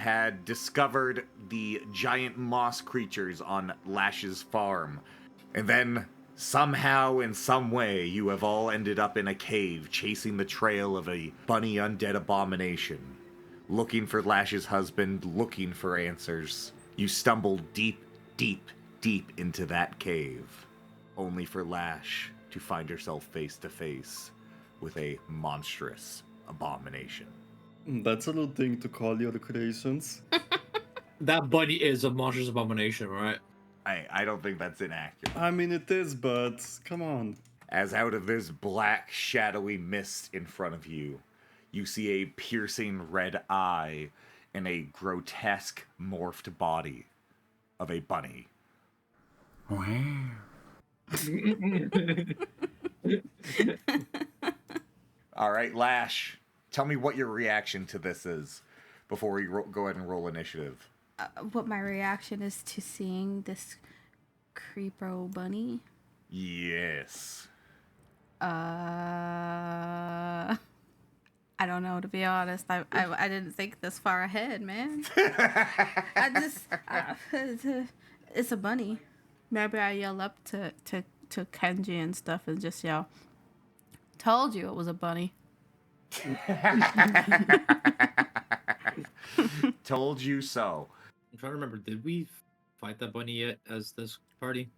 had discovered the giant moss creatures on Lash's farm. And then, somehow, in some way, you have all ended up in a cave chasing the trail of a bunny undead abomination. Looking for Lash's husband, looking for answers. You stumble deep, deep, deep into that cave. Only for Lash to find herself face to face with a monstrous abomination. That's a little thing to call your creations. That bunny is a monstrous abomination, right? I don't think that's inaccurate. I mean, it is, but come on. As out of this black, shadowy mist in front of you, you see a piercing red eye and a grotesque, morphed body of a bunny. Wow. All right, Lash, tell me what your reaction to this is before we go ahead and roll initiative. What my reaction is to seeing this creepo bunny? Yes. I don't know, to be honest. I didn't think this far ahead, man. It's a bunny. Maybe I yell up to Kenji and stuff and just yell, "Told you it was a bunny." Told you so. I'm trying to remember, did we fight that bunny yet as this party?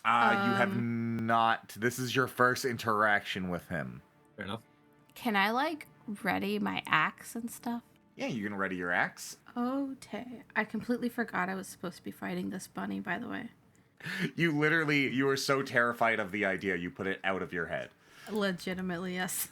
You have not. This is your first interaction with him. Fair enough. Can I, ready my axe and stuff? Yeah, you can ready your axe. Okay. I completely forgot I was supposed to be fighting this bunny, by the way. You were so terrified of the idea, you put it out of your head. Legitimately, yes.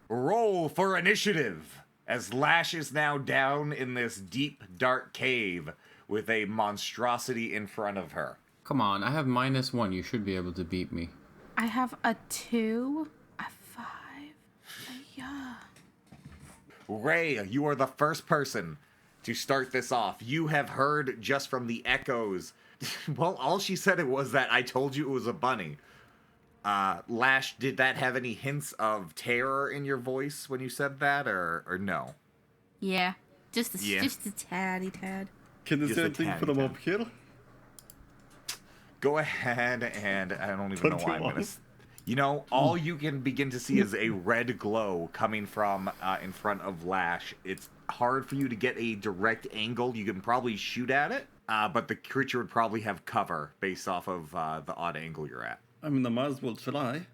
Roll for initiative, as Lash is now down in this deep, dark cave with a monstrosity in front of her. Come on, I have -1. You should be able to beat me. I have a 2, a 5. Yeah. Ray, you are the first person to start this off. You have heard just from the echoes. Well, all she said it was that I told you it was a bunny. Lash, did that have any hints of terror in your voice when you said that, or no? Yeah. Just a tad. Can you Just say a anything tiny from tad. up here? Go ahead, and I don't even know why I'm 21. gonna... all you can begin to see is a red glow coming from in front of Lash. It's hard for you to get a direct angle. You can probably shoot at it, but the creature would probably have cover based off of the odd angle you're at. I mean, I might as well try.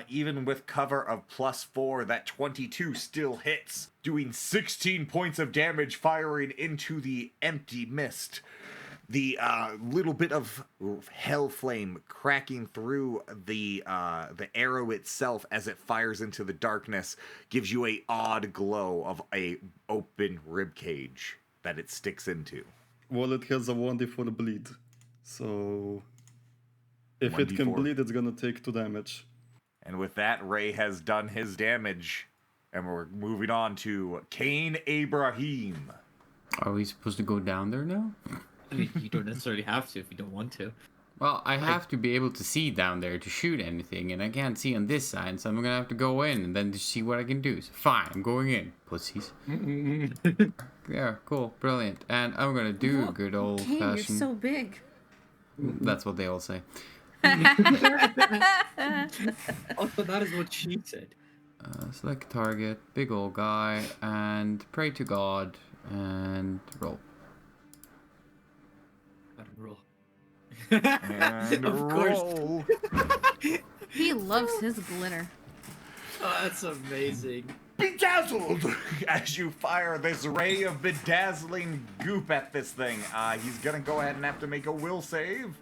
Even with cover of +4, that 22 still hits, doing 16 points of damage, firing into the empty mist. The little bit of hell flame cracking through the arrow itself as it fires into the darkness gives you a odd glow of a open rib cage that it sticks into. Well, it has a 1d4 bleed. So if it can 1d4. bleed, it's gonna take 2 damage. And with that, Ray has done his damage. And we're moving on to Cain Ibrahim. Are we supposed to go down there now? I mean, you don't necessarily have to if you don't want to. Well, I have to be able to see down there to shoot anything, and I can't see on this side, so I'm gonna have to go in and then to see what I can do. So fine, I'm going in, pussies. Yeah, cool, brilliant. And I'm gonna do a good old Kane, you're fashioned. so big. That's what they all say. Also, that is what she said. Select target, big old guy, and pray to God, and roll. Roll. And Of course. roll. He loves his glitter. Oh, that's amazing. Bedazzled! As you fire this ray of bedazzling goop at this thing. He's gonna go ahead and have to make a will save.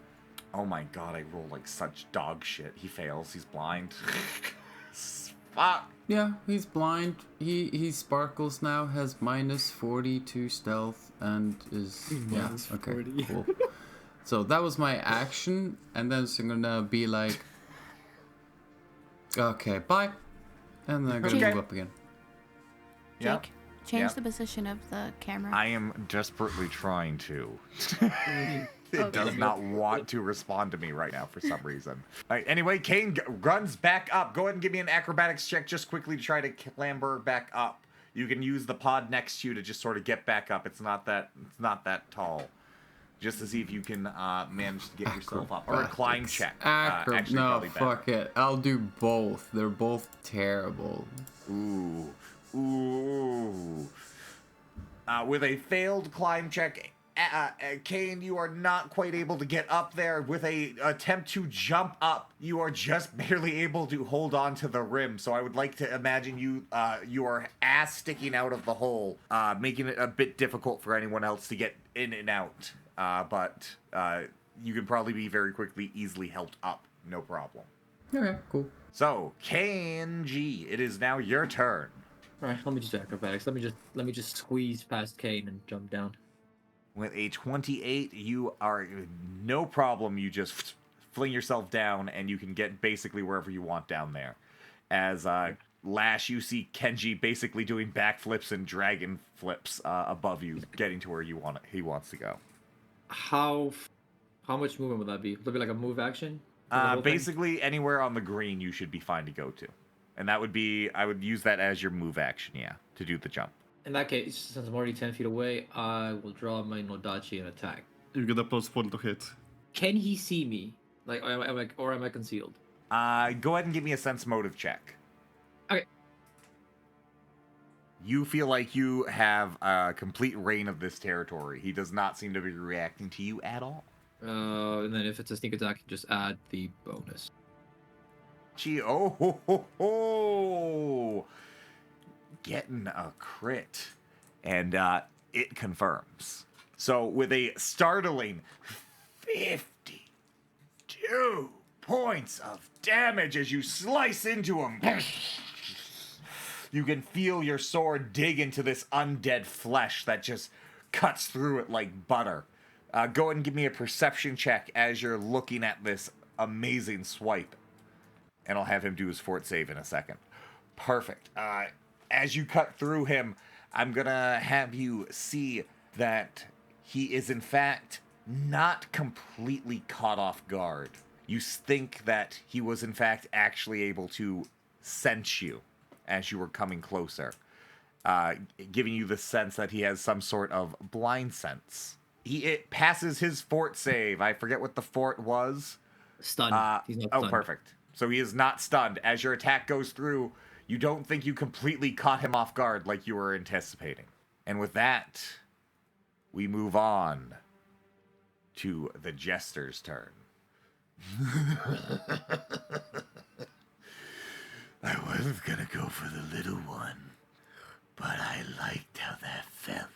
Oh my god, I roll like such dog shit. He fails, he's blind. Fuck. Yeah, he's blind. He sparkles now, has -40 to stealth, and is Minus okay, 40. cool. So that was my action, and then it's gonna be like, okay, bye, and then I'm gonna Okay. move up again. Yeah. Jake, change Yeah. the position of the camera. I am desperately trying to. It Okay. does not want to respond to me right now for some reason. All right, anyway, Cain runs back up. Go ahead and give me an acrobatics check just quickly to try to clamber back up. You can use the pod next to you to just sort of get back up. It's not that tall. Just to see if you can manage to get yourself up. Or a climb check. Actually, no, probably better. fuck it. I'll do both. They're both terrible. Ooh. With a failed climb check, Kane, you are not quite able to get up there. With a attempt to jump up, you are just barely able to hold on to the rim. So I would like to imagine your ass sticking out of the hole, making it a bit difficult for anyone else to get in and out. But you can probably be very easily helped up. No problem. Okay, cool. So, Kane G, it is now your turn. All right, let me just do acrobatics. Let me just squeeze past Kane and jump down. With a 28, you are no problem. You just fling yourself down, and you can get basically wherever you want down there. As Lash, you see Kenji basically doing backflips and dragon flips above you, getting to where he wants to go. How much movement would that be? Would it be like a move action? For the whole thing? Basically, anywhere on the green you should be fine to go to. And that would be, I would use that as your move action, yeah, to do the jump. In that case, since I'm already 10 feet away, I will draw my Nodachi and attack. You get a +1 to hit. Can he see me? Like, or am I concealed? Go ahead and give me a sense motive check. Okay. You feel like you have complete reign of this territory. He does not seem to be reacting to you at all. And then if it's a sneak attack, just add the bonus. Gee, oh, ho, ho, ho. Getting a crit. And it confirms. So with a startling 52 points of damage as you slice into him, you can feel your sword dig into this undead flesh that just cuts through it like butter. Go ahead and give me a perception check as you're looking at this amazing swipe. And I'll have him do his fort save in a second. Perfect. As you cut through him, I'm going to have you see that he is, in fact, not completely caught off guard. You think that he was, in fact, actually able to sense you as you were coming closer, giving you the sense that he has some sort of blind sense. It passes his fort save. I forget what the fort was. Stunned. He's not stunned. Oh, perfect. So he is not stunned. As your attack goes through, you don't think you completely caught him off guard like you were anticipating. And with that, we move on to the Jester's turn. I was gonna go for the little one, but I liked how that felt.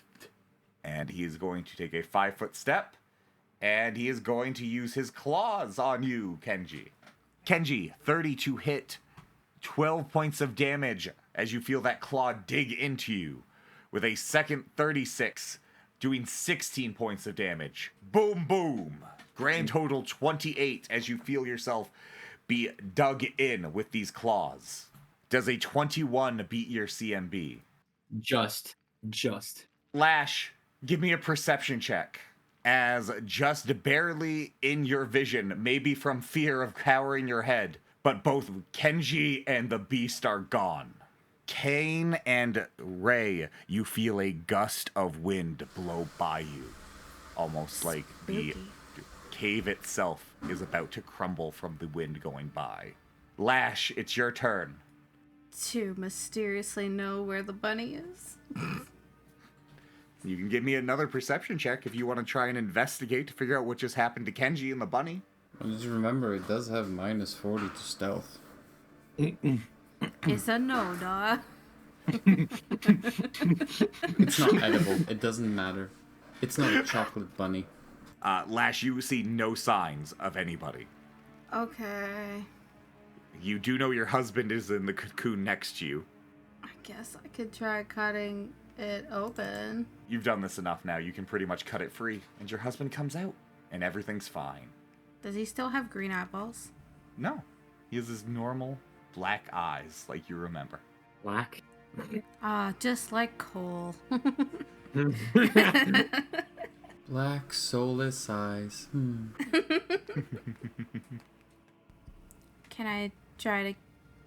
And he is going to take a 5-foot step, and he is going to use his claws on you, Kenji. Kenji, 30 to hit, 12 points of damage as you feel that claw dig into you. With a second 36, doing 16 points of damage. Boom, boom. Grand total 28 as you feel yourself be dug in with these claws. Does a 21 beat your CMB? Just. Lash, give me a perception check. As just barely in your vision, maybe from fear of cowering your head, but both Kenji and the beast are gone. Kane and Ray, you feel a gust of wind blow by you. Almost like the cave itself is about to crumble from the wind going by. Lash, it's your turn. To mysteriously know where the bunny is. You can give me another perception check if you want to try and investigate to figure out what just happened to Kenji and the bunny. Well, just remember, it does have -40 to stealth. It's a no, dog. It's not edible. It doesn't matter. It's not a chocolate bunny. Lash, you see no signs of anybody. Okay. You do know your husband is in the cocoon next to you. I guess I could try cutting it open. You've done this enough now. You can pretty much cut it free. And your husband comes out. And everything's fine. Does he still have green eyeballs? No. He has his normal black eyes like you remember. Black. Just like Cole. Black, soulless eyes. Can I try to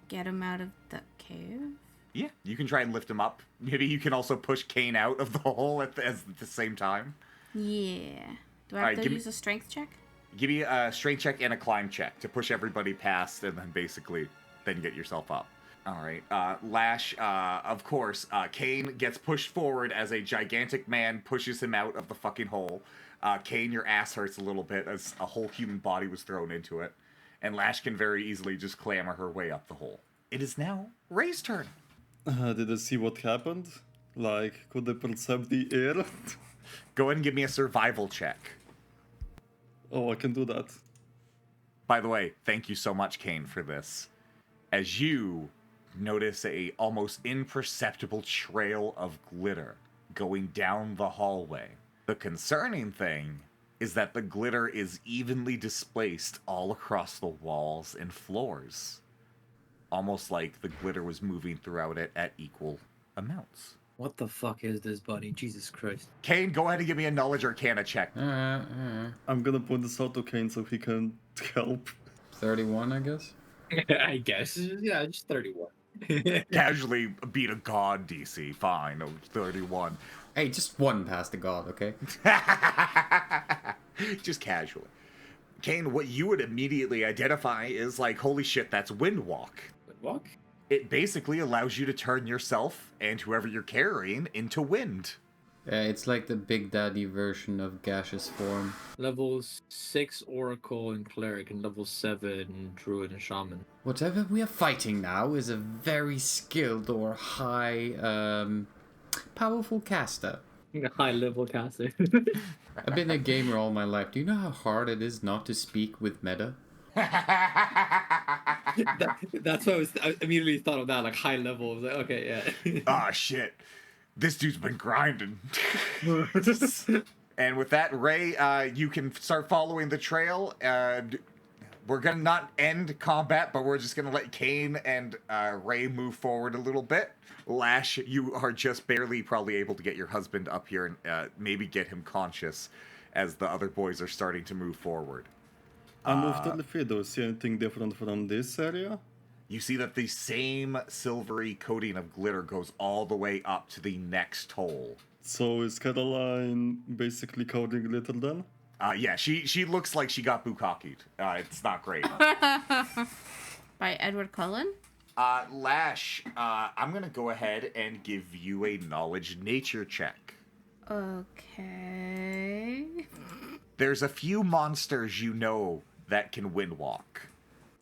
get him out of the cave? Yeah, you can try and lift him up. Maybe you can also push Kane out of the hole at the same time. Yeah. Do I Alright, have to give me- use a strength check? Give me a strength check and a climb check to push everybody past, and then basically then get yourself up. All right. Lash, of course, Kane gets pushed forward as a gigantic man pushes him out of the fucking hole. Kane, your ass hurts a little bit as a whole human body was thrown into it. And Lash can very easily just clamber her way up the hole. It is now Ray's turn. Did I see what happened? Like, could I perceive the air? Go ahead and give me a survival check. Oh, I can do that. By the way, thank you so much, Kane, for this. As you notice a almost imperceptible trail of glitter going down the hallway. The concerning thing is that the glitter is evenly displaced all across the walls and floors. Almost like the glitter was moving throughout it at equal amounts. What the fuck is this, buddy? Jesus Christ. Kane, go ahead and give me a knowledge arcana check. I'm gonna point this out to Kane so he can help. 31, I guess. I guess. Yeah, just 31. Casually beat a god DC. Fine, 31. Hey, just one past the god, okay? Just casually. Kane, what you would immediately identify is like, holy shit, that's Windwalk. Walk? It basically allows you to turn yourself and whoever you're carrying into wind. Yeah, it's like the Big Daddy version of gaseous form. Levels 6 Oracle and Cleric, and level 7 Druid and Shaman. Whatever we are fighting now is a very skilled or high, powerful caster. High level caster. I've been a gamer all my life. Do you know how hard it is not to speak with meta? That's why I immediately thought of that, like high level. I was like, okay, yeah. Ah, shit. This dude's been grinding. And with that, Ray, you can start following the trail. We're going to not end combat, but we're just going to let Kane and Ray move forward a little bit. Lash, you are just barely probably able to get your husband up here and maybe get him conscious as the other boys are starting to move forward. I moved to the field. Do you see anything different from this area? You see that the same silvery coating of glitter goes all the way up to the next hole. So is Caroline basically coding glitter then? Yeah, she looks like she got bukkakied. It's not great. By Edward Cullen? Lash, I'm gonna go ahead and give you a knowledge nature check. Okay. There's a few monsters you know that can windwalk.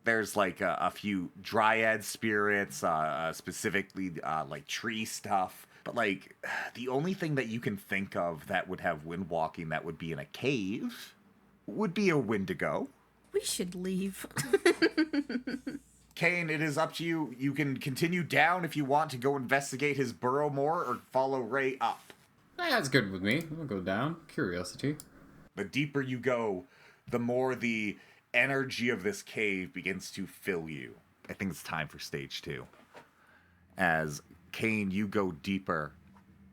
There's like a few dryad spirits, specifically like tree stuff. But like the only thing that you can think of that would have windwalking that would be in a cave would be a Wendigo. We should leave. Kane, it is up to you. You can continue down if you want to go investigate his burrow more or follow Ray up. That's good with me. I'll go down. Curiosity. The deeper you go, the more the energy of this cave begins to fill you. I think it's time for stage 2. As Kane, you go deeper,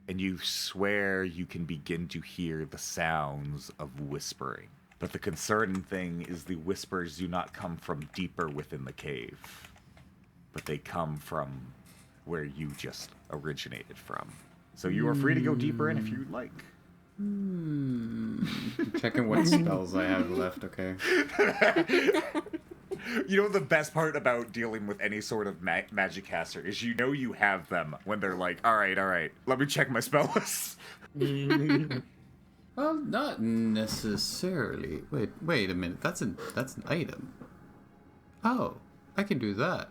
and you swear you can begin to hear the sounds of whispering. But the concerning thing is the whispers do not come from deeper within the cave, but they come from where you just originated from. So you are free to go deeper in if you'd like. Checking what spells I have left, okay? You know the best part about dealing with any sort of magic caster is you know you have them when they're like, all right, let me check my spell list. Well, not necessarily. Wait a minute. That's an item. Oh, I can do that.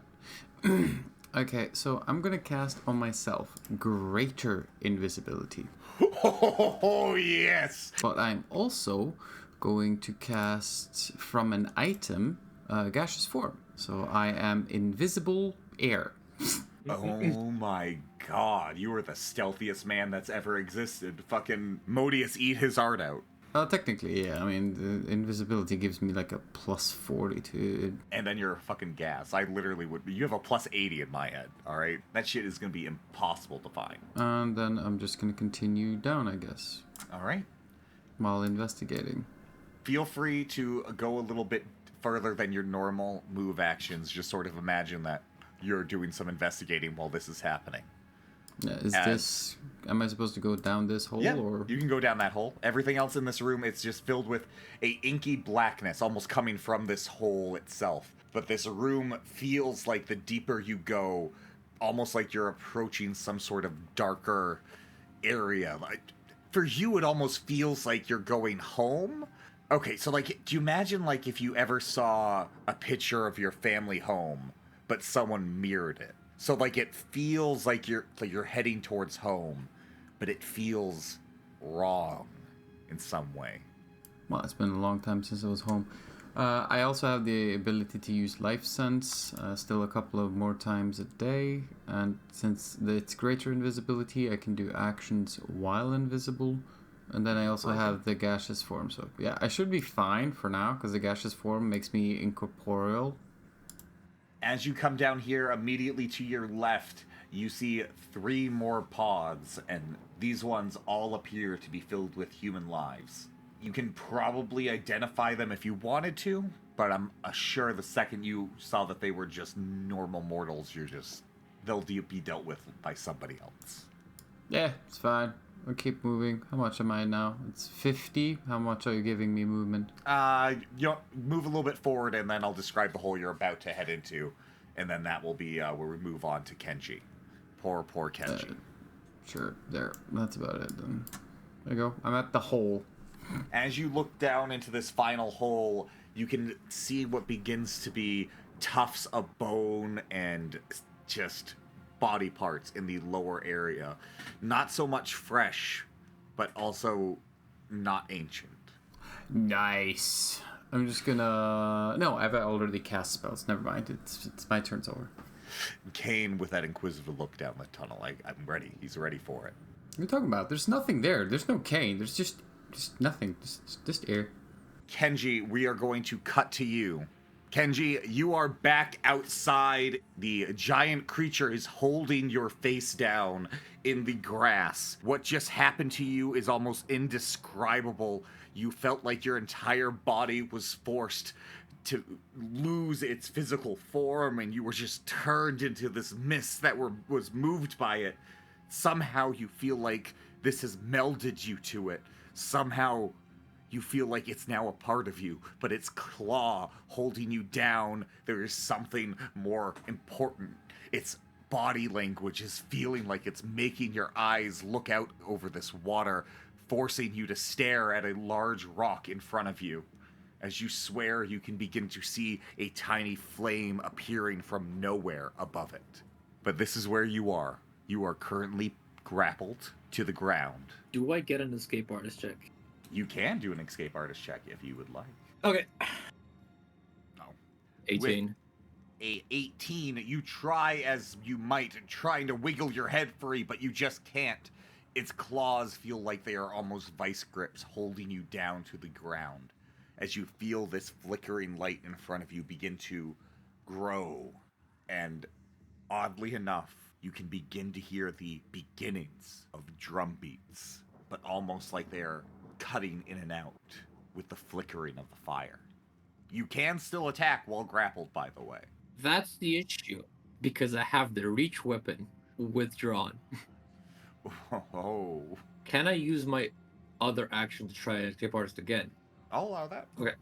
Okay, so I'm gonna cast on myself greater invisibility. Oh, yes! But I'm also going to cast from an item gaseous form. So I am invisible air. Oh my god, you are the stealthiest man that's ever existed. Fucking Modius eat his art out. Technically, yeah. I mean, the invisibility gives me like a +40 to it. And then you're a fucking gas. I literally would be. You have a +80 in my head, alright? That shit is gonna be impossible to find. And then I'm just gonna continue down, I guess, Alright? while investigating. Feel free to go a little bit further than your normal move actions. Just sort of imagine that you're doing some investigating while this is happening. Am I supposed to go down this hole? Yeah, or you can go down that hole. Everything else in this room, it's just filled with a inky blackness, almost coming from this hole itself. But this room feels like the deeper you go, almost like you're approaching some sort of darker area. Like, for you, it almost feels like you're going home. Okay, so like, do you imagine like if you ever saw a picture of your family home, but someone mirrored it? So like it feels like you're heading towards home, but it feels wrong in some way. Well, it's been a long time since I was home. I also have the ability to use life sense still a couple of more times a day, and since it's greater invisibility, I can do actions while invisible. And then I also have the gaseous form, so yeah, I should be fine for now, because the gaseous form makes me incorporeal. As you come down here, immediately to your left, you see 3 more pods, and these ones all appear to be filled with human lives. You can probably identify them if you wanted to, but I'm sure the second you saw that they were just normal mortals, they'll be dealt with by somebody else. Yeah, it's fine. I'll keep moving. How much am I now? It's 50. How much are you giving me movement? Move a little bit forward, and then I'll describe the hole you're about to head into, and then that will be where we move on to Kenji. Poor Kenji. Sure, there. That's about it then. There you go. I'm at the hole. As you look down into this final hole, you can see what begins to be tufts of bone and just body parts in the lower area. Not so much fresh, but also not ancient. Nice. I'm just gonna... No, I've already cast spells. Never mind. It's my turn's over. Kane, with that inquisitive look down the tunnel, I'm ready. He's ready for it. What are you talking about? There's nothing there. There's no Kane. There's just nothing. Just air. Kenji, we are going to cut to you. Kenji, you are back outside. The giant creature is holding your face down in the grass. What just happened to you is almost indescribable. You felt like your entire body was forced to lose its physical form, and you were just turned into this mist that was moved by it. Somehow you feel like this has melded you to it. Somehow you feel like it's now a part of you, but its claw holding you down. There is something more important. Its body language is feeling like it's making your eyes look out over this water, forcing you to stare at a large rock in front of you. As you swear, you can begin to see a tiny flame appearing from nowhere above it. But this is where you are. You are currently grappled to the ground. Do I get an escape artist check? You can do an escape artist check if you would like. Okay. No. 18. With a 18, you try as you might, trying to wiggle your head free, but you just can't. Its claws feel like they are almost vice grips holding you down to the ground. As you feel this flickering light in front of you begin to grow, and oddly enough, you can begin to hear the beginnings of drum beats, but almost like they're cutting in and out with the flickering of the fire. You can still attack while grappled, by the way. That's the issue, because I have the reach weapon withdrawn. Oh. Can I use my other action to try escape artist again? I'll allow that. Okay.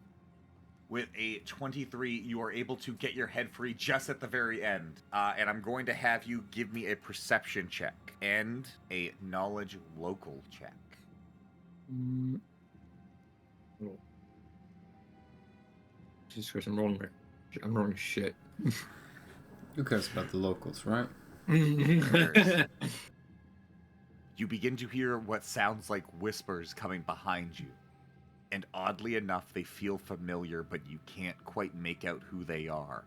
With a 23, you are able to get your head free just at the very end. And I'm going to have you give me a perception check and a knowledge local check. Jesus Christ, I'm rolling shit. Who cares about the locals, right? You begin to hear what sounds like whispers coming behind you. And oddly enough, they feel familiar, but you can't quite make out who they are.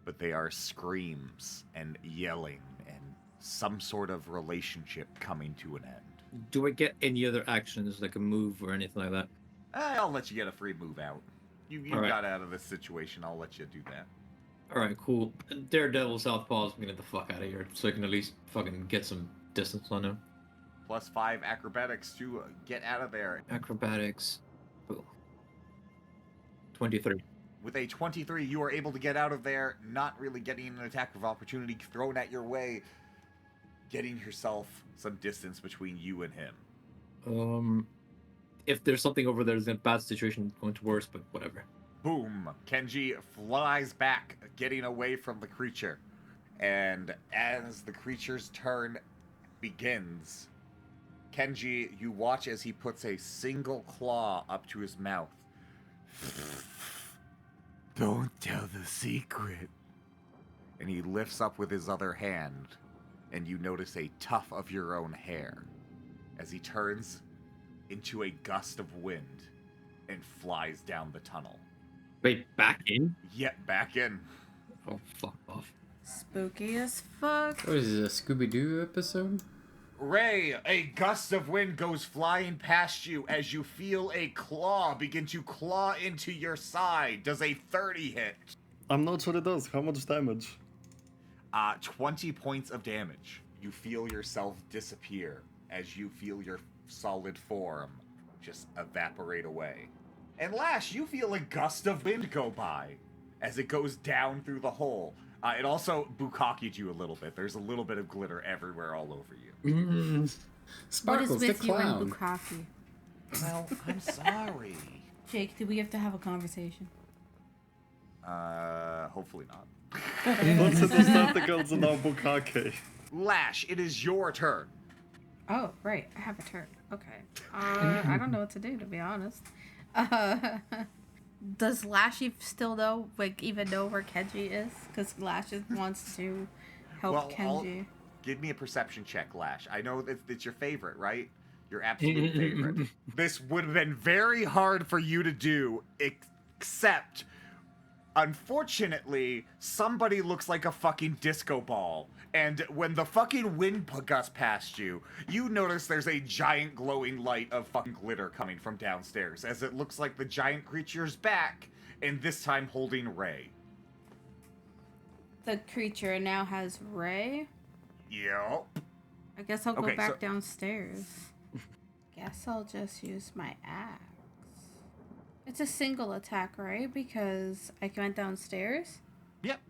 But they are screams and yelling and some sort of relationship coming to an end. Do I get any other actions, like a move or anything like that? I'll let you get a free move out. You Right. got out of this situation, I'll let you do that. Alright, cool. Daredevil Southpaw is gonna get the fuck out of here, so I can at least fucking get some distance on him. Plus 5 acrobatics to get out of there. Acrobatics. Boom. 23. with a 23, you are able to get out of there, not really getting an attack of opportunity thrown at your way, getting yourself some distance between you and him. If there's something over there, there's a bad situation going to worse, but whatever. Boom! Kenji flies back, getting away from the creature. And as the creature's turn begins, Kenji, you watch as he puts a single claw up to his mouth. Don't tell the secret. And he lifts up with his other hand, and you notice a tuft of your own hair as he turns into a gust of wind and flies down the tunnel. Wait, back in? Yet back in. Oh, fuck off. Spooky as fuck. What is this, a Scooby-Doo episode? Ray, a gust of wind goes flying past you as you feel a claw begin to claw into your side. Does a 30 hit? I'm not sure it does. How much damage? 20 points of damage. You feel yourself disappear as you feel your solid form just evaporate away. And Lash, you feel a gust of wind go by as it goes down through the hole. It also bukkakied you a little bit. There's a little bit of glitter everywhere all over you. Sparkles, What is with the you and clown. Bukkake? Well, I'm sorry. Jake, do we have to have a conversation? Hopefully not. What's the tentacles and now Bukkake? Lash, it is your turn. Oh, right. I have a turn. Okay. I don't know what to do, to be honest. Does Lashy still know, like, even know where Kenji is? Because Lash wants to help Kenji. Give me a perception check, Lash. I know it's your favorite, right? Your absolute favorite. This would have been very hard for you to do, except, unfortunately, somebody looks like a fucking disco ball. And when the fucking wind gusts past you, you notice there's a giant glowing light of fucking glitter coming from downstairs, as it looks like the giant creature's back, and this time holding Ray. The creature now has Ray. Yep. I guess I'll go Okay, back so- downstairs. Guess I'll just use my axe. It's a single attack, right? Because I went downstairs? Yep.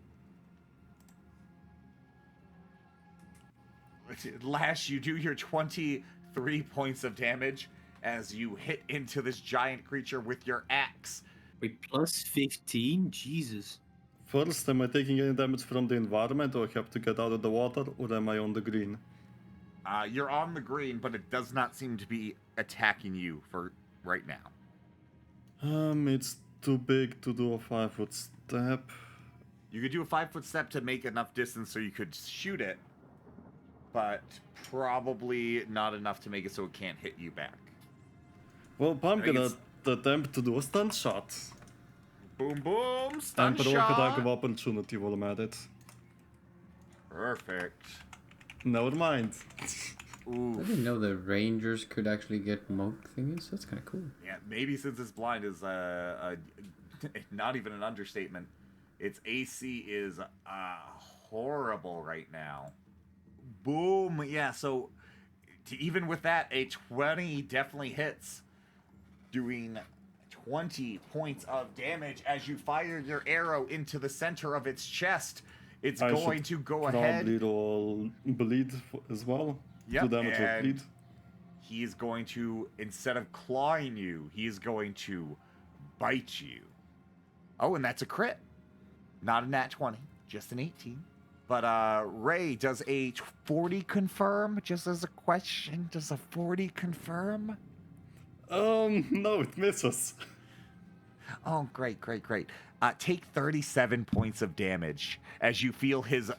Lash, you do your 23 points of damage as you hit into this giant creature with your axe. Wait, plus 15? Jesus. First, am I taking any damage from the environment, or I have to get out of the water, or am I on the green? You're on the green, but it does not seem to be attacking you for right now. It's too big to do a 5-foot step. You could do a 5-foot step to make enough distance so you could shoot it, but probably not enough to make it so it can't hit you back. Well, I'm I think gonna attempt to do a stun shot. Boom, boom, stun And provoke attack shot. of opportunity while I'm at it. Perfect. Never mind. I Ooh. didn't know the rangers could actually get monk thingies. That's kind of cool. Yeah, maybe since it's blind is not even an understatement. Its AC is horrible right now. Boom. Yeah, so even with that, a 20 definitely hits, doing 20 points of damage as you fire your arrow into the center of its chest. It's I going should to go Probably ahead. roll bleed as well. Yep, 2 damage of and bleed. he is going to, instead of clawing you, he is going to bite you. Oh, and that's a crit. Not a nat 20, just an 18. But Ray, does a 40 confirm? Just as a question, does a 40 confirm? No, it misses. Oh, great, great, great. Take 37 points of damage as you feel his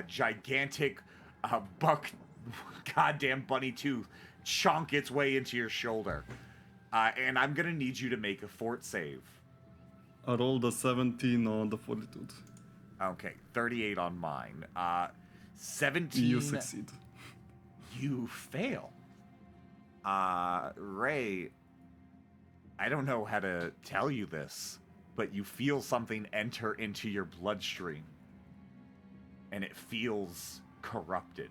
gigantic buck goddamn bunny tooth chonk its way into your shoulder. And I'm going to need you to make a fort save. I rolled a 17 on the fortitude. Okay, 38 on mine. 17. You succeed. You fail. Ray, I don't know how to tell you this, but you feel something enter into your bloodstream. And it feels corrupted.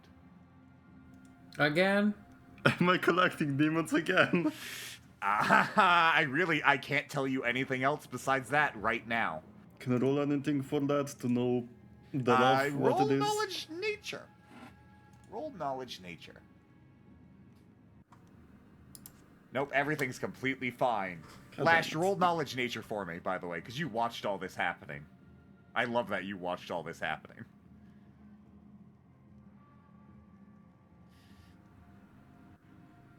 Again? Am I collecting demons again? I can't tell you anything else besides that right now. Can I roll anything for that to know the rough what Roll it is? knowledge nature. Roll knowledge nature. Nope, everything's completely fine. God Lash, damn it. roll knowledge nature for me, by the way, because you watched all this happening. I love that you watched all this happening.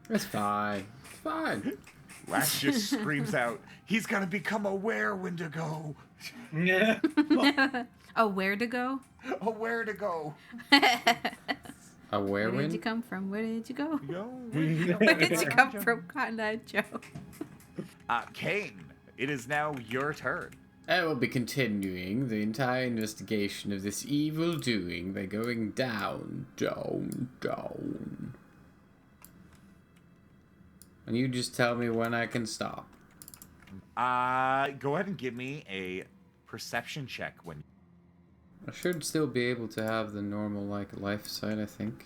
It's fine. It's fine. Lash just screams out, "He's gonna become aware when to go. Yeah. Oh, where to go? Aware to go. A Where did you whirlwind? come from? Where did you go? Go. Where did you come from, Cotton Eye Joe? Kane, it is now your turn. I will be continuing the entire investigation of this evil doing by going down, down, down. And you just tell me when I can stop. Go ahead and give me a perception check when. I should still be able to have the normal, like, life side, I think.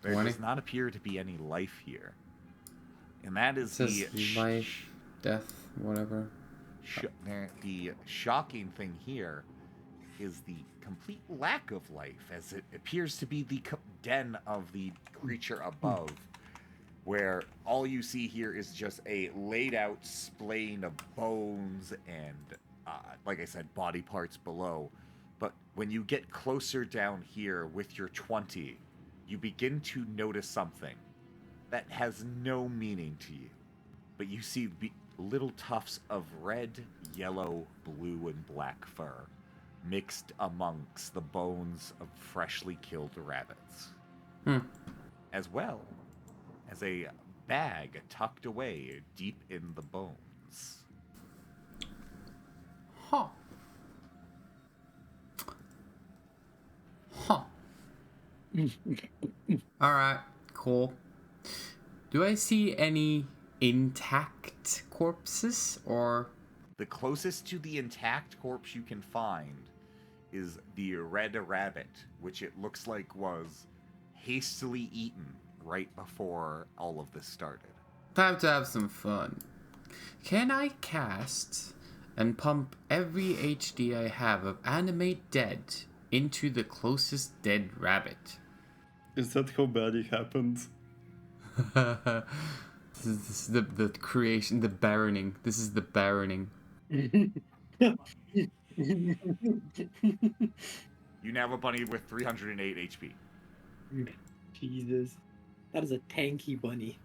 There 20? does not appear to be any life here. And that is It says life, death, whatever. the shocking thing here is the complete lack of life, as it appears to be the den of the creature above, where all you see here is just a laid out splain of bones and, like I said, body parts below. But when you get closer down here with your 20, you begin to notice something that has no meaning to you. But you see little tufts of red, yellow, blue, and black fur mixed amongst the bones of freshly killed rabbits. As well as a bag tucked away deep in the bones. Huh. Huh. Alright, cool. Do I see any intact corpses, or... The closest to the intact corpse you can find is the red rabbit, which it looks like was hastily eaten right before all of this started. Time to have some fun. Can I cast and pump every HD I have of Animate Dead into the closest dead rabbit? Is that how bad it happened? This is the creation, the barrening. This is the barrening. You now have a bunny with 308 HP. Jesus. That is a tanky bunny.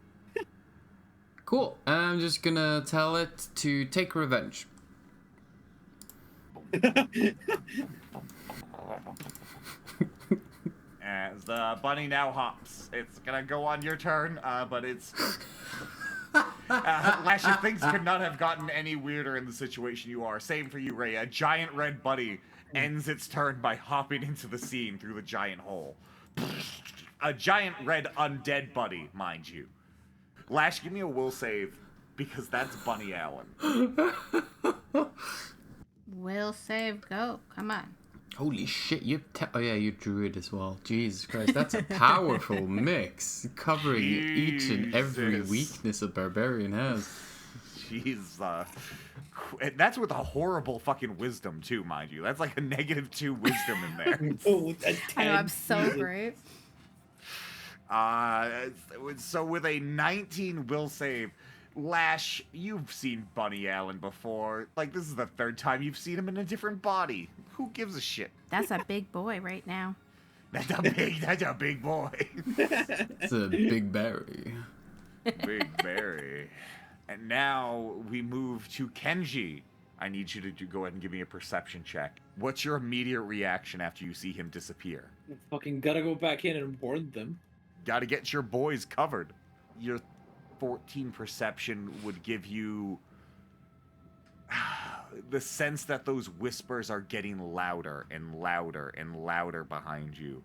Cool. And I'm just gonna tell it to take revenge. As the bunny now hops, it's gonna go on your turn, but it's... Lash, if things could not have gotten any weirder in the situation you are. Same for you, Ray. A giant red bunny ends its turn by hopping into the scene through the giant hole. A giant red undead bunny, mind you. Lash, give me a will save, because that's Bunny Allen. Will save, go. Come on. Holy shit, oh yeah, you druid as well. Jesus Christ, that's a powerful mix, covering each and every Jesus. weakness a barbarian has. Jeez, that's with a horrible fucking wisdom too, mind you. That's like a -2 wisdom in there. Oh, I know, I'm so great. So with a 19 will save, Lash, you've seen Bunny Allen before. Like, this is the third time you've seen him in a different body. Who gives a shit? That's a big boy right now. That's a big boy. It's a big berry. Big Barry. And now we move to Kenji. I need you to go ahead and give me a perception check. What's your immediate reaction after you see him disappear? fucking gotta go back in and board them. Gotta get your boys covered. Your 14 perception would give you the sense that those whispers are getting louder and louder and louder behind you.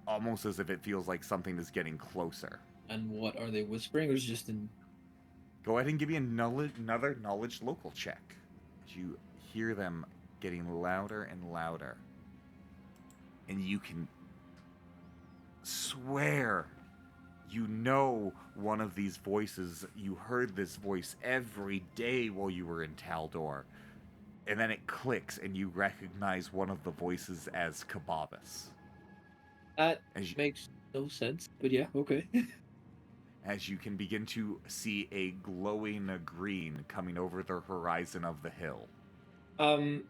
Almost as if it feels like something is getting closer. And what are they whispering? Or is it just in... Go ahead and give me another knowledge local check. You hear them getting louder and louder. And you can swear you know one of these voices, you heard this voice every day while you were in Taldor. And then it clicks, and you recognize one of the voices as Kababas. That makes no sense, but yeah, okay. As you can begin to see a glowing green coming over the horizon of the hill. I'm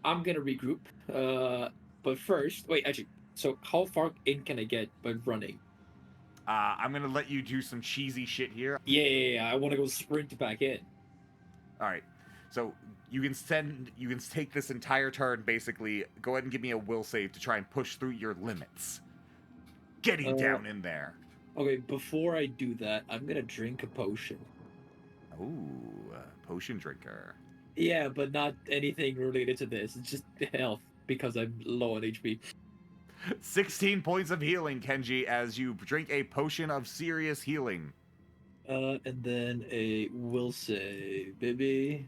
gonna regroup. But first, wait, actually, so how far in can I get by running? I'm gonna let you do some cheesy shit here. Yeah, I want to go sprint back in. All right, so you can take this entire turn, basically. Go ahead and give me a will save to try and push through your limits. Getting down in there. Okay, before I do that, I'm gonna drink a potion. Ooh, potion drinker. Yeah, but not anything related to this. It's just health, because I'm low on HP. 16 points of healing, Kenji, as you drink a potion of serious healing. And then a will save, baby.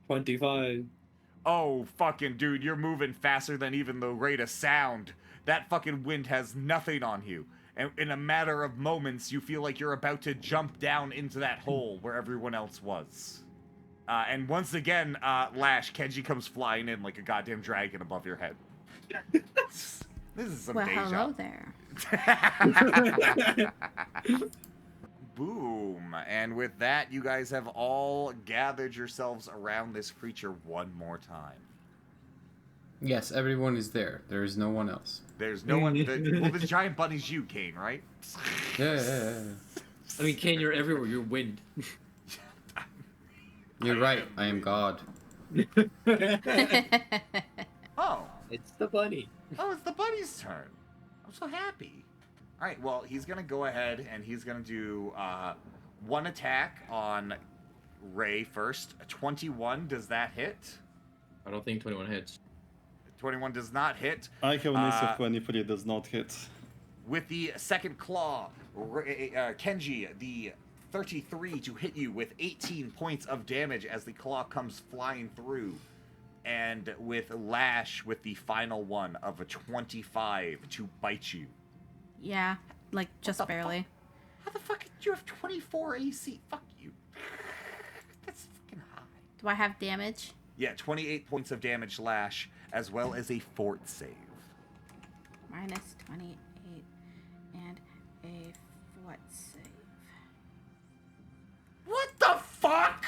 25. Oh, fucking dude, you're moving faster than even the rate of sound. That fucking wind has nothing on you. And in a matter of moments, you feel like you're about to jump down into that hole where everyone else was. And once again, Lash, Kenji comes flying in like a goddamn dragon above your head. This is some Well, deja. hello there. Boom. And with that, you guys have all gathered yourselves around this creature one more time. Yes, everyone is there. There is no one else. There's no one. Well, the giant bunny's you, Kane, right? Yeah. I mean, Kane, you're everywhere. You're wind. You're right. I am God. Oh. It's the bunny. Oh, it's the bunny's turn. I'm so happy. All right, well, he's going to go ahead and he's going to do one attack on Ray first. 21, does that hit? I don't think 21 hits. 21 does not hit. I have an ace of 23, does not hit. With the second claw, Kenji, the 33 to hit you with 18 points of damage as the claw comes flying through. And with Lash, with the final one of a 25 to bite you. Yeah, like just barely. How the fuck did you have 24 AC? Fuck you. That's fucking high. Do I have damage? Yeah, 28 points of damage, Lash, as well as a fort save. Minus 28 and a fort save. What the fuck?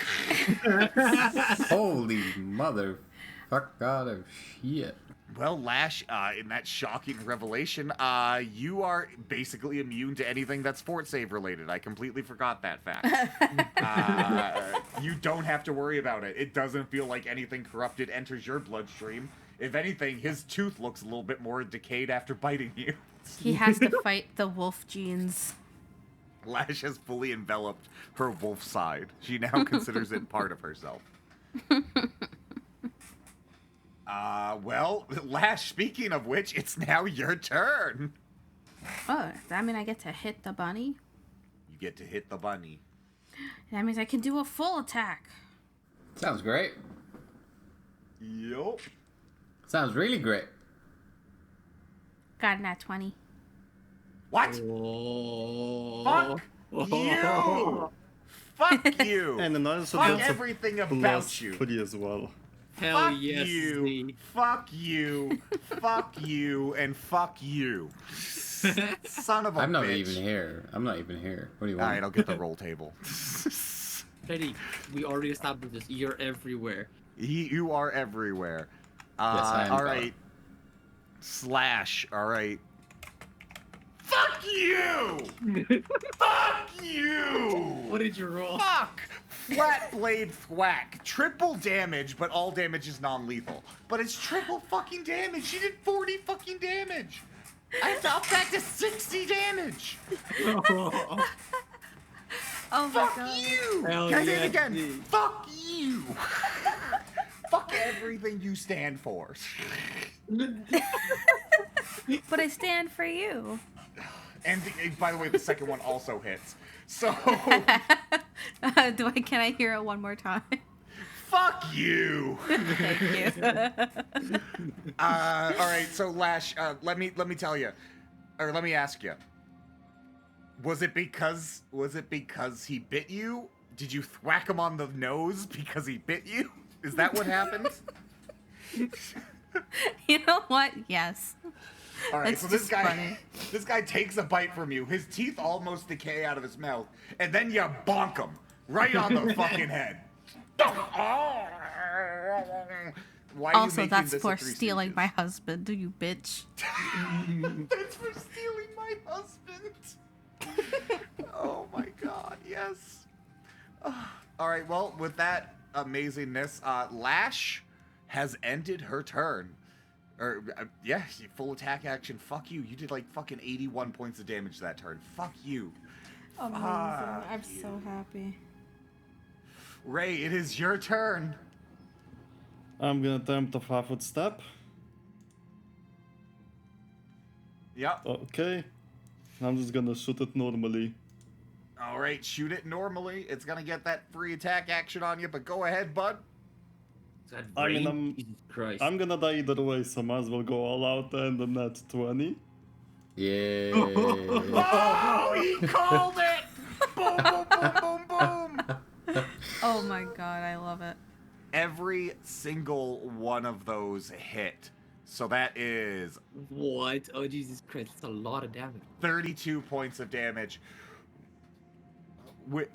Holy mother fuck god of shit. Well, Lash, in that shocking revelation, you are basically immune to anything that's fort save related. I completely forgot that fact. You don't have to worry about it. It doesn't feel like anything corrupted enters your bloodstream. If anything, his tooth looks a little bit more decayed after biting you. He has to fight the wolf genes. Lash has fully enveloped her wolf side. She now considers it part of herself. Well, Lash, speaking of which, it's now your turn. Oh, does that mean I get to hit the bunny? You get to hit the bunny. That means I can do a full attack. Sounds great. Yup. Sounds really great. Got an at 20. What? Oh. Fuck you! Fuck you! And another Fuck everything about you. Pretty as well. Hell Fuck yes. you! Z. Fuck you! Fuck you! And fuck you! Son of a I'm not bitch. even here. I'm not even here. What do you All want? right, I'll get the roll table. Eddie, we already established this. You're everywhere. You are everywhere. Yes, I am all God. right. Slash. All right. Fuck you! Fuck you! What did you roll? Fuck! Flat blade thwack. Triple damage, but all damage is non-lethal. But it's triple fucking damage. She did 40 fucking damage. I have to up that to 60 damage. Oh my Fuck god. you! Hell Can I say yeah, it again? Z. Fuck you! Fuck everything you stand for. But I stand for you. And by the way, the second one also hits. So, Can I hear it one more time? fuck you! Thank you. All right, so Lash, let me tell you, or let me ask you. Was it because he bit you? Did you thwack him on the nose because he bit you? Is that what happened? You know what? Yes. All right, It's so this just guy, funny. this guy takes a bite from you. His teeth almost decay out of his mouth, and then you bonk him right on the fucking head. Why are you Also, making that's this a for Three stealing Stooges? my husband, you bitch. That's for stealing my husband. Oh my god, yes. All right, well, with that amazingness, Lash has ended her turn. Or, yeah, full attack action. Fuck you. You did like fucking 81 points of damage that turn. Fuck you. Amazing. Fuck I'm you. so happy. Ray, it is your turn. I'm gonna attempt a 5-foot step. Yep. Okay. I'm just gonna shoot it normally. All right, shoot it normally. It's gonna get that free attack action on you, but go ahead, bud. Is that I mean, brain? Jesus Christ. I'm gonna die either way, so might as well go all out and a net 20. Yeah. Oh, he called it! Boom, boom, boom, boom, boom. Oh my god, I love it. Every single one of those hit. So that is What? Oh, Jesus Christ. That's a lot of damage. 32 points of damage.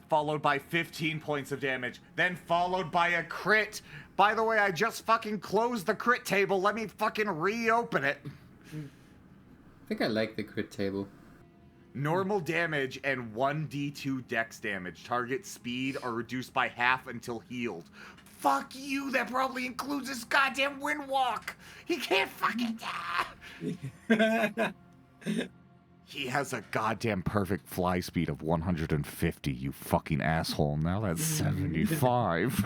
Followed by 15 points of damage. Then followed by a crit. By the way, I just fucking closed the crit table. Let me fucking reopen it. I think I like the crit table. Normal damage and 1d2 dex damage. Target speed are reduced by half until healed. Fuck you, that probably includes his goddamn wind walk. He can't fucking die. He has a goddamn perfect fly speed of 150, you fucking asshole. Now that's 75.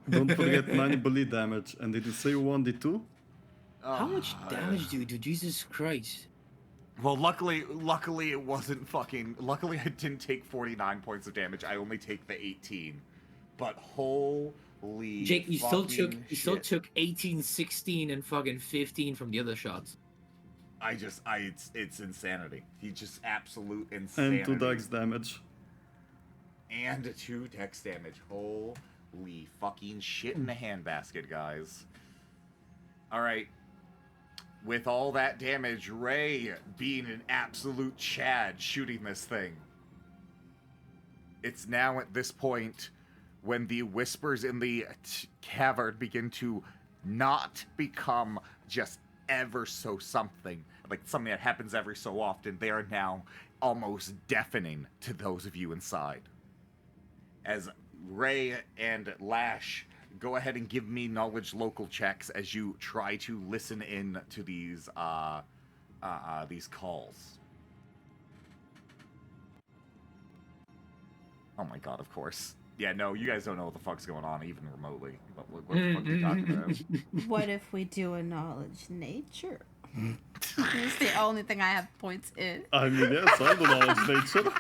Don't forget 9 bully damage. And did you say 1d2? How much damage do you do? Jesus Christ. Well, luckily it wasn't fucking... Luckily I didn't take 49 points of damage. I only take the 18. But holy Jake, you still took shit. 18, 16, and fucking 15 from the other shots. It's insanity. He just absolute insanity. And 2 dex damage. And 2 dex damage. Holy fucking shit in the handbasket, guys. Alright. With all that damage, Ray being an absolute Chad shooting this thing. It's now at this point when the whispers in the cavern begin to not become just ever so something, like something that happens every so often. They are now almost deafening to those of you inside. As Ray and Lash, go ahead and give me knowledge local checks as you try to listen in to these calls. Oh my god, of course. Yeah, no, you guys don't know what the fuck's going on, even remotely. What the fuck are you talking about? What if we do a knowledge nature? It's the only thing I have points in. I mean, yes, I do knowledge nature.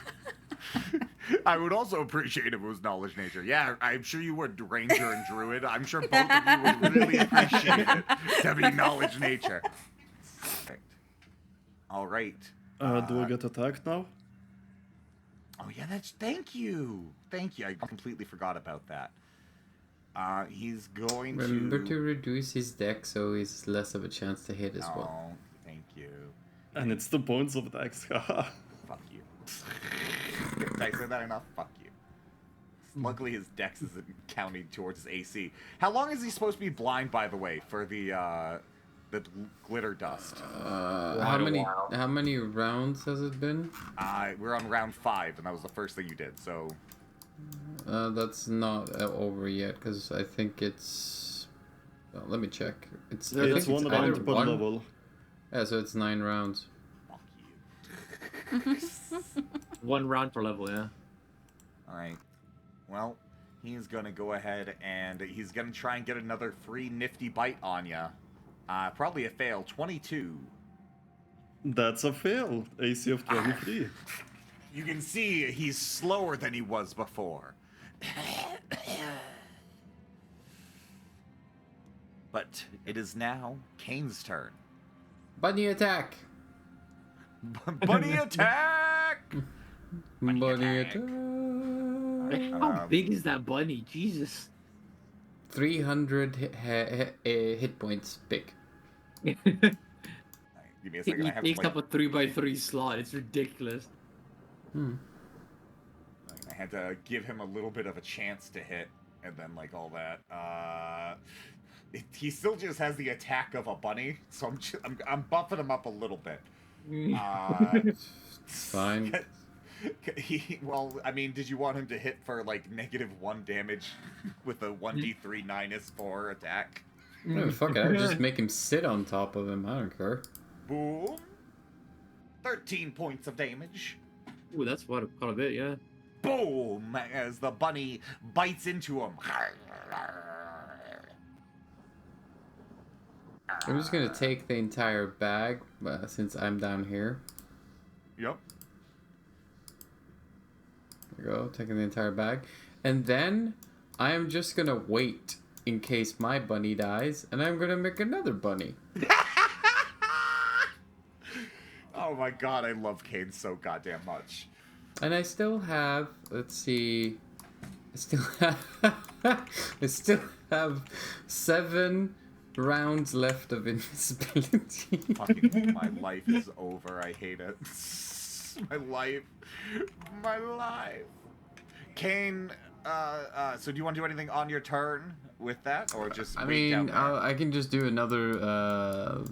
I would also appreciate if it was knowledge nature. Yeah, I'm sure you would, Ranger and Druid. I'm sure both of you would really appreciate it to be knowledge nature. Perfect. All right. Do I get attacked now? Oh yeah, thank you. Thank you. I completely forgot about that. He's going Remember to reduce his deck so he's less of a chance to hit as well. Oh, thank you. And it's 2 points of dex, haha. Fuck you. Did I say that enough? Fuck you. Luckily his dex isn't counting towards his AC. How long is he supposed to be blind, by the way, for the glitter dust? How many rounds has it been? We're on round 5, and that was the first thing you did, so... That's not over yet, because I think it's... Well, let me check. It's I think 1 either round per level. Yeah, so it's 9 rounds. Fuck you. 1 round per level, yeah. Alright. Well, he's gonna go ahead and he's gonna try and get another free nifty bite on ya. Probably a fail. 22. That's a fail. AC of 23. You can see he's slower than he was before. But it is now Kane's turn. Bunny attack! Bunny attack! attack! Bunny attack. attack. How big is that bunny? Jesus. 300 hit points big. Give me a second. He I have takes to, up a 3x3 slot. It's ridiculous. I had to give him a little bit of a chance to hit, and then like all that. He still just has the attack of a bunny, so I'm buffing him up a little bit. Fine. Well, I mean, did you want him to hit for like -1 damage with a 1d3 -4 attack? No, fuck it. I'll just make him sit on top of him. I don't care. Boom. 13 points of damage. Ooh, that's quite a bit, yeah. Boom! As the bunny bites into him. I'm just gonna take the entire bag since I'm down here. Yep. There you go, taking the entire bag. And then I am just gonna wait in case my bunny dies, and I'm gonna make another bunny. Oh my god, I love Kane so goddamn much. And I still have, let's see, I still have 7 rounds left of invisibility. Fucking, my life is over. I hate it. My life. Kane, so do you want to do anything on your turn with that, or just I wait down mean, there? I can just do another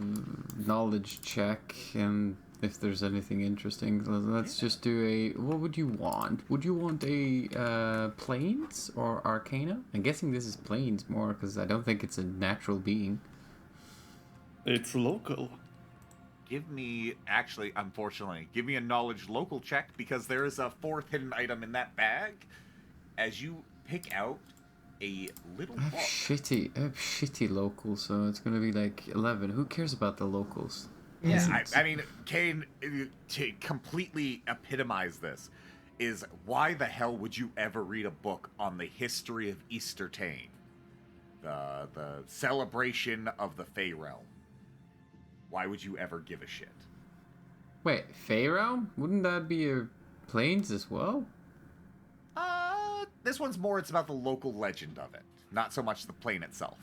knowledge check, and if there's anything interesting, let's just do a. What would you want? Would you want a planes or arcana? I'm guessing this is planes more because I don't think it's a natural being. It's local. Give me, actually, unfortunately, give me a knowledge local check, because there is a 4th hidden item in that bag. As you pick out a little I have book. shitty locals, so it's gonna be like 11. Who cares about the locals? Yeah, I mean, Kane, to completely epitomize this, is why the hell would you ever read a book on the history of Eastertane? The celebration of the Fey Realm. Why would you ever give a shit? Wait, Fey Realm? Wouldn't that be a planes as well? This one's more, it's about the local legend of it, not so much the plane itself.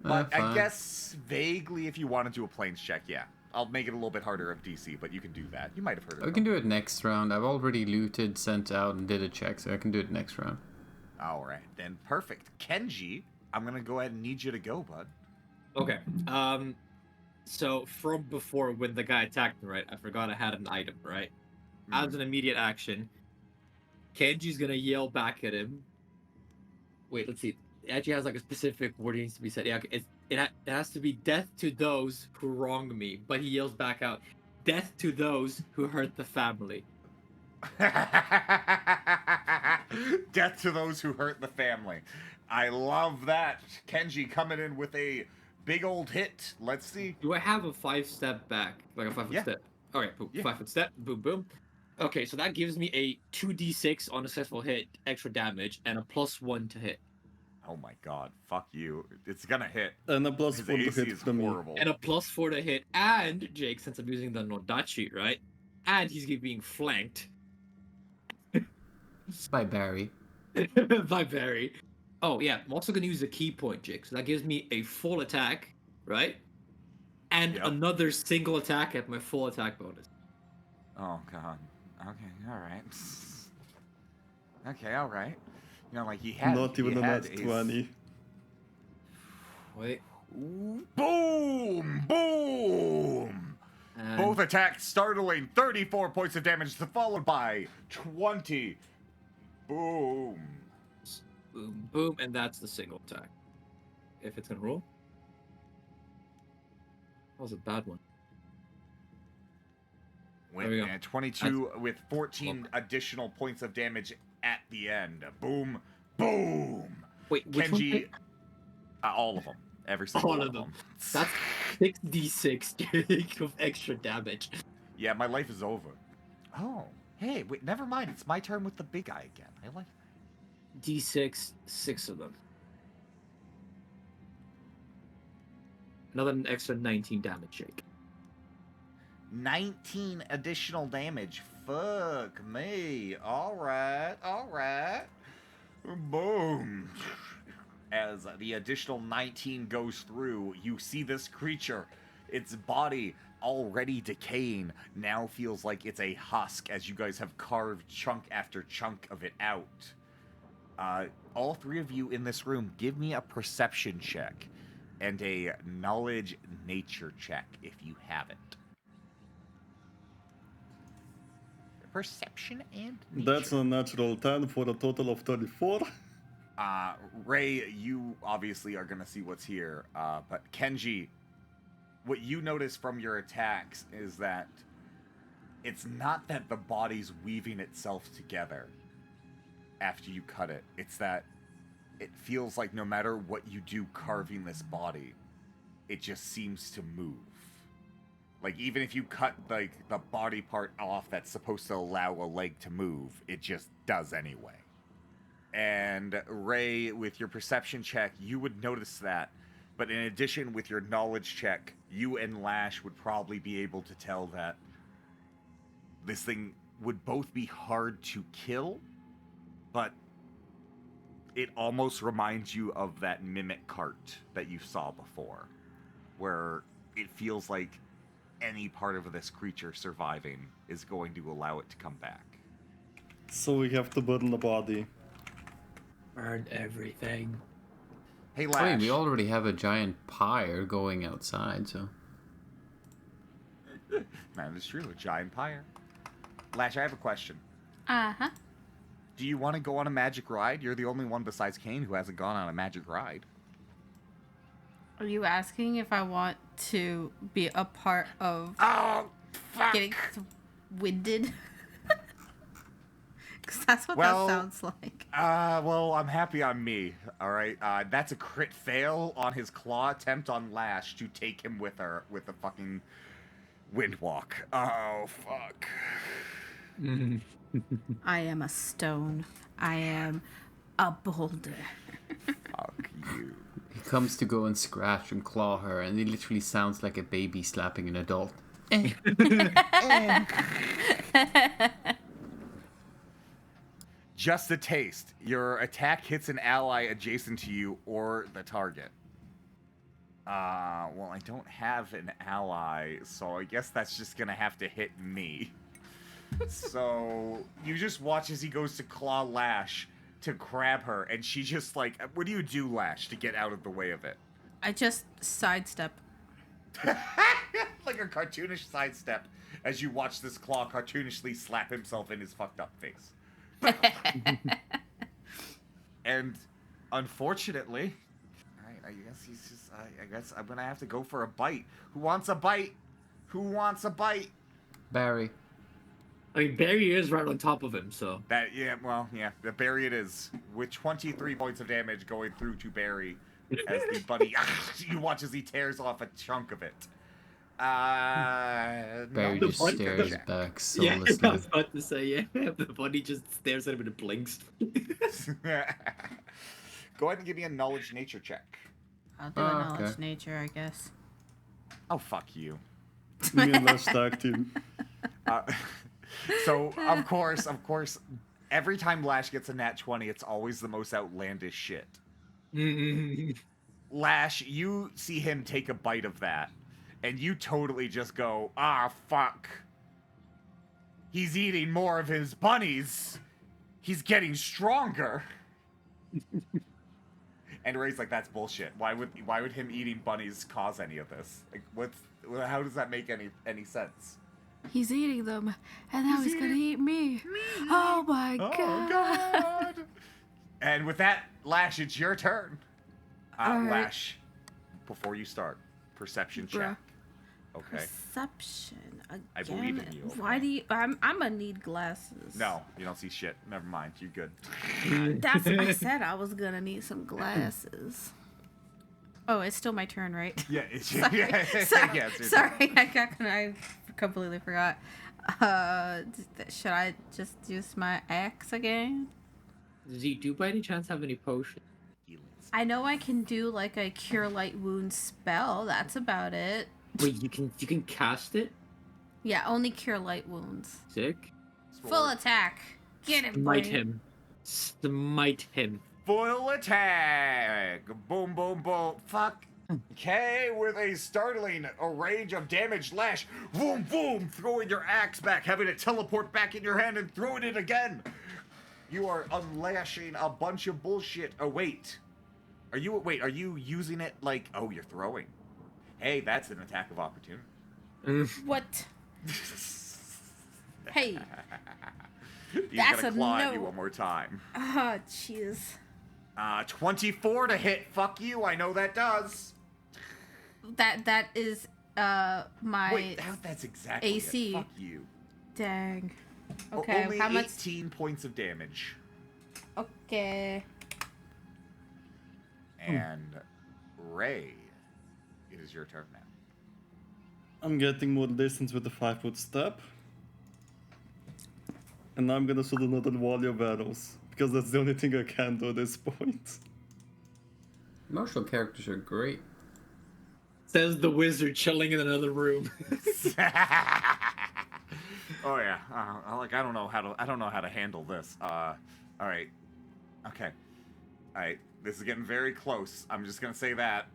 But I Fine. guess vaguely, if you want to do a planes check, yeah. I'll make it a little bit harder of DC, but you can do that. You might have heard of it. We can do it next round. I've already looted, sent out, and did a check, so I can do it next round. All right, then perfect. Kenji, I'm gonna go ahead and need you to go, bud. Okay. So from before when the guy attacked me, right? I forgot I had an item, right? As an immediate action, Kenji's gonna yell back at him. Wait, let's see. It actually has like a specific word needs to be said. Yeah, it has to be death to those who wrong me. But he yells back out, death to those who hurt the family. Death to those who hurt the family. I love that. Kenji coming in with a big old hit. Let's see. Do I have a 5-step back? Like a 5-foot step? Okay, boom. Yeah. 5-foot step. Boom, boom. Okay, so that gives me a 2d6 on a successful hit, extra damage, and a +1 to hit. Oh my god, fuck you. It's gonna hit. And a plus His 4 to AC hit is from me. horrible. And a +4 to hit. And, Jake, since I'm using the Nodachi, right? And he's being flanked By Barry. by Barry. Oh, yeah. I'm also going to use a key point, Jake. So that gives me a full attack, right? And Yep. another single attack at my full attack bonus. Oh god. Okay, alright. Okay, alright. You know, like he had. Not even he a had nat his- 20. Wait. Boom! Boom! And Both attacks startling 34 points of damage, followed by 20. Boom. boom, boom, and that's the single attack. If it's going to roll. That was a bad one. With There we go. 22 with 14 additional points of damage at the end. Boom. Boom. Wait, which one? Kenji. All of them. Every single All one of of them. them. That's 6d6 Jake, of extra damage. Yeah, my life is over. Oh. Hey, wait, never mind. It's my turn with the big eye again. I like that. D6, 6 of them. Another extra 19 damage, Jake. 19 additional damage. Fuck me. Alright. Boom. As the additional 19 goes through, you see this creature. Its body, already decaying, now feels like it's a husk as you guys have carved chunk after chunk of it out. All three of you in this room, give me a perception check and a knowledge nature check if you have it. Perception and nature. That's a natural 10 for a total of 34. Ray, you obviously are going to see what's here, but Kenji, what you notice from your attacks is that it's not that the body's weaving itself together after you cut it. It's that it feels like no matter what you do carving this body, it just seems to move. Like, even if you cut, like, the body part off that's supposed to allow a leg to move, it just does anyway. And Ray, with your perception check, you would notice that. But in addition, with your knowledge check, you and Lash would probably be able to tell that this thing would both be hard to kill, but it almost reminds you of that mimic cart that you saw before, where it feels like any part of this creature surviving is going to allow it to come back. So we have to burn the body. Burn everything. Hey, I Lash. mean, we already have a giant pyre going outside, so... Man, it's true, a giant pyre. Lash, I have a question. Uh-huh. Do you want to go on a magic ride? You're the only one besides Kane who hasn't gone on a magic ride. Are you asking if I want to be a part of Oh, fuck! getting winded? Because that's what Well, that sounds like. Well, I'm happy on me, alright? That's a crit fail on his claw attempt on Lash to take him with her with the fucking windwalk. Oh, fuck. I am a stone. I am a boulder. Fuck you. He comes to go and scratch and claw her, and he literally sounds like a baby slapping an adult. Just a taste. Your attack hits an ally adjacent to you or the target. Well, I don't have an ally, so I guess that's just gonna have to hit me. So, you just watch as he goes to claw Lash to grab her, and she just like, what do you do, Lash, to get out of the way of it? I just sidestep. Like a cartoonish sidestep as you watch this claw cartoonishly slap himself in his fucked up face. And unfortunately, I guess he's just, I guess I'm gonna have to go for a bite. Who wants a bite? Who wants a bite? Barry. I mean, Barry is right on top of him, so. That, yeah, well, yeah, the Barry it is. With 23 points of damage going through to Barry as the buddy, you watch as he tears off a chunk of it. Barry No, just the stares check. back Yeah, I soullessly. was about to say, yeah. The buddy just stares at him and blinks. Go ahead and give me a knowledge nature check. I'll do Oh, a knowledge okay. nature, I guess. Oh, fuck you. Me and Lash tag team. So, of course, every time Lash gets a nat 20, it's always the most outlandish shit. Lash, you see him take a bite of that, and you totally just go, ah, fuck. He's eating more of his bunnies. He's getting stronger. And Ray's like, that's bullshit. Why would him eating bunnies cause any of this? Like, how does that make any sense? He's eating them, and now he's gonna eat me. Oh my Oh, god. God. And with that, Lash, it's your turn. Alright. Lash, before you start, perception check. Okay. Perception again. I believe in you, Why okay? do you? I'm gonna need glasses. No, you don't see shit. Never mind. You're good. That's what I said. I was gonna need some glasses. Oh, it's still my turn, right? Yeah, it's Sorry. yeah, Sorry. yeah, it's your Sorry. I completely forgot. Should I just use my axe again? Does he do by any chance have any potions? turn. I know I can do like a cure light wound spell. That's about it. Wait, you can cast it? Yeah, only cure light wounds. Sick. Full attack. Get him, Smite boy. him. Smite him. Full attack! Boom, boom, boom. Fuck. Okay, with a startling range of damage lash. Boom, boom! Throwing your axe back, having it teleport back in your hand and throwing it again. You are unlashing a bunch of bullshit. Oh, wait. Are you using it like... Oh, you're throwing. Hey, that's an attack of opportunity. What? Hey. He's That's gonna a claw at no. you one more time. Oh, jeez. 24 to hit. Fuck you. I know that does. That is my Wait, that's exactly AC. it. Fuck you. Dang. Okay, Only how much? 18 points of damage. Okay. And Ray, it is your turn now. I'm getting more distance with the 5-foot step. And now I'm gonna shoot another volley of arrows. Because that's the only thing I can do at this point. Martial characters are great. Says the wizard chilling in another room. Oh yeah. I don't know how to handle this. All right. Okay. All right. This is getting very close. I'm just gonna say that.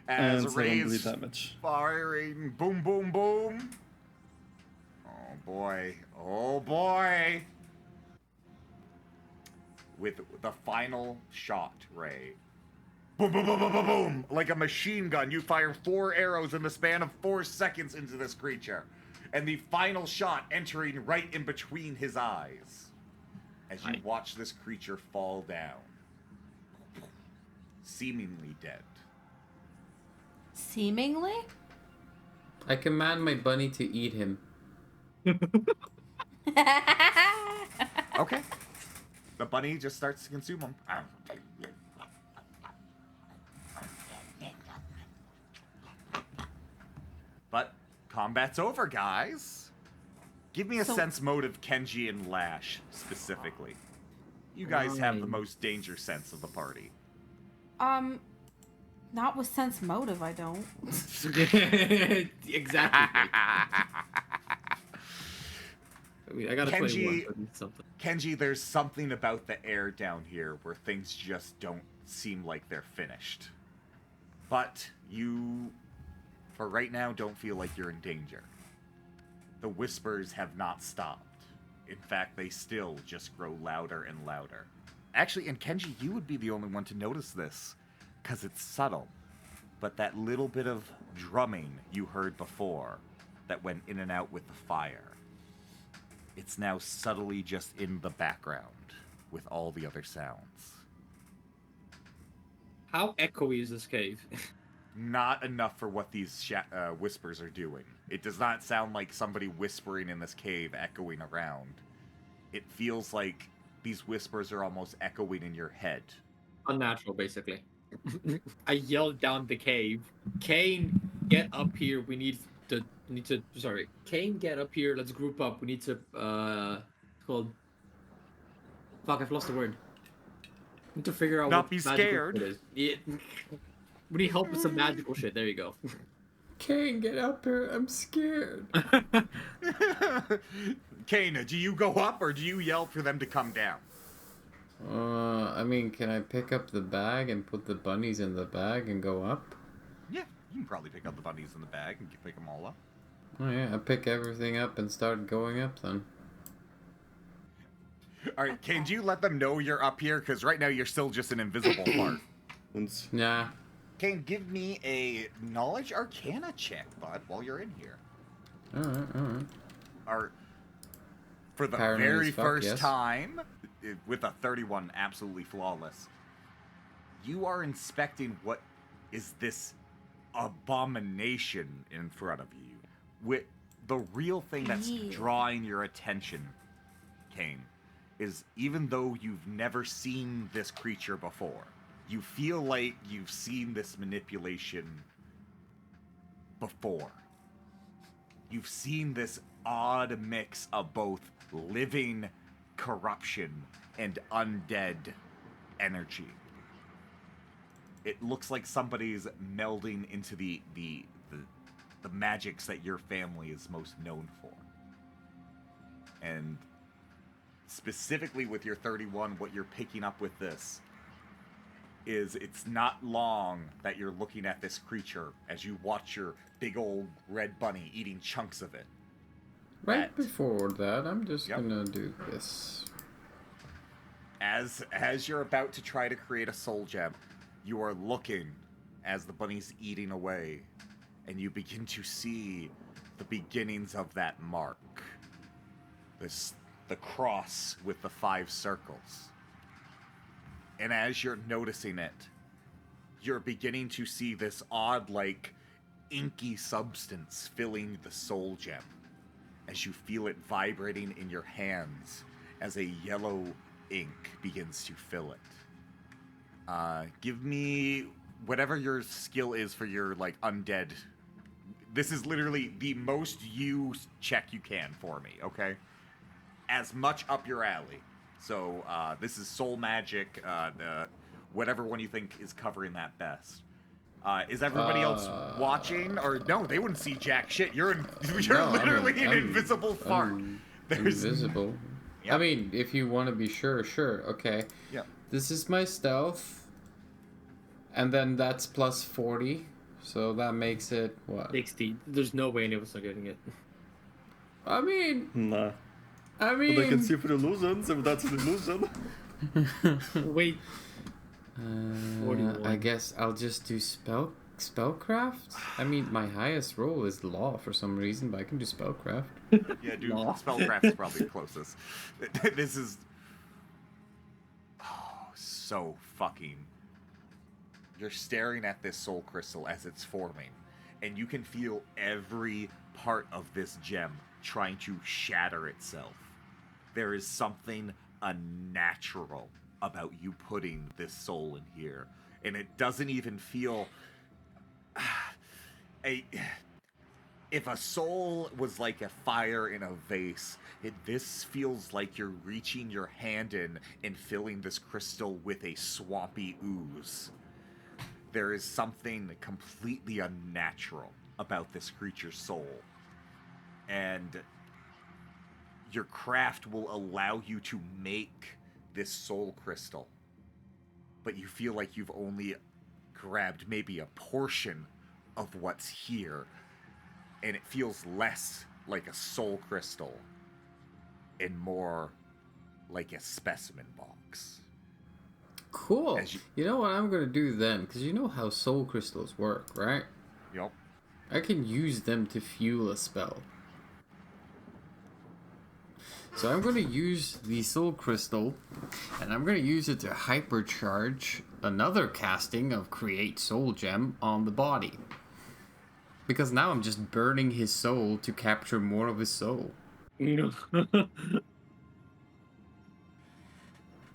As And 7 bleed Ray's damage. firing, boom, boom, boom. Oh boy. Oh boy. With the final shot, Ray. Boom, boom, boom, boom, boom, boom. Like a machine gun, you fire 4 arrows in the span of 4 seconds into this creature. And the final shot entering right in between his eyes. As you watch this creature fall down. Seemingly dead. Seemingly? I command my bunny to eat him. Okay. The bunny just starts to consume him. But combat's over, guys. Give me a sense mode of Kenji and Lash, specifically. You guys have the most danger sense of the party. Not with sense motive, I don't. Exactly. I mean, I gotta play something. Kenji, there's something about the air down here where things just don't seem like they're finished. But you, for right now, don't feel like you're in danger. The whispers have not stopped. In fact, they still just grow louder and louder. Actually, and Kenji, you would be the only one to notice this, because it's subtle. But that little bit of drumming you heard before that went in and out with the fire, it's now subtly just in the background with all the other sounds. How echoey is this cave? Not enough for what these whispers are doing. It does not sound like somebody whispering in this cave echoing around. It feels like these whispers are almost echoing in your head. Unnatural, basically. I yelled down the cave. Kane, get up here. We need to. Sorry, Kane, get up here. Let's group up. We need to. It's called. Fuck! I've lost the word. We need to figure out. Not what be magical scared. shit is. Yeah. We need help with some magical shit. There you go. Kane, get up here. I'm scared. Kane, do you go up or do you yell for them to come down? I mean, can I pick up the bag and put the bunnies in the bag and go up? Yeah, you can probably pick up the bunnies in the bag and pick them all up. Oh yeah, I pick everything up and start going up then. All right, Kane, do you let them know you're up here? Because right now you're still just an invisible part. Nah. Kane, give me a Knowledge Arcana check, bud, while you're in here. Alright. For the Paranoid very as fuck, first yes. time, with a 31 absolutely flawless, you are inspecting what is this abomination in front of you. With the real thing that's drawing your attention, Kane, is even though you've never seen this creature before, you feel like you've seen this manipulation before. You've seen this odd mix of both living corruption and undead energy. It looks like somebody's melding into the the magics that your family is most known for. And specifically with your 31, what you're picking up with this is it's not long that you're looking at this creature as you watch your big old red bunny eating chunks of it. Right before that, I'm just gonna do this. As you're about to try to create a soul gem, you are looking as the bunny's eating away, and you begin to see the beginnings of that mark. The cross with the 5 circles. And as you're noticing it, you're beginning to see this odd, like, inky substance filling the soul gem as you feel it vibrating in your hands as a yellow ink begins to fill it. Give me whatever your skill is for your, like, undead. This is literally the most you check you can for me, okay? As much up your alley. So, this is soul magic, whatever one you think is covering that best. Is everybody else watching? Or no, they wouldn't see jack shit. You're literally an invisible fart. Invisible. Yep. I mean, if you want to be sure. Okay. Yep. This is my stealth. And then that's plus 40. So that makes it, what? 60. There's no way any of us are getting it. I mean... Nah. I mean... But I can see through illusions, if that's an illusion. Wait. 41. I guess I'll just do spellcraft. I mean, my highest roll is law for some reason, but I can do spellcraft. Yeah, dude, spellcraft is probably the closest. This is... Oh, so fucking... You're staring at this soul crystal as it's forming, and you can feel every part of this gem trying to shatter itself. There is something unnatural about you putting this soul in here, and it doesn't even feel... If a soul was like a fire in a vase, this feels like you're reaching your hand in and filling this crystal with a swampy ooze. There is something completely unnatural about this creature's soul. And your craft will allow you to make this soul crystal. But you feel like you've only grabbed maybe a portion of what's here. And it feels less like a soul crystal and more like a specimen box. Cool. You know what I'm going to do then? Because you know how soul crystals work, right? Yep. I can use them to fuel a spell. So I'm going to use the soul crystal, and I'm going to use it to hypercharge another casting of Create Soul Gem on the body. Because now I'm just burning his soul to capture more of his soul. No. Can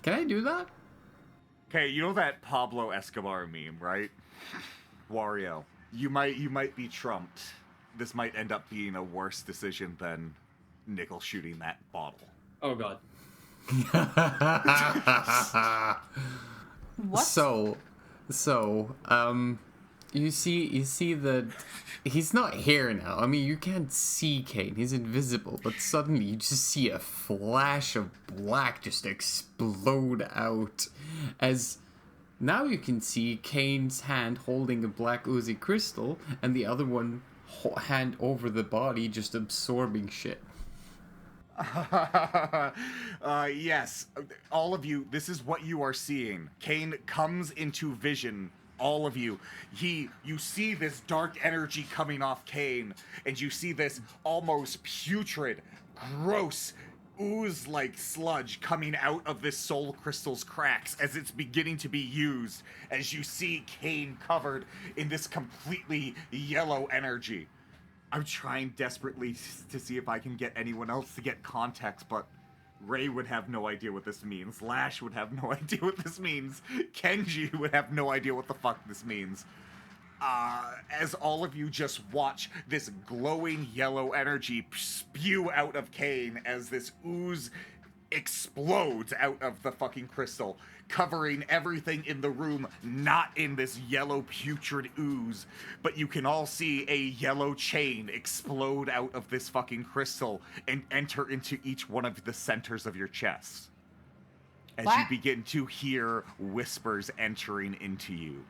I do that? Okay, you know that Pablo Escobar meme, right? Wario, you might be trumped. This might end up being a worse decision than Nickel shooting that bottle. Oh god. What? You see that he's not here now. I mean, you can't see Kane. He's invisible. But suddenly you just see a flash of black just explode out. As now you can see Kane's hand holding a black oozy crystal and the other one hand over the body just absorbing shit. Yes, all of you, this is what you are seeing. Kane comes into vision. All of you, you see this dark energy coming off Kane, and you see this almost putrid, gross, ooze-like sludge coming out of this soul crystal's cracks as it's beginning to be used, as you see Kane covered in this completely yellow energy. I'm trying desperately to see if I can get anyone else to get context, but Ray would have no idea what this means. Lash would have no idea what this means. Kenji would have no idea what the fuck this means. As all of you just watch this glowing yellow energy spew out of Kane as this ooze explodes out of the fucking crystal, covering everything in the room, not in this yellow putrid ooze, but you can all see a yellow chain explode out of this fucking crystal and enter into each one of the centers of your chest. As you What? begin to hear whispers entering into you.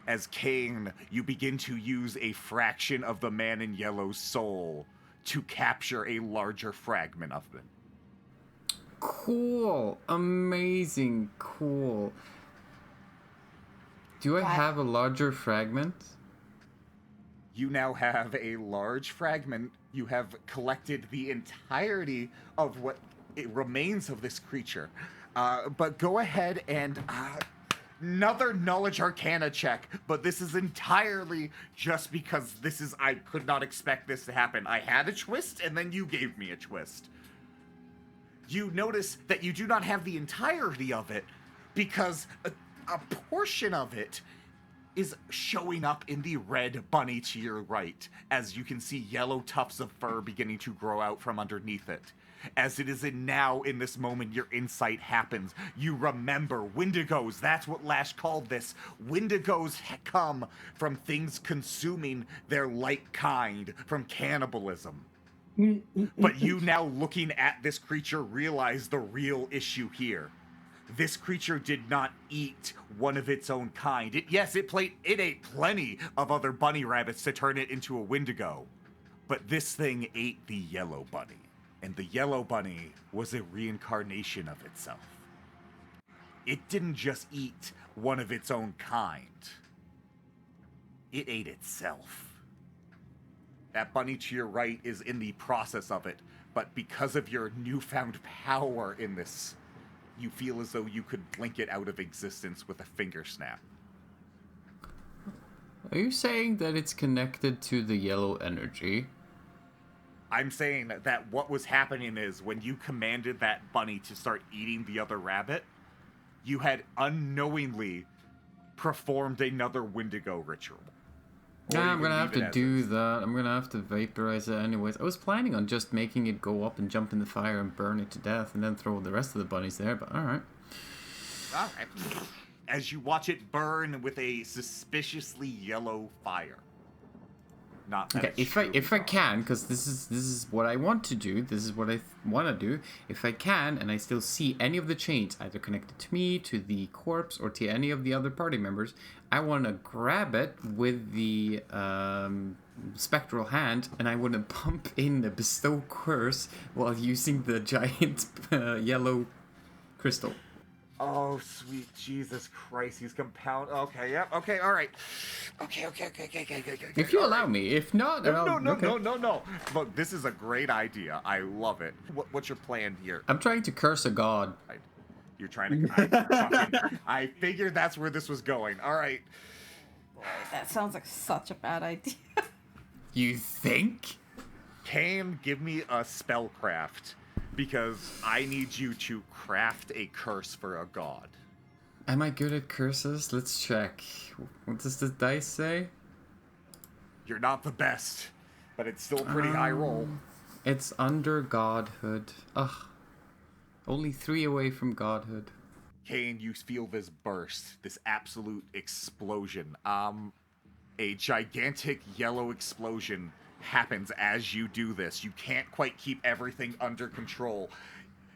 As Kane, you begin to use a fraction of the man in yellow's soul to capture a larger fragment of them. Cool. Amazing. Cool. Do I What? have a larger fragment? You now have a large fragment. You have collected the entirety of what it remains of this creature. But go ahead and another knowledge arcana check. But this is entirely just because I could not expect this to happen. I had a twist and then you gave me a twist. You notice that you do not have the entirety of it because a portion of it is showing up in the red bunny to your right, as you can see yellow tufts of fur beginning to grow out from underneath it. As it is in this moment, your insight happens. You remember Wendigos, that's what Lash called this. Wendigos come from things consuming their like kind, from cannibalism. But you now looking at this creature realize the real issue here. This creature did not eat one of its own kind. It ate plenty of other bunny rabbits to turn it into a Wendigo. But this thing ate the yellow bunny. And the yellow bunny was a reincarnation of itself. It didn't just eat one of its own kind. It ate itself. That bunny to your right is in the process of it, but because of your newfound power in this, you feel as though you could blink it out of existence with a finger snap. Are you saying that it's connected to the yellow energy? I'm saying that what was happening is when you commanded that bunny to start eating the other rabbit, you had unknowingly performed another Wendigo ritual. Or Yeah, I'm even gonna have leave to it as do is. that. I'm gonna have to vaporize it anyways. I was planning on just making it go up and jump in the fire and burn it to death and then throw the rest of the bunnies there, but alright. All right. As you watch it burn with a suspiciously yellow fire. Not that Okay, it's if I truly can, because this is what I want to do. This is what I want to do. If I can, and I still see any of the chains either connected to me, to the corpse, or to any of the other party members, I want to grab it with the spectral hand, and I want to pump in the bestow curse while using the giant yellow crystal. Oh, sweet Jesus Christ, he's compound. Okay, yep, okay, all right. Okay. If you all allow right. me, if not, then I'll, okay. No. Look, this is a great idea. I love it. What's your plan here? I'm trying to curse a god. You're trying to... I figured that's where this was going. All right. That sounds like such a bad idea. You think? Can give me a spellcraft, because I need you to craft a curse for a god. Am I good at curses? Let's check. What does the dice say? You're not the best, but it's still a pretty high roll. It's under godhood. Ugh. Only 3 away from godhood. Kane, you feel this burst, this absolute explosion. A gigantic yellow explosion happens as you do this. You can't quite keep everything under control.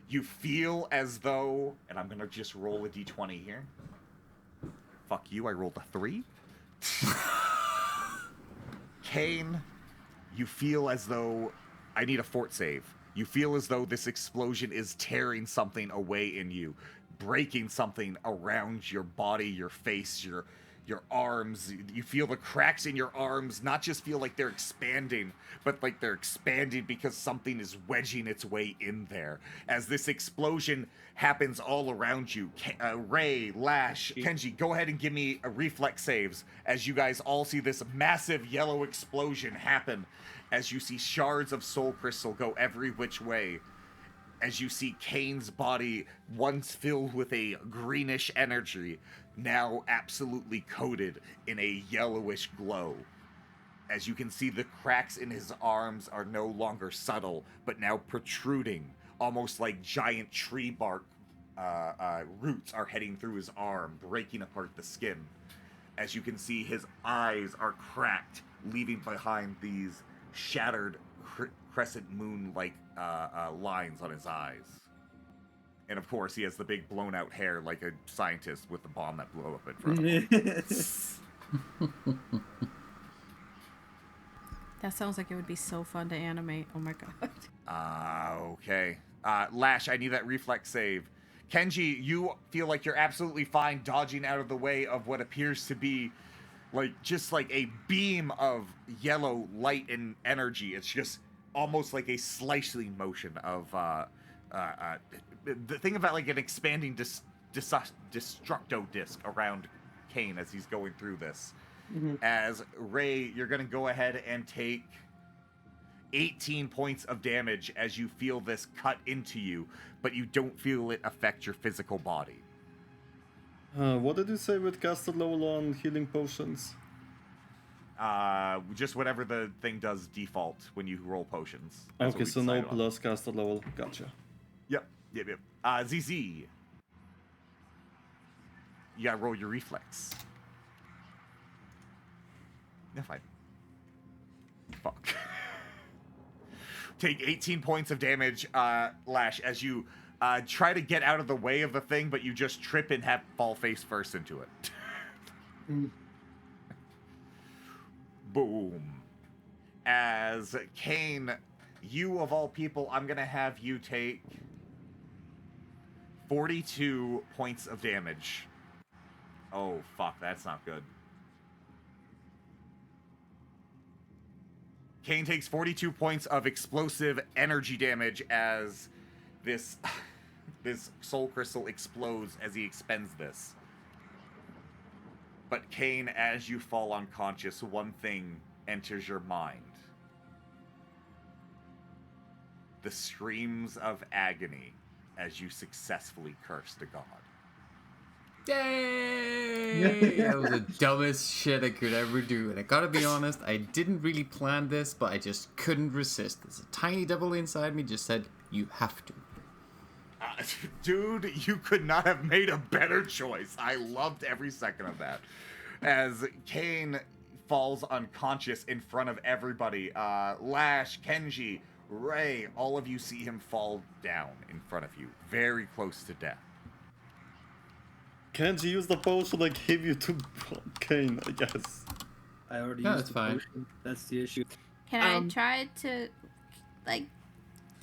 You feel as though, and I'm gonna just roll a d20 here. Fuck you, I rolled a 3. Kane, you feel as though, I need a fort save. You feel as though this explosion is tearing something away in you, breaking something around your body, your face, your arms. You feel the cracks in your arms not just feel like they're expanding, but like they're expanding because something is wedging its way in there. As this explosion happens all around you, Ray, Lash, Kenji, go ahead and give me a reflex saves as you guys all see this massive yellow explosion happen, as you see shards of soul crystal go every which way. As you see Kane's body, once filled with a greenish energy, now absolutely coated in a yellowish glow. As you can see, the cracks in his arms are no longer subtle, but now protruding almost like giant tree bark roots are heading through his arm, breaking apart the skin. As you can see, his eyes are cracked, leaving behind these shattered crescent moon-like lines on his eyes. And of course, he has the big blown-out hair like a scientist with the bomb that blew up in front of him. That sounds like it would be so fun to animate. Oh my god. Okay. Lash, I need that reflex save. Kenji, you feel like you're absolutely fine dodging out of the way of what appears to be just like a beam of yellow light and energy. It's just almost like a slicing motion of the thing about like an expanding destructo disc around Kane as he's going through this. Mm-hmm. As Ray, you're gonna go ahead and take 18 points of damage as you feel this cut into you, but you don't feel it affect your physical body. What did you say with caster level on healing potions? Just whatever the thing does default when you roll potions. Okay, so no plus caster level. Gotcha. Yep. ZZ. You gotta roll your reflex. Yeah, fine. Fuck. Take 18 points of damage, Lash, as you try to get out of the way of the thing, but you just trip and fall face first into it. Boom. As Kane, you of all people, I'm going to have you take 42 points of damage. Oh, fuck, that's not good. Kane takes 42 points of explosive energy damage as this soul crystal explodes as he expends this. But Kane, as you fall unconscious, one thing enters your mind. The screams of agony as you successfully cursed a god. Yay! That was the dumbest shit I could ever do. And I gotta be honest, I didn't really plan this, but I just couldn't resist. There's a tiny devil inside me just said, you have to. Dude, you could not have made a better choice. I loved every second of that. As Kane falls unconscious in front of everybody, Lash, Kenji, Ray, all of you see him fall down in front of you, very close to death. Can't you use the potion I gave you to Kane, I guess? I already No, used that's the fine. potion. That's the issue. Can I try to,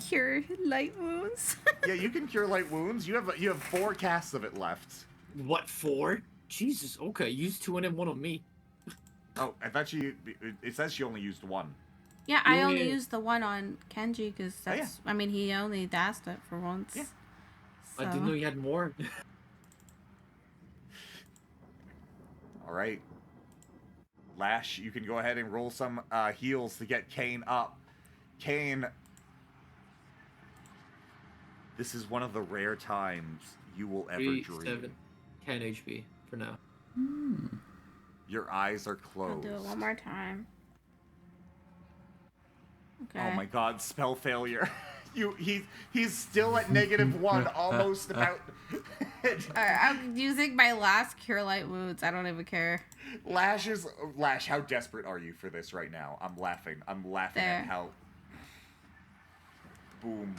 cure light wounds? Yeah, you can cure light wounds. You have 4 casts of it left. What, 4? Jesus, okay, use 2 and then 1 on me. Oh, I thought it says she only used 1. Yeah, I only used the one on Kenji because that's. yeah. I mean, he only dashed it for once. Yeah. So. I didn't know you had more. All right. Lash, you can go ahead and roll some heals to get Kane up. Kane, this is one of the rare times you will ever 3, dream. 7, 10 HP for now. Your eyes are I'll closed. do it one more time. Okay. Oh my god, spell failure. He's still at -1, almost about. Alright, I'm using my last cure light wounds. I don't even care. Lash, how desperate are you for this right now? I'm laughing There. at how. Boom.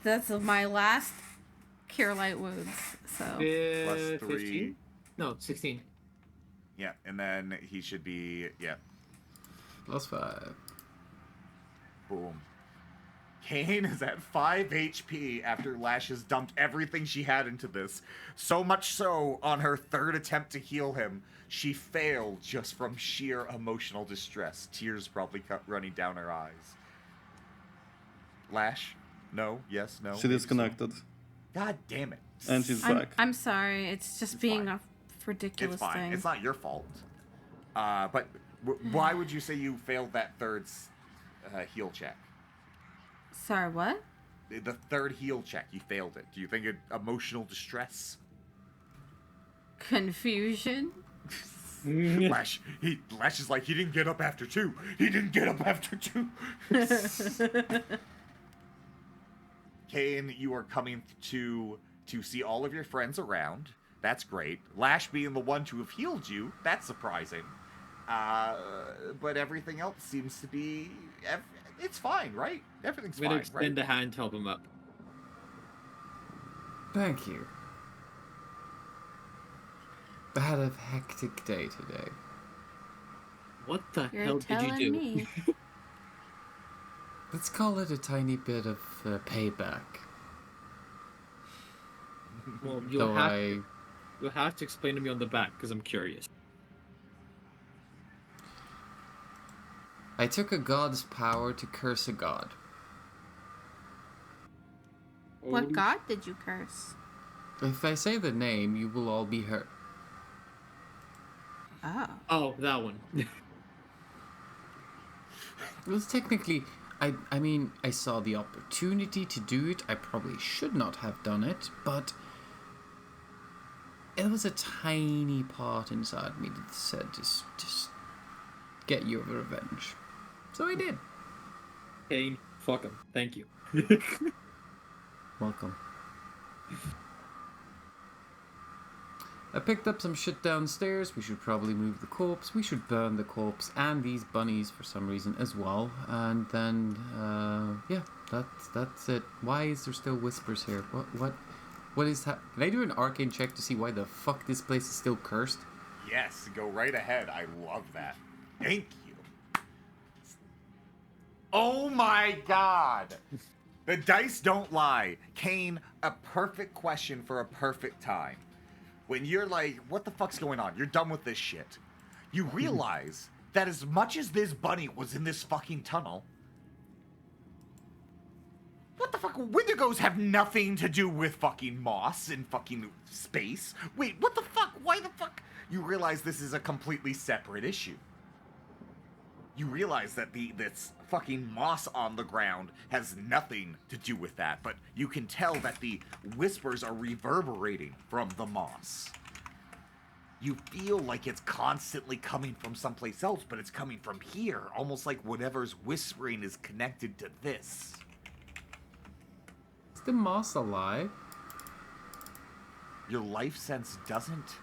That's my last cure light wounds. So. Plus 3. 15? No, 16. Yeah, and then he should be Plus 5. Boom. Kane is at 5 HP after Lash has dumped everything she had into this. So much so, on her 3rd attempt to heal him, she failed just from sheer emotional distress. Tears probably running down her eyes. Lash? No? Yes? No? She disconnected. God damn it. And she's I'm, back. I'm sorry. It's just being fine. a ridiculous It's fine. thing. It's not your fault. But why would you say you failed that 3rd heal check? Sorry, what? The 3rd heal check, you failed it. Do you think emotional distress? Confusion? Lash is like, he didn't get up after 2. He didn't get up after 2. Kane, you are coming to see all of your friends around. That's great. Lash being the one to have healed you, that's surprising. But everything else seems to be... It's fine, right? Everything's I'm gonna fine, extend right? a hand to help him up. Thank you. I had a hectic day today. What the You're hell did you telling do? me. Let's call it a tiny bit of payback. Well, Though you'll have to explain to me on the back because I'm curious. I took a god's power to curse a god. What god did you curse? If I say the name, you will all be hurt. Oh. Oh, that one. It was technically... I mean, I saw the opportunity to do it. I probably should not have done it, but... It was a tiny part inside me that said, just get your revenge. So I did. Kane, fuck him. Thank you. Welcome. I picked up some shit downstairs. We should probably move the corpse. We should burn the corpse and these bunnies for some reason as well. And then, yeah, that's it. Why is there still whispers here? What is that? Can I do an arcane check to see why the fuck this place is still cursed? Yes, go right ahead. I love that. Thank you. Oh my god! The dice don't lie. Kane, a perfect question for a perfect time. When you're like, what the fuck's going on? You're done with this shit. You realize that as much as this bunny was in this fucking tunnel, what the fuck? Wendigos have nothing to do with fucking moss and fucking space. Wait, what the fuck? Why the fuck? You realize this is a completely separate issue. You realize that this fucking moss on the ground has nothing to do with that, but you can tell that the whispers are reverberating from the moss. You feel like it's constantly coming from someplace else, but it's coming from here, almost like whatever's whispering is connected to this. Is the moss alive? Your life sense doesn't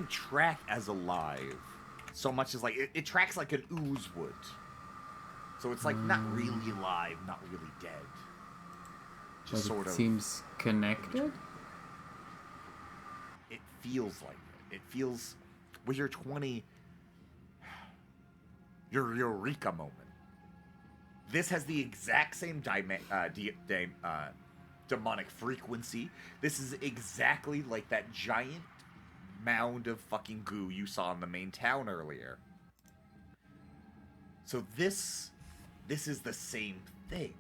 track as alive so much as like it tracks like an ooze would. So it's like not really alive, not really dead. Just But sort it of seems connected? it feels like it. It feels with your 20 your eureka moment. This has the exact same demonic frequency. This is exactly like that giant mound of fucking goo you saw in the main town earlier. So this is the same thing.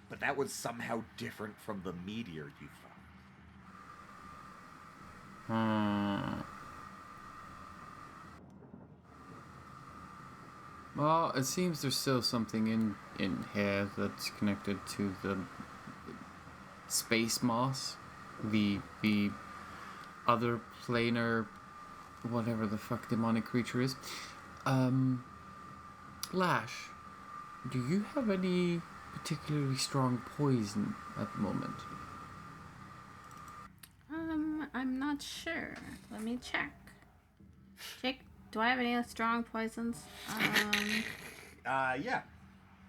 But that was somehow different from the meteor you found. Well, it seems there's still something in here that's connected to the space moss. The other planar, whatever the fuck demonic creature is. Lash, do you have any particularly strong poison at the moment? I'm not sure. Let me check. Jake, do I have any strong poisons? Yeah.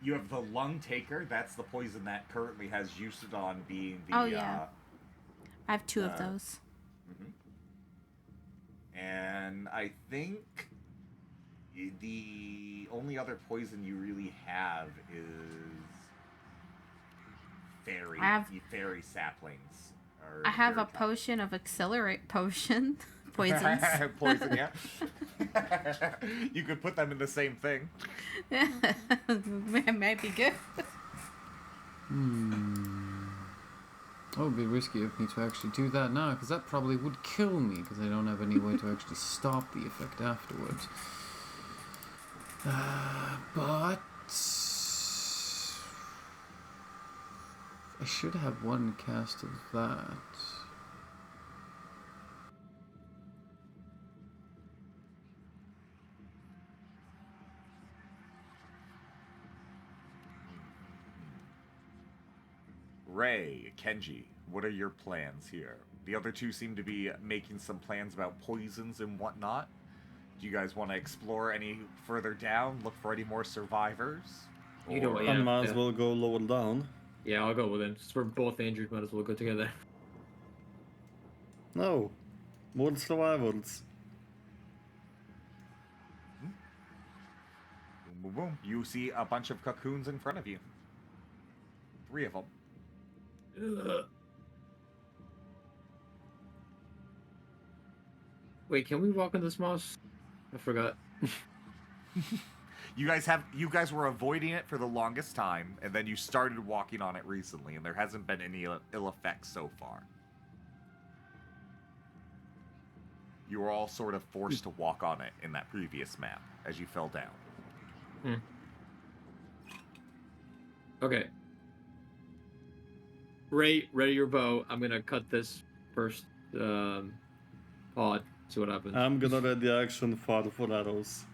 You have the lung taker. That's the poison that currently has Usadon being the. Oh, yeah. I have 2 of those. And I think the only other poison you really have is fairy saplings. I have a potion of accelerate potions. Poisons. Poison, yeah. You could put them in the same thing. It might be good. It would be risky of me to actually do that now, because that probably would kill me, because I don't have any way to actually stop the effect afterwards. But I should have one cast of that. Ray, Kenji, what are your plans here? The other two seem to be making some plans about poisons and whatnot. Do you guys want to explore any further down? Look for any more survivors? You know what, I yeah. might as well go lower down. Yeah, I'll go with him. Since we're both injured, might as well go together. No. More survivors. Boom, boom, boom. You see a bunch of cocoons in front of you. 3 of them. Wait, can we walk on this moss? I forgot. You guys were avoiding it for the longest time, and then you started walking on it recently, and there hasn't been any ill effects so far. You were all sort of forced to walk on it in that previous map as you fell down. Okay. Ray, ready your bow. I'm gonna cut this first pod. See what happens. I'm gonna ready action for arrows.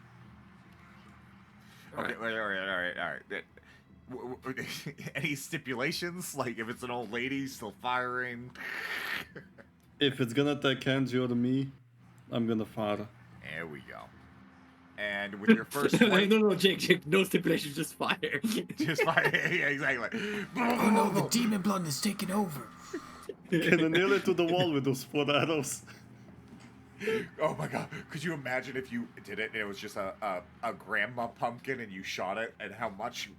Okay, all right. Any stipulations? Like, if it's an old lady still firing? If it's gonna attack Kenji or me, I'm gonna fire. There we go. And with your first point... no, Jake, no stipulations, just fire. Just fire, yeah, exactly. Oh no, the demon blood is taking over. Can I nail it to the wall with those 4 arrows? Oh my god, could you imagine if you did it and it was just a grandma pumpkin and you shot it, and how much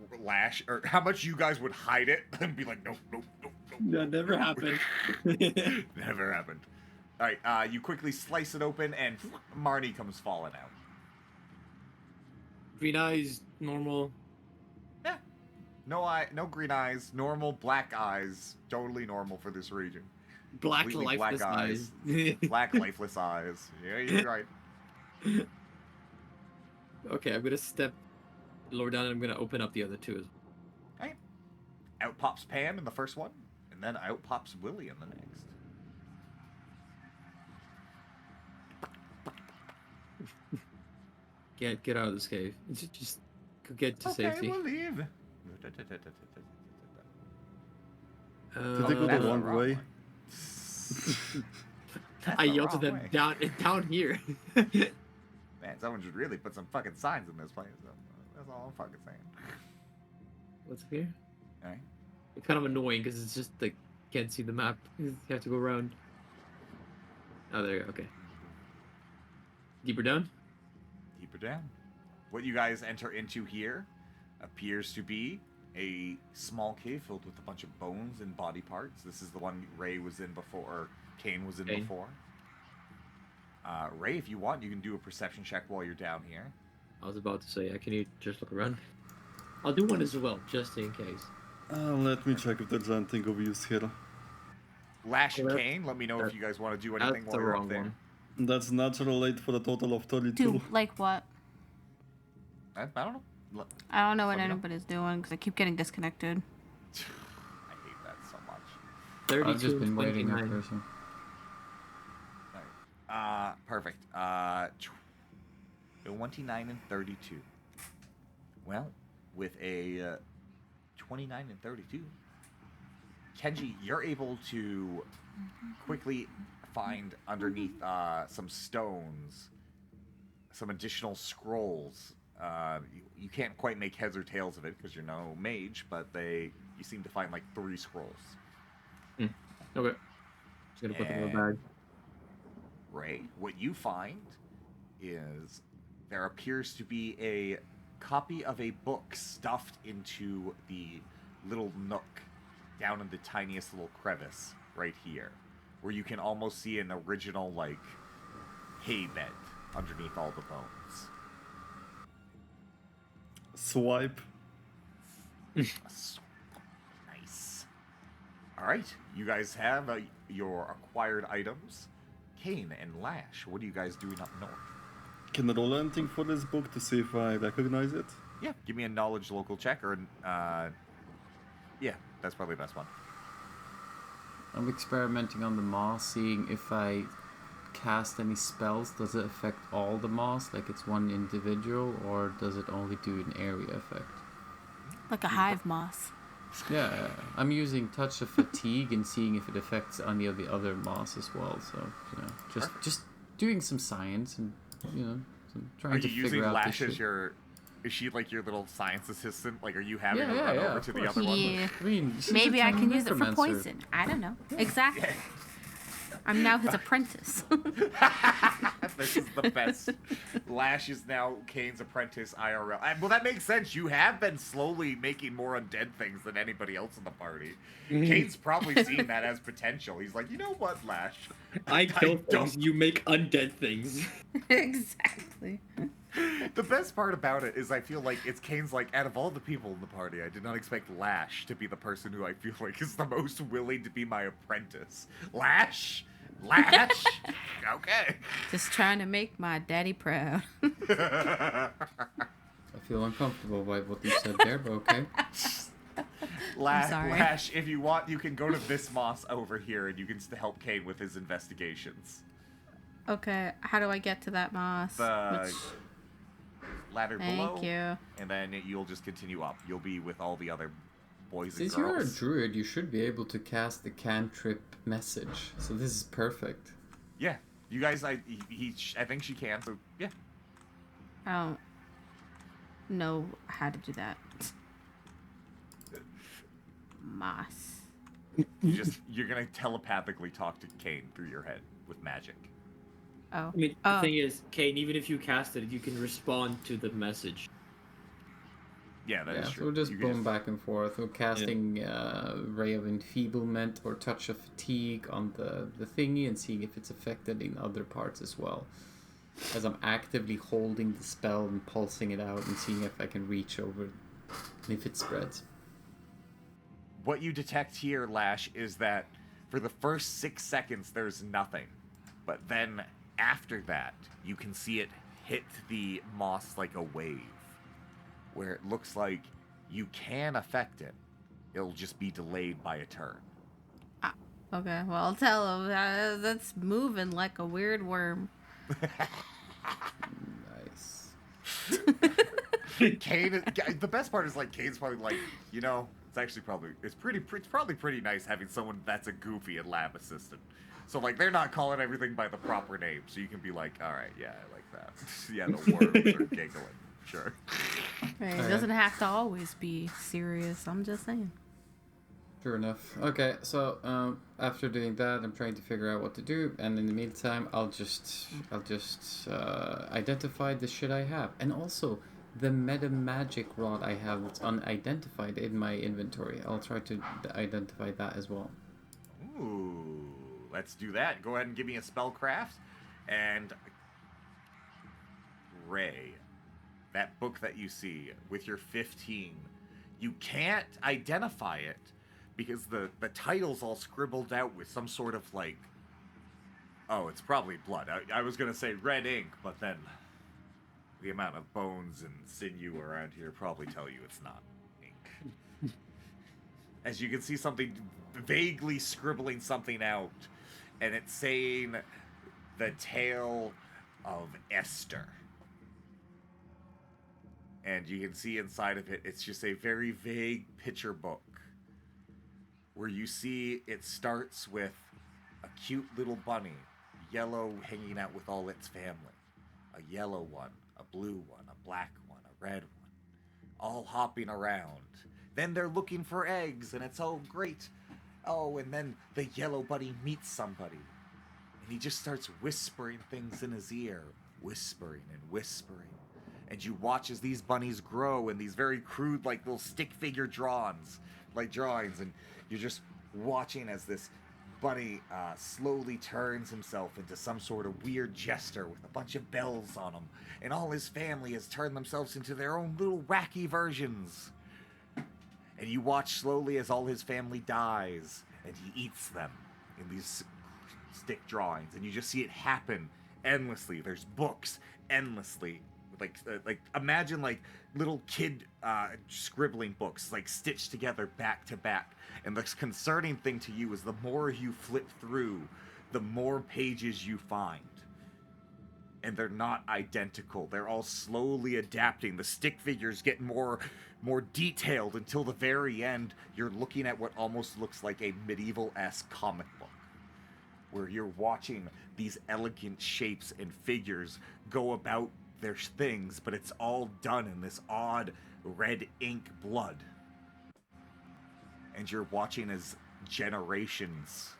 how much you guys would hide it and be like, nope. That never happened. Never happened. Alright, you quickly slice it open and Marnie comes falling out. Green eyes, normal. Yeah. No green eyes, normal black eyes, totally normal for this region. Black Completely lifeless black eyes. Black lifeless eyes. Yeah, you're right. Okay, I'm gonna step lower down and I'm gonna open up the other two. Alright. Out pops Pam in the first one, and then out pops Willie in the next. Get out of this cave. Just get to safety. Okay, we'll leave. Did they go that's the the wrong wrong way? one. I the yelled to wrong them way. down here. Man, someone should really put some fucking signs in this place. That's all I'm fucking saying. What's here? Alright. It's kind of annoying because it's just like can't see the map. You have to go around. Oh, there you go. Okay. Deeper down. Deeper down. What you guys enter into here appears to be a small cave filled with a bunch of bones and body parts. This is the one Ray was in before, or Kane was in Kane. before. Ray, if you want, you can do a perception check while you're down here. I was about to say, can you just look around? I'll do one as well, just in case. Let me check if there's anything of use here. Lash and Well, Kane, let me know if you guys want to do anything That's while the you're up wrong there. one. That's natural 8 for a total of 32. Do like what? I don't know. I don't know what Let me know. anybody's doing because I keep getting disconnected. I hate that so much. 32 I've just been waiting a 29. person. Perfect. 29 and 32. Well, with a 29 and 32, Kenji, you're able to quickly find underneath some stones some additional scrolls. You can't quite make heads or tails of it because you're no mage, but you seem to find like 3 scrolls. Okay. Just gonna put them in And- a bag. Ray, what you find is there appears to be a copy of a book stuffed into the little nook down in the tiniest little crevice right here, where you can almost see an original like hay bed underneath all the bones. Swipe. Nice. All right, you guys have your acquired items. Kane and Lash, what are you guys doing up north? Can I roll anything for this book to see if I recognize it? Yeah, give me a knowledge local check, or yeah, that's probably the best one. I'm experimenting on the moss, seeing if I cast any spells. Does it affect all the moss, like it's one individual, or does it only do an area effect? Like a hive moss. Yeah, I'm using Touch of Fatigue and seeing if it affects any of the other moss as well. So, you know, just doing some science and, you know, trying to figure out Lash this as shit. your... Is she like your little science assistant? Like, are you having her Yeah, run yeah, over of to the course. other one? Yeah. I mean, she's Maybe a I can use it for necromancer. poison. I don't know. Exactly. I'm now his apprentice. This is the best. Lash is now Kane's apprentice IRL. Well, that makes sense. You have been slowly making more undead things than anybody else in the party. Kane's probably seen that as potential. He's like, you know what, Lash? I kill things, don't- you make undead things. Exactly. The best part about it is I feel like it's Kane's like, out of all the people in the party, I did not expect Lash to be the person who I feel like is the most willing to be my apprentice. Lash? Lash? Okay. Just trying to make my daddy proud. I feel uncomfortable by what you said there, but okay. sorry. Lash, if you want, you can go to this moss over here and you can help Kane with his investigations. Okay, how do I get to that moss? The ladder below. Thank you. And then you'll just continue up. You'll be with all the other boys and Since you're a girls. druid, you should be able to cast the cantrip message. So this is perfect. Yeah. You guys, I think she can, so yeah. I don't know how to do that. Moss. You're gonna telepathically talk to Kane through your head with magic. Oh. I mean, Oh. the thing is, Kane, even if you cast it, you can respond to the message. Yeah, that Yeah, is so true. we're just You can going back and forth. We're casting Ray of Enfeeblement or Touch of Fatigue on the thingy and seeing if it's affected in other parts as well. As I'm actively holding the spell and pulsing it out and seeing if I can reach over if it spreads. What you detect here, Lash, is that for the first 6 seconds there's nothing. But then after that, you can see it hit the moss like a wave. Where it looks like you can affect it. It'll just be delayed by a turn. Okay, well, I'll tell him that's moving like a weird worm. Nice. Kane, the best part is like Kane's probably like, you know, it's probably pretty nice having someone that's a goofy and lab assistant. So like they're not calling everything by the proper name, so you can be like, all right, yeah, I like that. Yeah, the worms are giggling. Sure. Right, it doesn't have to always be serious. I'm just saying. Sure enough. Okay, so after doing that, I'm trying to figure out what to do, and in the meantime, I'll just identify the shit I have, and also the meta magic rod I have that's unidentified in my inventory. I'll try to identify that as well. Ooh, let's do that. Go ahead and give me a spellcraft, and Ray. That book that you see with your 15, you can't identify it because the title's all scribbled out with some sort of like, oh, it's probably blood. I was going to say red ink, but then the amount of bones and sinew around here probably tell you it's not ink. As you can see something vaguely scribbling something out, and it's saying the tale of Esther. And you can see inside of it, it's just a very vague picture book where you see it starts with a cute little bunny, yellow, hanging out with all its family. A yellow one, a blue one, a black one, a red one, all hopping around. Then they're looking for eggs, and it's all great. Oh, and then the yellow bunny meets somebody, and he just starts whispering things in his ear, whispering and whispering. And you watch as these bunnies grow in these very crude, like little stick figure drawings, and you're just watching as this bunny slowly turns himself into some sort of weird jester with a bunch of bells on him, and all his family has turned themselves into their own little wacky versions. And you watch slowly as all his family dies, and he eats them in these stick drawings, and you just see it happen endlessly. There's books endlessly. Like imagine like little kid scribbling books like stitched together back to back, and the concerning thing to you is the more you flip through, the more pages you find. and they're not identical. They're all slowly adapting. The stick figures get more detailed until the very end you're looking at what almost looks like a medieval-esque comic book, where you're watching these elegant shapes and figures go about their things, but it's all done in this odd red ink blood. And you're watching as generations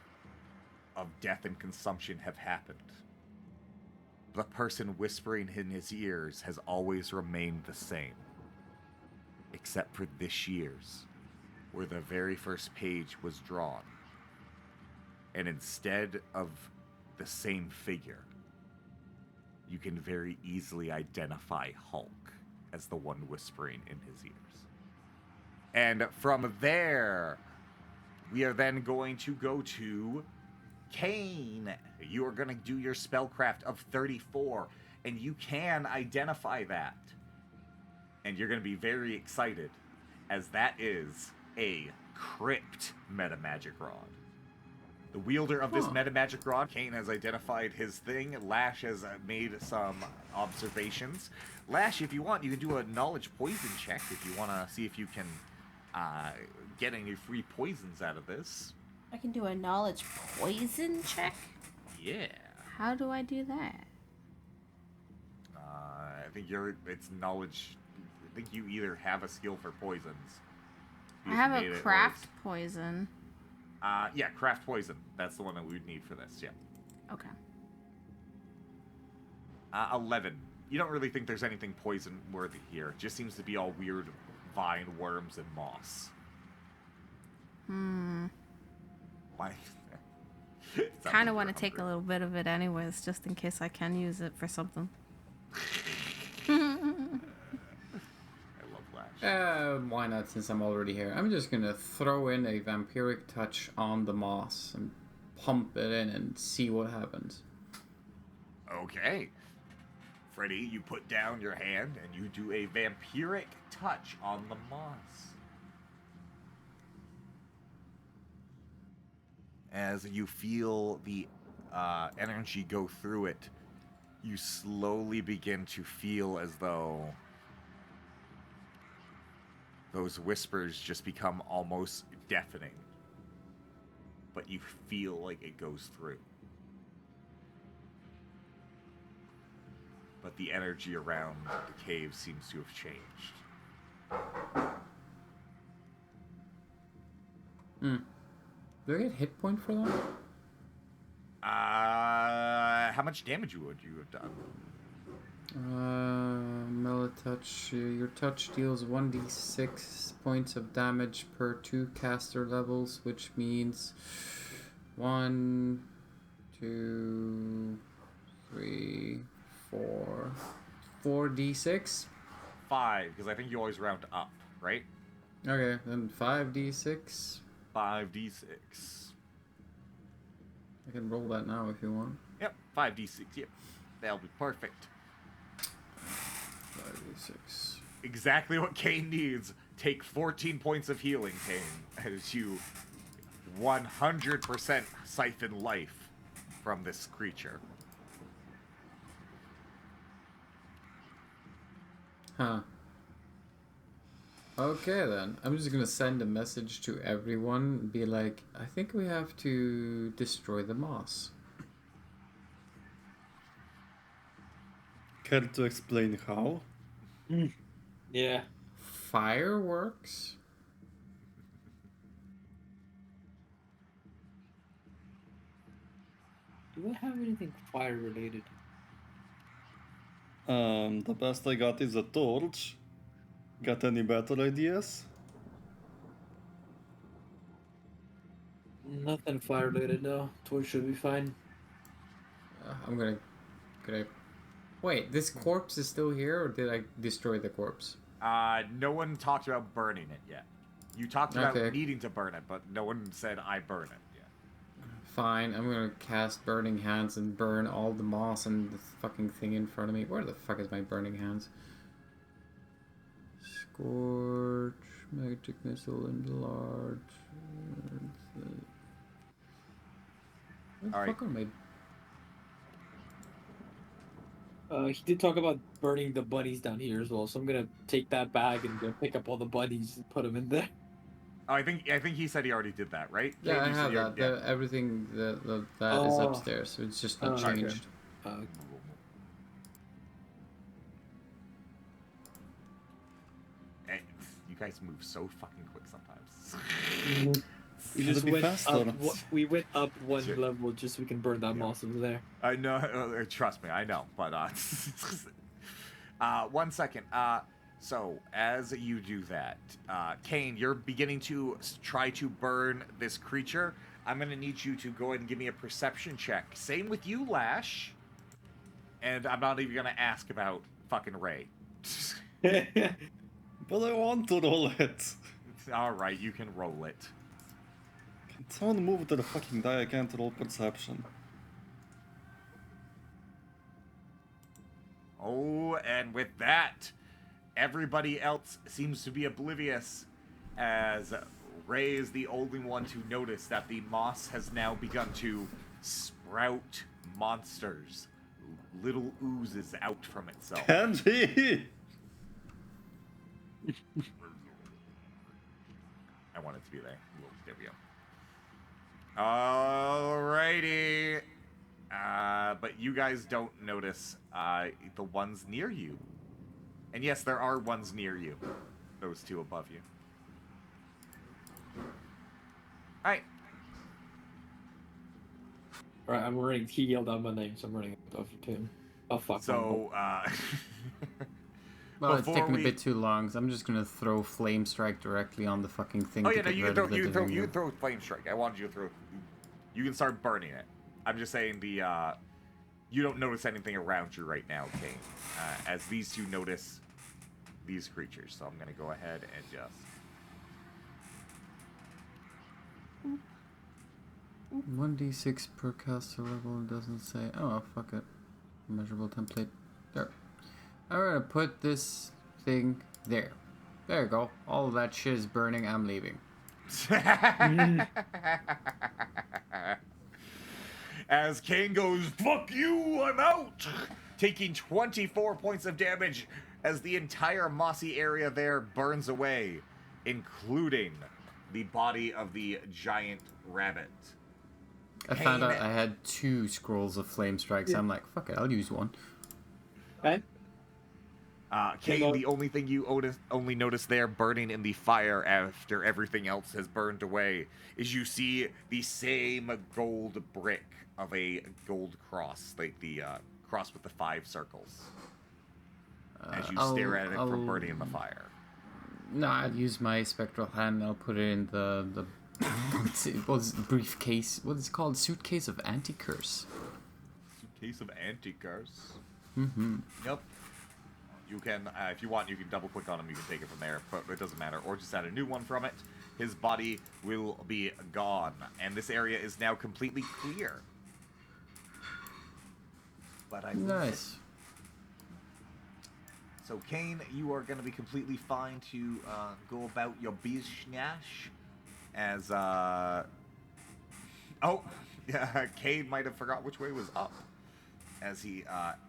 of death and consumption have happened. The person whispering in his ears has always remained the same, except for this year's, where the very first page was drawn. And instead of the same figure, you can very easily identify Hulk as the one whispering in his ears. And from there, we are then going to go to Kane. You are going to do your spellcraft of 34, and you can identify that. And you're going to be very excited, as that is a crypt metamagic rod. The wielder of this metamagic rod, Kane has identified his thing. Lash has made some observations. Lash, if you want, you can do a knowledge poison check if you want to see if you can get any free poisons out of this. I can do a knowledge poison check? Yeah. How do I do that? I think it's knowledge. I think you either have a skill for poisons. I have a craft poison. Yeah, craft poison. That's the one that we would need for this, yeah. Okay. 11. You don't really think there's anything poison worthy here. It just seems to be all weird vine, worms, and moss. Why? Kind of want to take a little bit of it anyways, just in case I can use it for something. Why not, since I'm already here? I'm just gonna throw in a vampiric touch on the moss and pump it in and see what happens. Okay. Freddy, you put down your hand and you do a vampiric touch on the moss. As you feel the energy go through it, you slowly begin to feel as though those whispers just become almost deafening. But you feel like it goes through. But the energy around the cave seems to have changed. Do I get hit point for that? How much damage would you have done? Melee touch. Your touch deals 1d6 points of damage per 2 caster levels, which means 1, 2, 3, 4, 4d6. 5, because I think you always round up, right? Okay, then 5d6. 5d6. I can roll that now if you want. Yep, 5d6. Yep, that'll be perfect. 5d6. Exactly what Kane needs. Take 14 points of healing, Kane, as you 100% siphon life from this creature. Huh. Okay then. I'm just gonna send a message to everyone and be like, I think we have to destroy the moss. Care to explain how? Yeah. Fireworks? Do I have anything fire related? The best I got is a torch. Got any better ideas? Nothing fire related, no. Torch should be fine. Could I... Wait, this corpse is still here, or did I destroy the corpse? No one talked about burning it yet. You talked about Okay. needing to burn it, but no one said I burn it yet. Fine, I'm gonna cast Burning Hands and burn all the moss and the fucking thing in front of me. Where the fuck is my Burning Hands? Scorch, Magic Missile, Enlarge. Where the All right. fuck are my... He did talk about burning the bunnies down here as well, so I'm gonna take that bag and go pick up all the bunnies and put them in there. Oh, I think he said he already did that, right? Yeah, Kane, I you said have you that. already- yeah. Everything that is upstairs, so it's just not Okay. changed. Hey, you guys move so fucking quick sometimes. We Gotta just be went faster. up. We went up one Sure. level just so we can burn that moss over there. I know, trust me, I know, but one second. So as you do that, Kane, you're beginning to try to burn this creature. I'm gonna need you to go ahead and give me a perception check. Same with you, Lash. And I'm not even gonna ask about fucking Ray. But I want to roll it. All right, you can roll it. Can someone move to the fucking die? I can't roll perception. Oh, and with that, everybody else seems to be oblivious, as Ray is the only one to notice that the moss has now begun to sprout monsters, little oozes out from itself. Kenji! I want it to be there. There we go. Alrighty. But you guys don't notice the ones near you. And yes, there are ones near you. Those two above you. Alright. Alright, I'm running. He yelled out my name, so I'm running over to him. Oh fuck. So, Well, it's before taking we- a bit too long, so I'm just gonna throw Flame Strike directly on the fucking thing. oh to yeah, no, get you rid can of throw, the you Divinium. can throw Flame Strike. I wanted you to throw. You can start burning it. I'm just saying you don't notice anything around you right now, Kane. As these two notice these creatures, so I'm gonna go ahead and just. 1d6 per caster level, it doesn't say. Oh, fuck it. Measurable template. There. I'm gonna put this thing there. There you go. All of that shit is burning. I'm leaving. As Kane goes, fuck you, I'm out! Taking 24 points of damage as the entire mossy area there burns away, including the body of the giant rabbit. I found out Kane- I had 2 scrolls of Flame Strikes. I'm like, fuck it, I'll use one. Okay. Kane, the only thing you only notice there burning in the fire after everything else has burned away is you see the same gold brick of a gold cross, like the cross with the 5 circles, as you stare at it from burning in the fire. No, I'll use my Spectral Hand. I'll put it in the what's briefcase? What is it called? Suitcase of Anti-Curse. Suitcase of anti-curse. Mm-hmm. Yep. You can, if you want, you can double click on him. You can take it from there, but it doesn't matter. Or just add a new one from it. His body will be gone, and this area is now completely clear. But I will say- Nice. So, Kane, you are going to be completely fine to go about your business as, oh, yeah, Kane might have forgot which way was up as he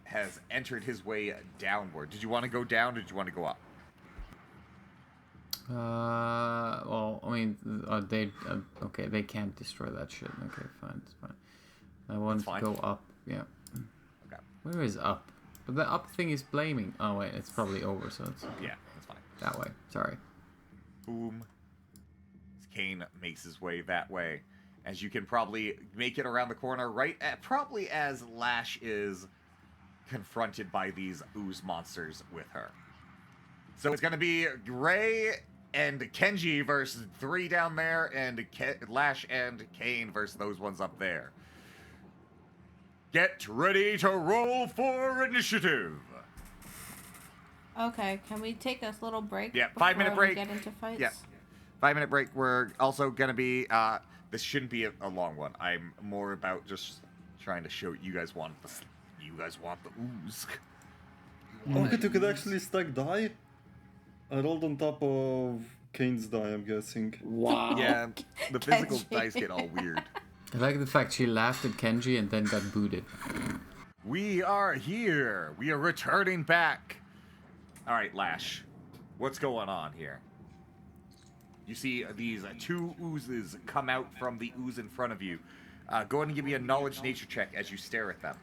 has entered his way downward. Did you want to go down or did you want to go up? Well, I mean, okay, they can't destroy that shit. Okay, fine, it's fine. I want to fine. go up, yeah. Okay. Where is up? But the up thing is blaming. Oh, wait, it's probably over, so it's Yeah, that's fine. that way. Sorry. Boom. Kane makes his way that way. As you can probably make it around the corner, right at probably as Lash is confronted by these ooze monsters with her. So it's going to be Ray and Kenji versus 3 down there, and Lash and Kane versus those ones up there. Get ready to roll for initiative. Okay, can we take this little break? Yeah, before 5-minute we break. Get into fights? Yeah. 5-minute break. We're also going to be, this shouldn't be a long one. I'm more about just trying to show you guys want the ooze. Oh, good, you could actually stack die? I rolled on top of Kane's die, I'm guessing. Wow. Yeah, the physical Kenji. dice get all weird. I like the fact she laughed at Kenji and then got booted. We are here. We are returning back. All right, Lash. What's going on here? You see these two oozes come out from the ooze in front of you. Go ahead and give me a knowledge nature check as you stare at them.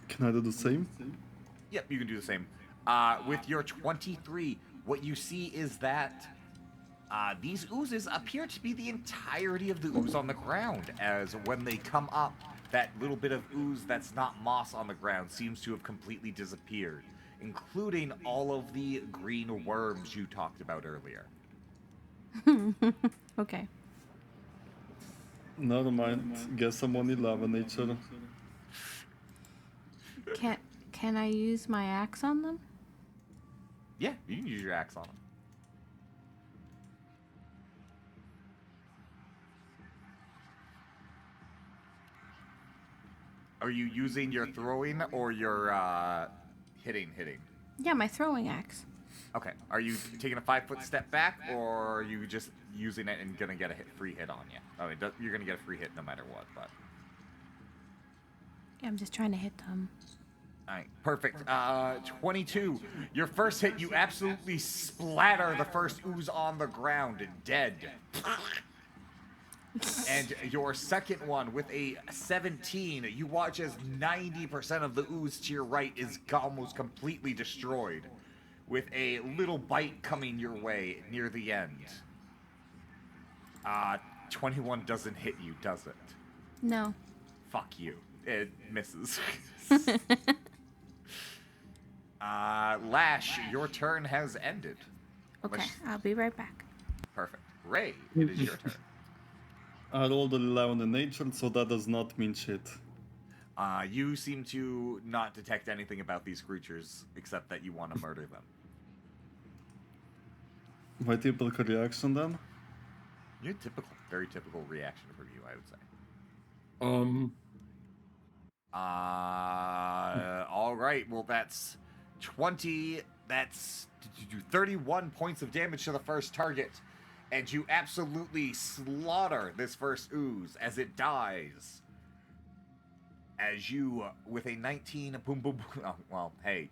Can I do the same? Yep, you can do the same. With your 23, what you see is that these oozes appear to be the entirety of the ooze on the ground, as when they come up, that little bit of ooze that's not moss on the ground seems to have completely disappeared, including all of the green worms you talked about earlier. Okay. Never mind. Guess I'm on 11 nature. Can I use my axe on them? Yeah, you can use your axe on them. Are you using your throwing or your hitting? Yeah, my throwing axe. Okay. Are you taking a 5-foot step back, or are you just using it and gonna get a free hit on you? I mean, you're gonna get a free hit no matter what, but... Yeah, I'm just trying to hit them. Alright, perfect. 22. Your first hit, you absolutely splatter the first ooze on the ground, dead. And your second one with a 17, you watch as 90% of the ooze to your right is almost completely destroyed, with a little bite coming your way near the end. 21 doesn't hit you, does it? No. Fuck you. It misses. Lash, your turn has ended. Okay, I'll be right back. Perfect. Ray, it is your turn. I rolled an 11 in nature, so that does not mean shit. You seem to not detect anything about these creatures, except that you want to murder them. My typical reaction then? Your very typical reaction from you, I would say. All right. Well, that's 20. That's 31 points of damage to the first target. And you absolutely slaughter this first ooze as it dies. As you, with a 19, boom, boom, boom. Oh, well, hey.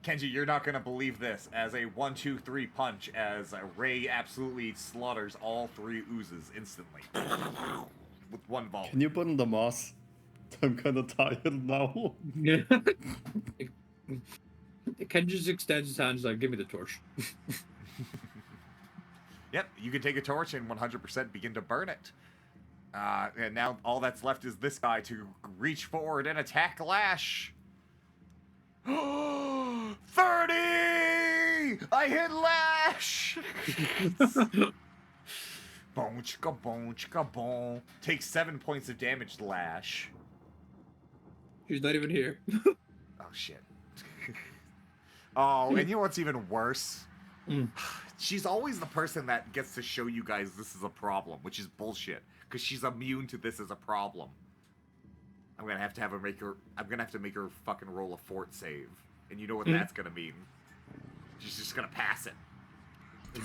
Kenji, you're not going to believe this. As a 1-2-3 punch, as Ray absolutely slaughters all three oozes instantly. With one volley. Can you burn the moss? I'm kind of tired now. Yeah. Ken just extends his hand, he's like, give me the torch. Yep, you can take a torch and 100% begin to burn it. And now all that's left is this guy to reach forward and attack Lash. 30! I hit Lash! Boom, chicka, boom, chicka, boom. Takes 7 points of damage, Lash. She's not even here. Oh, shit. Oh, and you know what's even worse? She's always the person that gets to show you guys this is a problem, which is bullshit, because she's immune to this as a problem. I'm gonna have to make her make her fucking roll a fort save, and you know what that's gonna mean? She's just gonna pass it.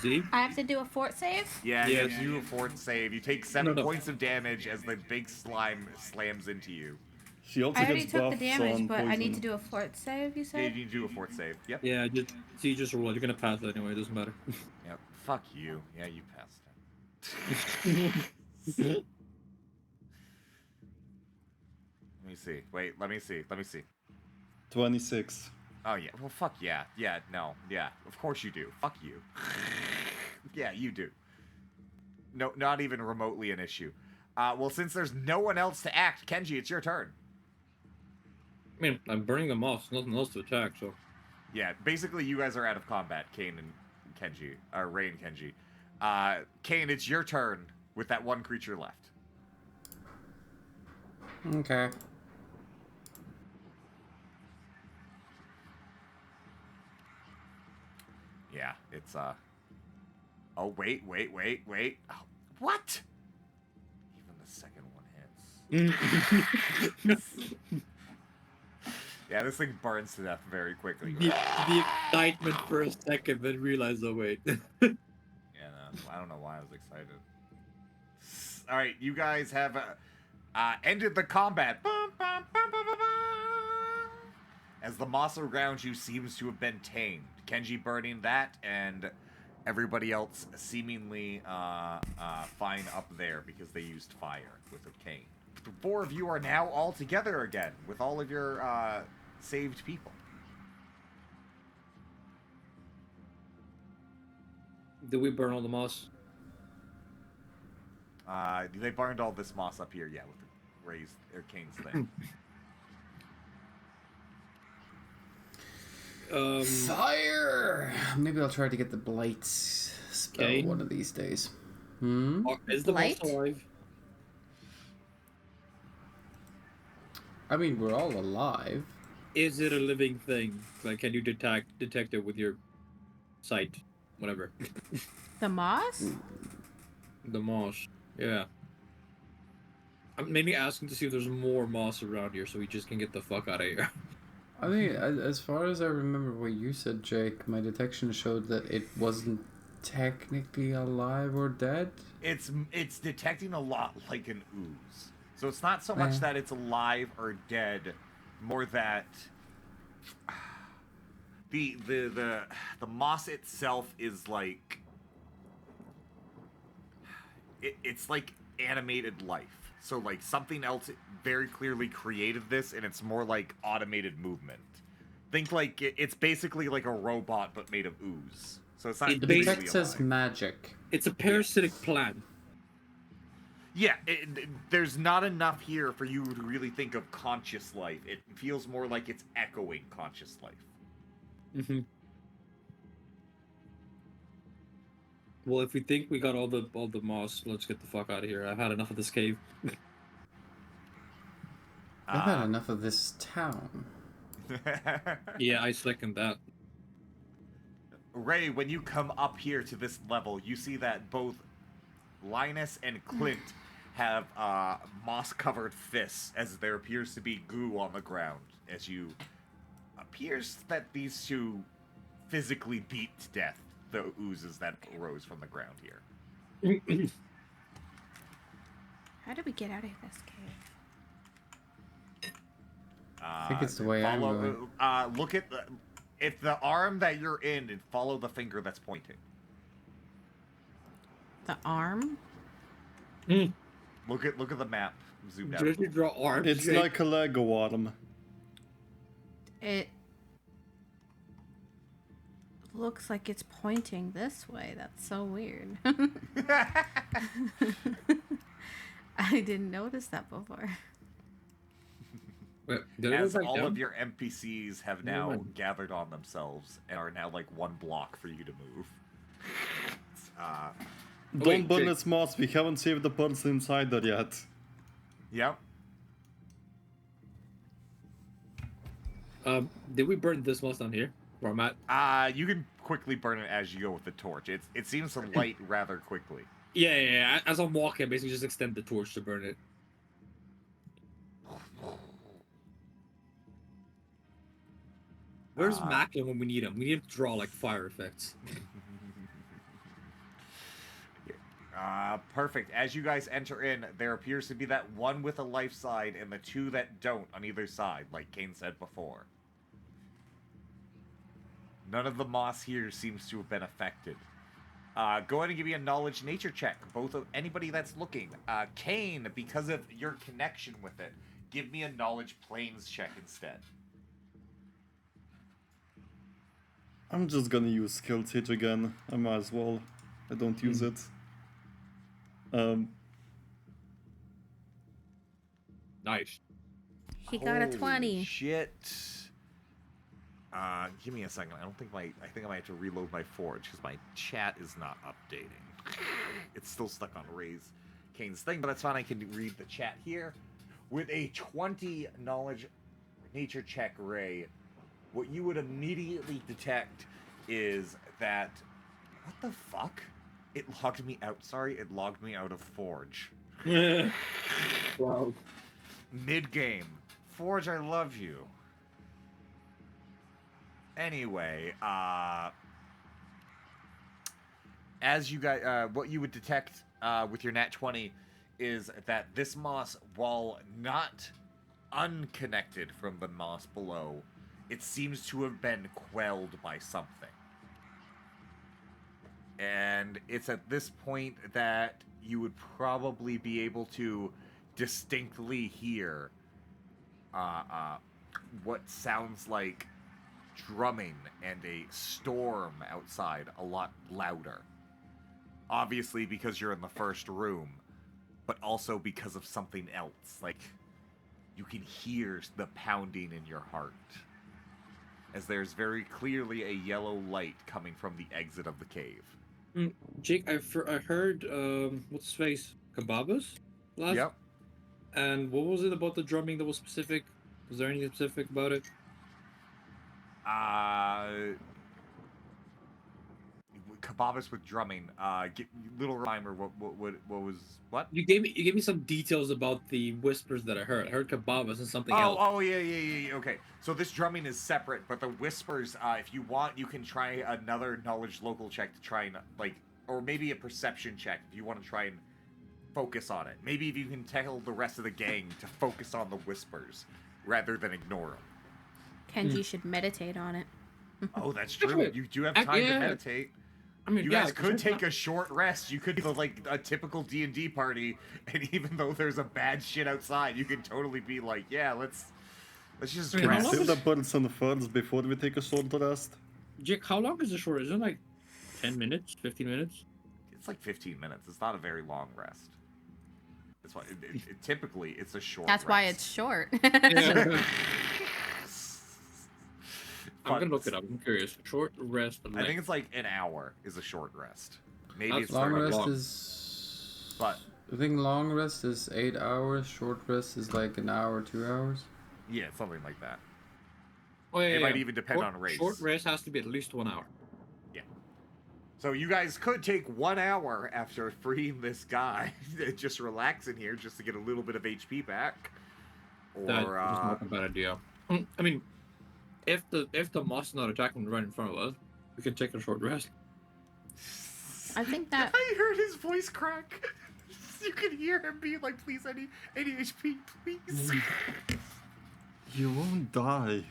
See? I have to do a fort save? Yeah, Yes. you do a fort save. You take 7 points of damage as the big slime slams into you. She also I already gets took the buffs damage, on but I need to poison. do a fort save, you Yeah, said? you do a fort save. Yep. Yeah, just roll it. You're gonna pass it anyway, it doesn't matter. Yep. Fuck you. Yeah, you passed it. Let me see. Wait, let me see. 26. Oh, yeah. Well, fuck yeah. Yeah, no. Yeah, of course you do. Fuck you. Yeah, you do. No, not even remotely an issue. Well, since there's no one else to act, Kenji, it's your turn. I mean, I'm burning them off, so nothing else to attack, so. Yeah, basically you guys are out of combat, Kane and Kenji. Or Ray and Kenji. Kane, it's your turn with that one creature left. Okay. Yeah, it's, Oh, wait. Oh, what? Even the second one hits. Yeah, this thing burns to death very quickly. The excitement for a second, then realize, oh wait. Yeah, no, I don't know why I was excited. All right, you guys have ended the combat. As the moss around you seems to have been tamed. Kenji burning that, and everybody else seemingly fine up there because they used fire with a cane. The four of you are now all together again with all of your saved people. Did we burn all the moss? They burned all this moss up here, yeah, with the raised or canes thing. Fire! Maybe I'll try to get the blights spell Okay. one of these days. Is the moss Blight? alive? I mean, we're all alive. Is it a living thing? Like, can you detect it with your sight? Whatever. The moss? The moss. Yeah. I'm mainly asking to see if there's more moss around here so we just can get the fuck out of here. I mean, as far as I remember what you said, Jake, my detection showed that it wasn't technically alive or dead. It's detecting a lot like an ooze. So it's not so much that it's alive or dead, more that the moss itself is like it's like animated life. So like something else very clearly created this, and it's more like automated movement. Think like it's basically like a robot but made of ooze. So it's not It really Detects as alive. magic. It's a parasitic plant. Yeah, there's not enough here for you to really think of conscious life. It feels more like it's echoing conscious life. Mm-hmm. Well, if we think we got all the moss, let's get the fuck out of here. I've had enough of this cave. I've had enough of this town. Yeah, I second that. Ray, when you come up here to this level, you see that both Linus and Clint have moss-covered fists, as there appears to be goo on the ground. As you appears that these two physically beat to death the oozes that arose from the ground here. How did we get out of this cave? I think it's the way I'm going. Look at if the arm that you're in, and follow the finger that's pointing. The arm? Look at the map. Zoomed out. Did you draw arms? It's Jake? like a Lego arm. It looks like it's pointing this way. That's so weird. I didn't notice that before. Wait, did it As go back all down? of your NPCs have Never now mind. gathered on themselves and are now like one block for you to move. Don't wait, burn Jake. its moss, we haven't saved the person inside there yet. Yep. Did we burn this moss down here? Where I'm at? You can quickly burn it as you go with the torch. It seems to light rather quickly. Yeah. As I'm walking, I basically just extend the torch to burn it. Where's Macklin when we need him? We need him to draw like fire effects. Perfect. As you guys enter in, there appears to be that one with a life side and the two that don't on either side, like Kane said before. None of the moss here seems to have been affected. Go ahead and give me a knowledge nature check, both of anybody that's looking. Kane, because of your connection with it, give me a knowledge planes check instead. I'm just gonna use skill sage again. I might as well. I don't use it. Nice. He got a Holy 20. Shit. Give me a second. I think I might have to reload my forge because my chat is not updating. It's still stuck on Ray's Kane's thing, but that's fine. I can read the chat here. With a 20 knowledge nature check, Ray, what you would immediately detect is that what the fuck? It logged me out. Sorry, it logged me out of Forge. Wow. Mid-game. Forge, I love you. Anyway, as you guys, what you would detect with your nat 20 is that this moss, while not unconnected from the moss below, it seems to have been quelled by something. And it's at this point that you would probably be able to distinctly hear what sounds like drumming and a storm outside a lot louder. Obviously because you're in the first room, but also because of something else. Like, you can hear the pounding in your heart, as there's very clearly a yellow light coming from the exit of the cave. Jake, I heard, what's his face? Kababas? Last? Yep. And what was it about the drumming that was specific? Was there anything specific about it? Kababas with drumming. Little rhymer. What was what? You gave me some details about the whispers that I heard. I heard Kababas and something else. Yeah. Okay. So this drumming is separate, but the whispers, if you want, you can try another knowledge local check to try and, like, or maybe a perception check if you want to try and focus on it. Maybe if you can tell the rest of the gang to focus on the whispers rather than ignore them. Kenji should meditate on it. Oh, that's true. You do have time to meditate. I mean, You guys could take a short rest. You could be like a typical D&D party, and even though there's a bad shit outside, you could totally be like, yeah, let's just Can we rest. save the person first before we take a short rest? Jake, how long is the short? Is it like 10 minutes, 15 minutes? It's like 15 minutes. It's not a very long rest. That's why typically it's a short. That's why rest. it's short. I'm gonna look it up. I'm curious. Short rest. I think it's like an hour is a short rest. Maybe That's it's Long 30 rest long. is. But I think long rest is 8 hours. Short rest is like an hour, 2 hours. yeah, something like that. Oh, yeah, It yeah, might yeah. even depend on race. Short rest has to be at least 1 hour. So you guys could take 1 hour after freeing this guy, just relax in here, just to get a little bit of HP back. Or That is not a bad idea. I mean, if the moss is not attacking right in front of us, we can take a short rest. I think that I heard his voice crack. You could hear him be like, "Please, any HP, please." You won't die.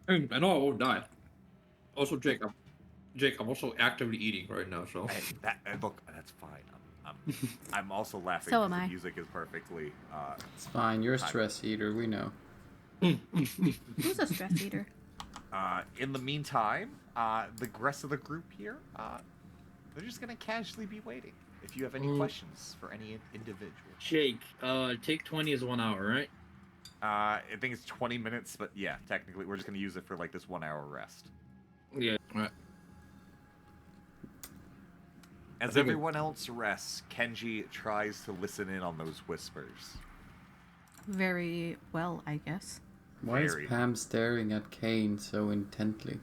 I know I won't die. Also, Jake, I'm also actively eating right now, so. Look, that's fine. I'm also laughing. So because am I. The music is perfectly. It's fine. You're a stress eater. We know. who's a stress eater? In the meantime, the rest of the group here, they're just gonna casually be waiting. If you have any questions for any individual, Jake, take 20 is 1 hour, right? I think it's 20 minutes, but yeah, technically we're just gonna use it for like this 1 hour rest. Yeah. Right. As everyone else rests, Kenji tries to listen in on those whispers. Very well, I guess. Why is Very. Pam staring at Kane so intently?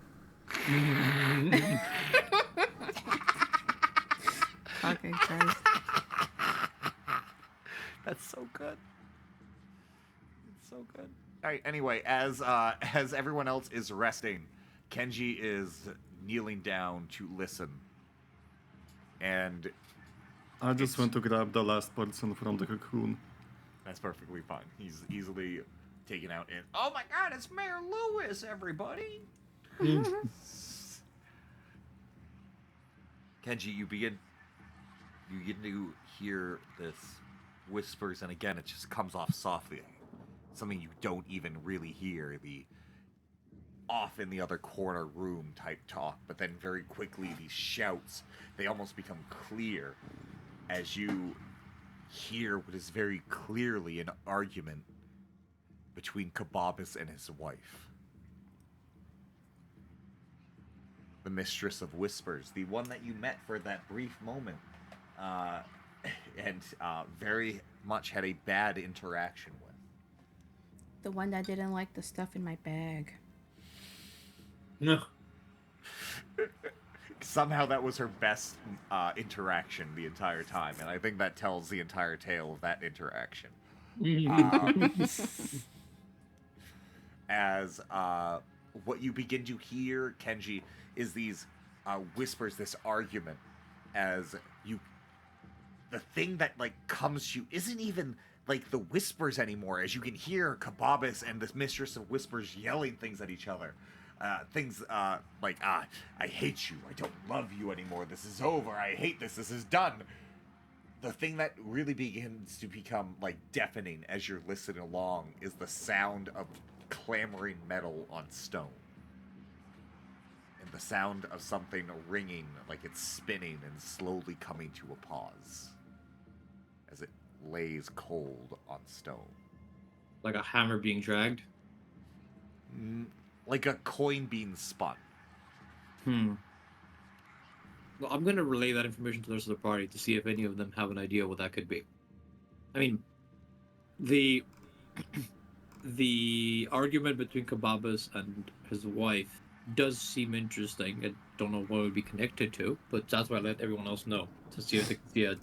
Fucking Christ. That's so good. It's so good. All right. Anyway, as everyone else is resting, Kenji is kneeling down to listen, and I just went to grab the last person from the cocoon. that's perfectly fine. He's easily taken out in. Oh my God! It's Mayor Lewis, everybody. Kenji, you begin to hear this whispers, and again, it just comes off softly. Something you don't even really hear, the off in the other corner room type talk, but then very quickly these shouts, they almost become clear as you hear what is very clearly an argument between Kababas and his wife. The mistress of whispers, the one that you met for that brief moment, and very much had a bad interaction with. The one that didn't like the stuff in my bag. No. Somehow that was her best interaction the entire time, and I think that tells the entire tale of that interaction. As what you begin to hear, Kenji, is these whispers, this argument, as the thing that like comes to you isn't even like the whispers anymore, as you can hear Kababas and this Mistress of Whispers yelling things at each other. Things like, I hate you, I don't love you anymore, this is over, I hate this is done. The thing that really begins to become like deafening as you're listening along is the sound of clamoring metal on stone. And the sound of something ringing like it's spinning and slowly coming to a pause as it lays cold on stone. Like a hammer being dragged? Like a coin being spun. Well, I'm going to relay that information to the rest of the party to see if any of them have an idea what that could be. I mean, the argument between Kababas and his wife does seem interesting. I don't know what it would be connected to, but that's why I let everyone else know, to see if they can see a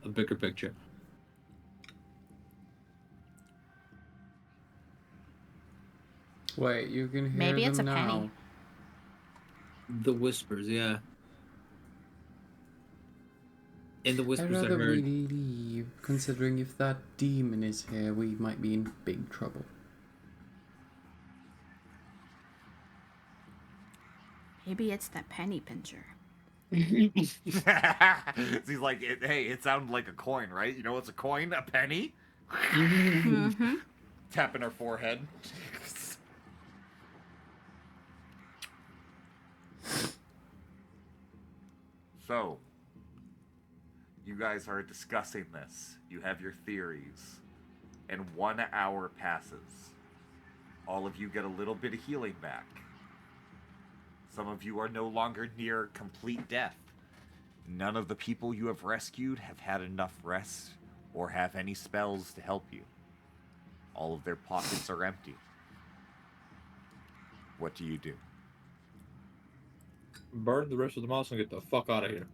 bigger picture. Wait, you can hear Maybe them it's a now. penny. The whispers, yeah. In the I'd whispers I rather heard... we leave, considering if that demon is here, we might be in big trouble. Maybe it's that penny pincher. He's like, hey, it sounded like a coin, right? You know what's a coin? A penny? Mm-hmm. Tapping her forehead. So, you guys are discussing this. You have your theories. And 1 hour passes. All of you get a little bit of healing back. Some of you are no longer near complete death. None of the people you have rescued have had enough rest or have any spells to help you. All of their pockets are empty. What do you do? Burn the rest of the mouse and get the fuck out of here.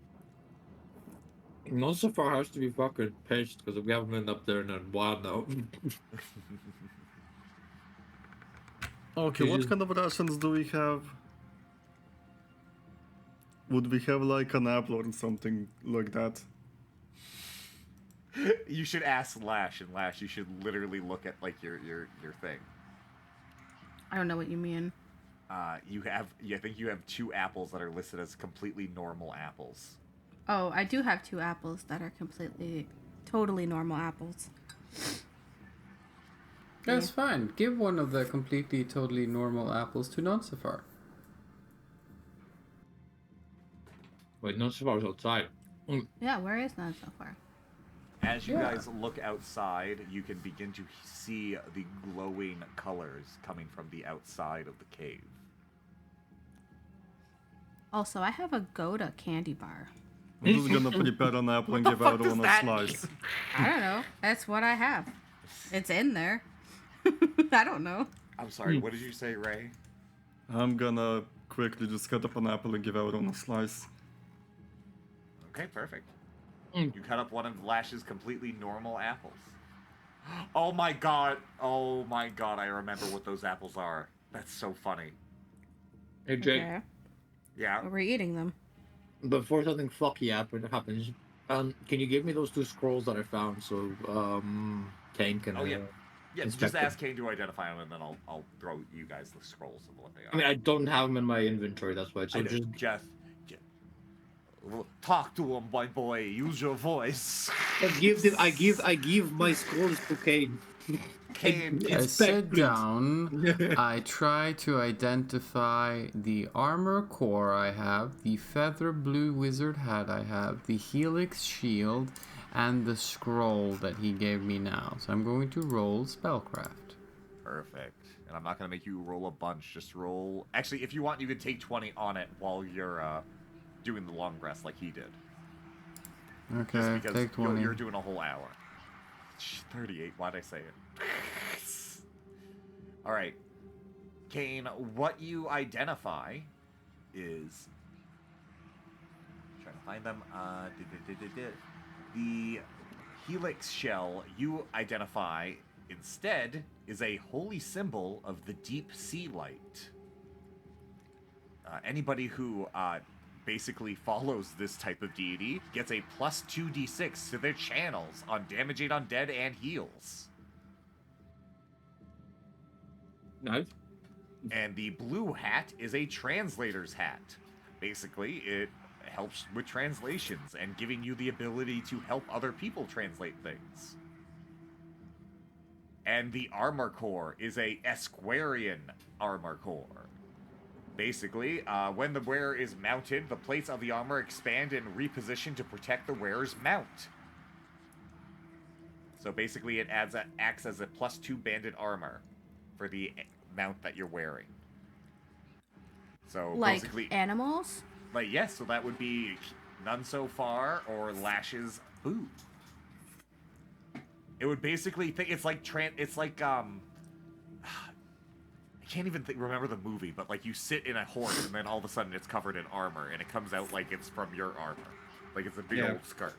Most of our has to be fucking pissed because we haven't been up there in a while now. Okay, You what just- kind of rations do we have? Would we have like an apple or something like that? You should ask Lash, and Lash, you should literally look at like your thing. I don't know what you mean. I think you have 2 apples that are listed as completely normal apples. Oh, I do have 2 apples that are totally normal apples. That's fine. Give one of the completely, totally normal apples to Nonsafar. Wait, no, Savar's outside. Yeah, where is that so far? As you Yeah. guys look outside, you can begin to see the glowing colors coming from the outside of the cave. Also, I have a Gouda candy bar. I'm just gonna prepare an apple and What give the fuck out does one a that slice. I don't know. That's what I have. It's in there. I don't know. I'm sorry, what did you say, Ray? I'm gonna quickly just cut up an apple and give out one a slice. Okay, perfect. You cut up one of Lash's completely normal apples. Oh my god, I remember what those apples are. That's so funny. Hey, Jake, Okay. Yeah. We're eating them. before something fucky happens, can you give me those 2 scrolls that I found so, Kane can... Oh, yeah. Yeah, Inspect just them. ask Kane to identify them, and then I'll throw you guys the scrolls of what they are. I mean, I don't have them in my inventory, that's why. So I know, just... Jeff, well, talk to him, my boy. Use your voice. I give my scrolls to Kane. Kane, I Inspect, sit please. down. I try to identify the armor core I have, the feather blue wizard hat I have, the helix shield, and the scroll that he gave me now. So I'm going to roll spellcraft. Perfect. And I'm not going to make you roll a bunch. Just roll... Actually, if you want, you can take 20 on it while you're doing the long rest like he did. Okay, Just because take 20. you're doing a whole hour. 38, why'd I say it? Alright. Kane, what you identify is... Trying to find them. The helix shell you identify instead is a holy symbol of the deep sea light. Anybody who basically follows this type of deity gets a plus 2d6 to their channels on damaging undead and heals. Nice. And the blue hat is a translator's hat. Basically, it helps with translations and giving you the ability to help other people translate things. And the armor core is a Esquarian armor core. Basically, when the wearer is mounted, the plates of the armor expand and reposition to protect the wearer's mount. So basically, it acts as a plus 2 banded armor for the mount that you're wearing. So Like basically, animals? like yes, so that would be None So Far or Lash's Boo. It would basically think it's like I can't even remember the movie, but like you sit in a horse and then all of a sudden it's covered in armor and it comes out like it's from your armor, like it's a big old skirt.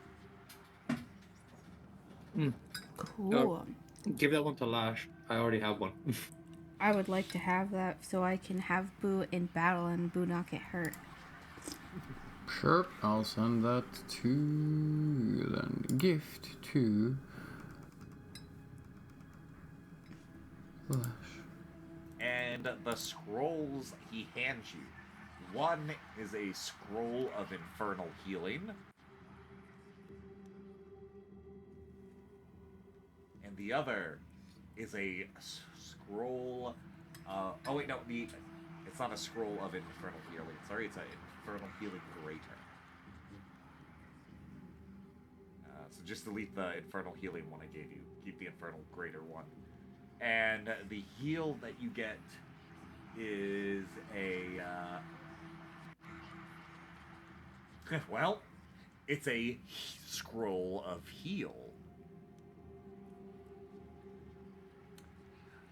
Cool. Give that one to Lash. I already have one. I would like to have that so I can have Boo in battle and Boo not get hurt. Sure, I'll send that to you then. Gift to Lash. And the scrolls he hands you. One is a scroll of infernal healing. And the other is a scroll. Oh wait, no, it's not a scroll of infernal healing. Sorry, it's an infernal healing greater. So just delete the infernal healing one I gave you. Keep the infernal greater one. And the heal that you get is a well, it's a scroll of heal.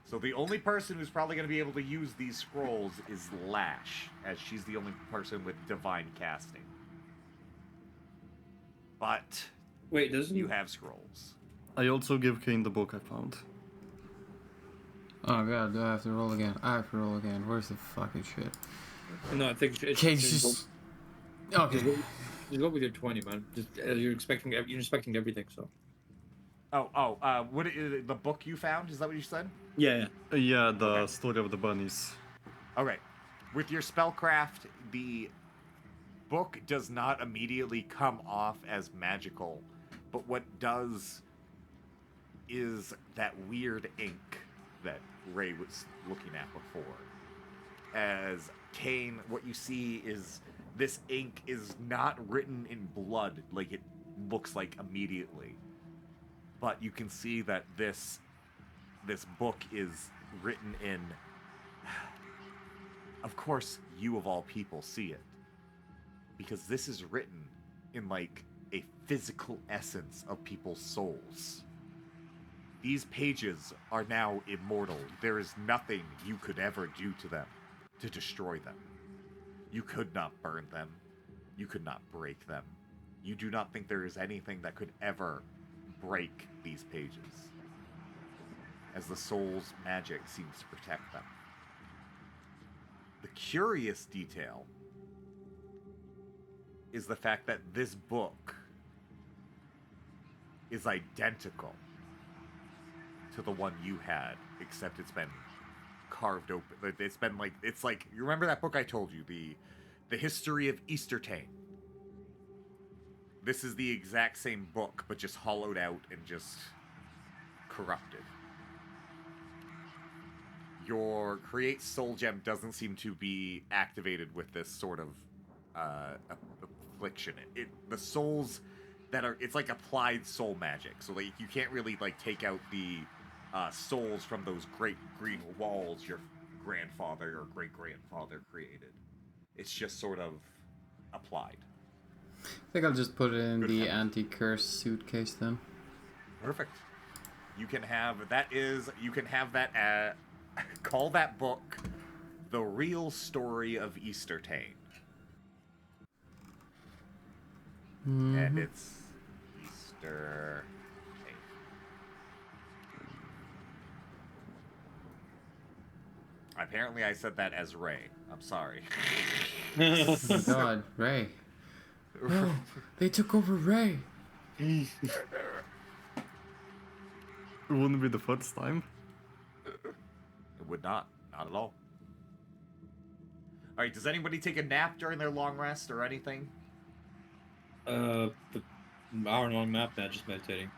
So the only person who's probably going to be able to use these scrolls is Lash, as she's the only person with divine casting. But Wait, doesn't you have scrolls. I also give Kane the book I found. Oh god, do I have to roll again? I have to roll again. Where's the fucking shit? No, I think it's Okay, just... Okay. Just go with your 20, man. Just you're expecting everything, so. What the book you found? Is that what you said? Yeah. Yeah, the Okay. story of the bunnies. Okay. With your spellcraft, the book does not immediately come off as magical, but what does is that weird ink that Ray was looking at before. As Kane, what you see is this ink is not written in blood like it looks like immediately. But you can see that this book is written in... Of course, you of all people see it. Because this is written in, like, a physical essence of people's souls. These pages are now immortal. There is nothing you could ever do to them to destroy them. You could not burn them. You could not break them. You do not think there is anything that could ever break these pages, as the soul's magic seems to protect them. The curious detail is the fact that this book is identical to the one you had, except it's been carved open. It's been like, it's like, you remember that book I told you, the history of Eastertane? This is the exact same book, but just hollowed out and just corrupted. Your Create Soul Gem doesn't seem to be activated with this sort of affliction. The souls that are, it's like applied soul magic. So like you can't really like take out the souls from those great green walls your grandfather or great-grandfather created. It's just sort of applied. I think I'll just put it in Good the heavens. anti-curse suitcase then. Perfect. You can have that call that book The Real Story of Eastertane. And it's Easter. Apparently, I said that as Ray. I'm sorry. Oh my god, Ray. No, they took over Ray. It wouldn't be the first time. It would not. Not at all. Alright, does anybody take a nap during their long rest or anything? The hour-long nap, not just meditating.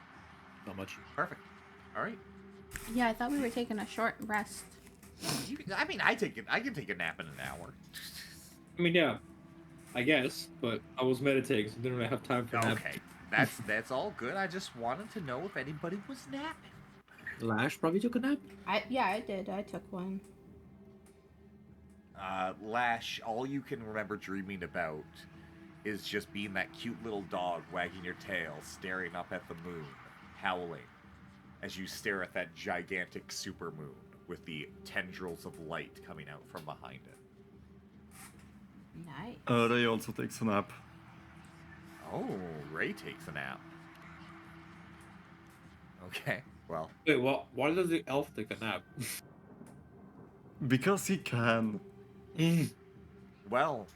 Not much. Perfect. Alright. Yeah, I thought we were taking a short rest. I mean, I can take a nap in an hour. I mean, yeah, I guess, but I was meditating, so didn't really have time for nap. Okay. That's all good. I just wanted to know if anybody was napping. Lash probably took a nap. I did. I took one. Lash, all you can remember dreaming about is just being that cute little dog wagging your tail, staring up at the moon, howling, as you stare at that gigantic supermoon with the tendrils of light coming out from behind it. Nice. Ray also takes a nap. Oh, Ray takes a nap. Okay, well. Wait, well, why does the elf take a nap? Because he can. Well,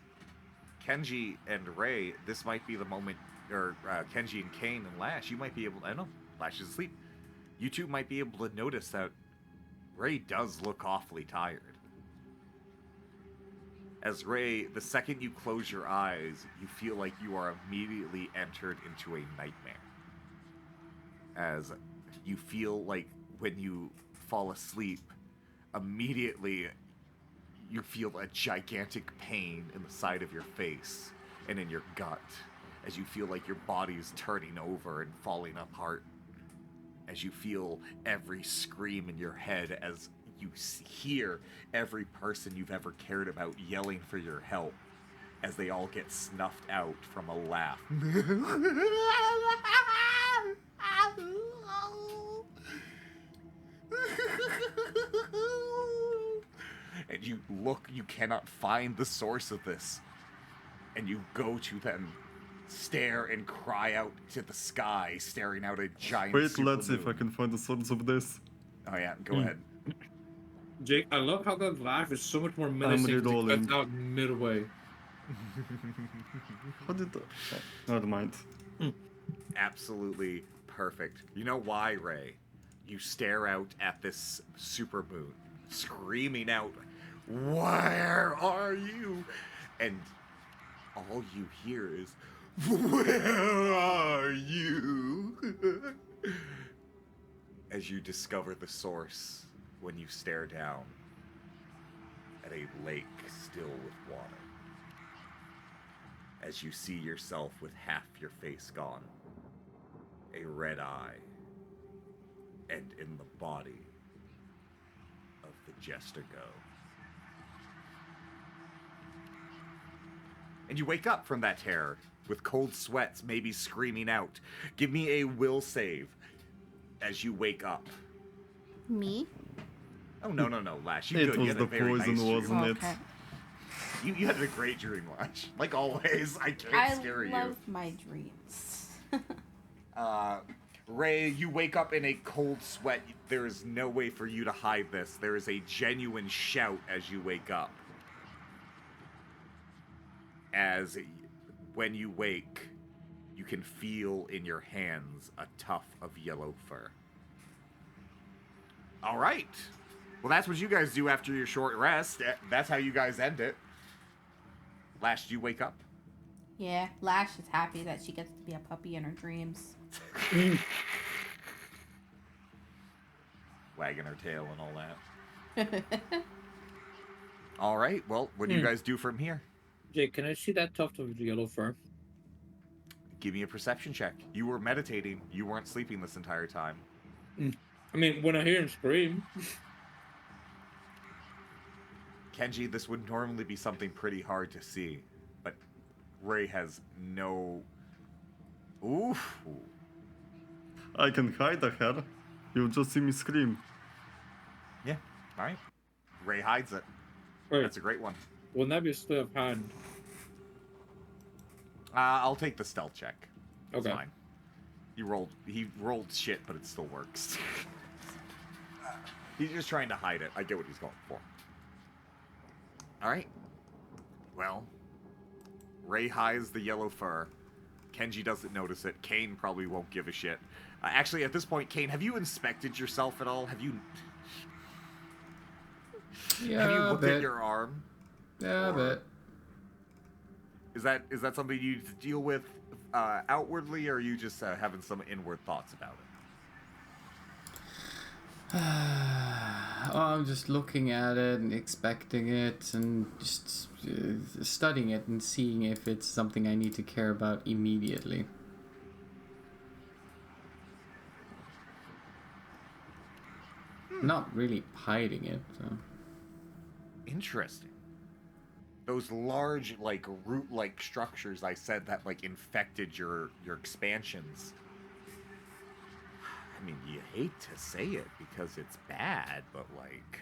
Kenji and Ray, this might be the moment, or Kenji and Kane and Lash, you might be able, I don't know, Lash is asleep. You two might be able to notice that Ray does look awfully tired. As Ray, the second you close your eyes, you feel like you are immediately entered into a nightmare. As you feel like when you fall asleep, immediately you feel a gigantic pain in the side of your face and in your gut, as you feel like your body is turning over and falling apart, as you feel every scream in your head, as you hear every person you've ever cared about yelling for your help, as they all get snuffed out from a laugh. And you look, you cannot find the source of this. And you go to them, stare and cry out to the sky, staring out a giant Wait, let's see if I supermoon. can find the source of this. Oh yeah, go ahead. Jake, I love how that laugh is so much more menacing because it re-rolling. cuts out midway. How did that... Oh, never mind. Absolutely perfect. You know why, Ray? You stare out at this supermoon, screaming out, "Where are you?" And all you hear is, "Where are you?" As you discover the source when you stare down at a lake still with water. As you see yourself with half your face gone, a red eye, and in the body of the Jester Go. And you wake up from that terror with cold sweats, maybe screaming out. Give me a will save as you wake up. Me? Oh, no, Lash. You It good. You was had a the very poison, nice dream. wasn't it? Okay. You had a great dream, Lash. Like always, I can't I scare you. love my dreams. Ray, you wake up in a cold sweat. There is no way for you to hide this. There is a genuine shout as you wake up. As when you wake, you can feel in your hands a tuft of yellow fur. All right. Well, that's what you guys do after your short rest. That's how you guys end it. Lash, do you wake up? Yeah, Lash is happy that she gets to be a puppy in her dreams. Wagging her tail and all that. All right. Well, what do you guys do from here? Jake, can I see that tuft of yellow fur? Give me a perception check. You were meditating. You weren't sleeping this entire time. I mean, when I hear him scream. Kenji, this would normally be something pretty hard to see, but Ray has no... Oof. I can hide ahead. You'll just see me scream. Yeah, all right. Ray hides it. Wait, That's a great one. wouldn't that be a split of hand? I'll take the stealth check. It's Okay. fine. He rolled shit, but it still works. He's just trying to hide it. I get what he's going for. All right. Well, Ray hides the yellow fur. Kenji doesn't notice it. Kane probably won't give a shit. Actually, at this point, Kane, have you inspected yourself at all? Have you looked at your arm? Yeah, a bit. Is that something you need to deal with outwardly, or are you just having some inward thoughts about it? I'm just looking at it and expecting it and just studying it and seeing if it's something I need to care about immediately. Not really hiding it. So. Interesting. Those large, like, root-like structures I said that, like, infected your expansions. I mean, you hate to say it because it's bad, but, like...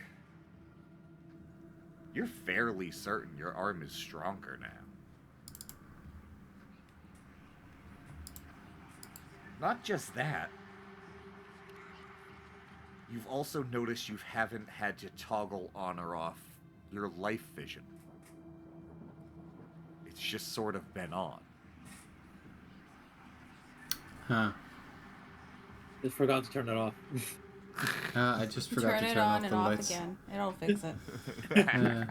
You're fairly certain your arm is stronger now. Not just that. You've also noticed you haven't had to toggle on or off your life vision. It's just sort of been on. Huh. Just forgot to turn it off. I just forgot to Turn it turn on off and the off lights. again. It'll fix it.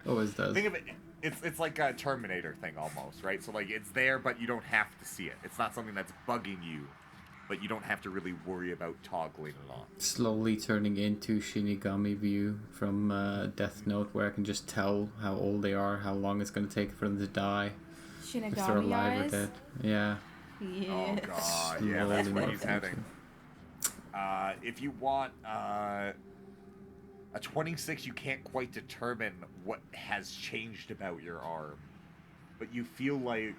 Always does. Think of it, it's like a Terminator thing almost, right? So like it's there, but you don't have to see it. It's not something that's bugging you, but you don't have to really worry about toggling it on. Slowly turning into Shinigami view from Death Note, where I can just tell how old they are, how long it's going to take for them to die, if they're Shinigami alive or eyes. dead. Yeah. Yeah. Oh god, yeah, that's Slowly where he's morphing heading. into- If you want a 26, you can't quite determine what has changed about your arm, but you feel like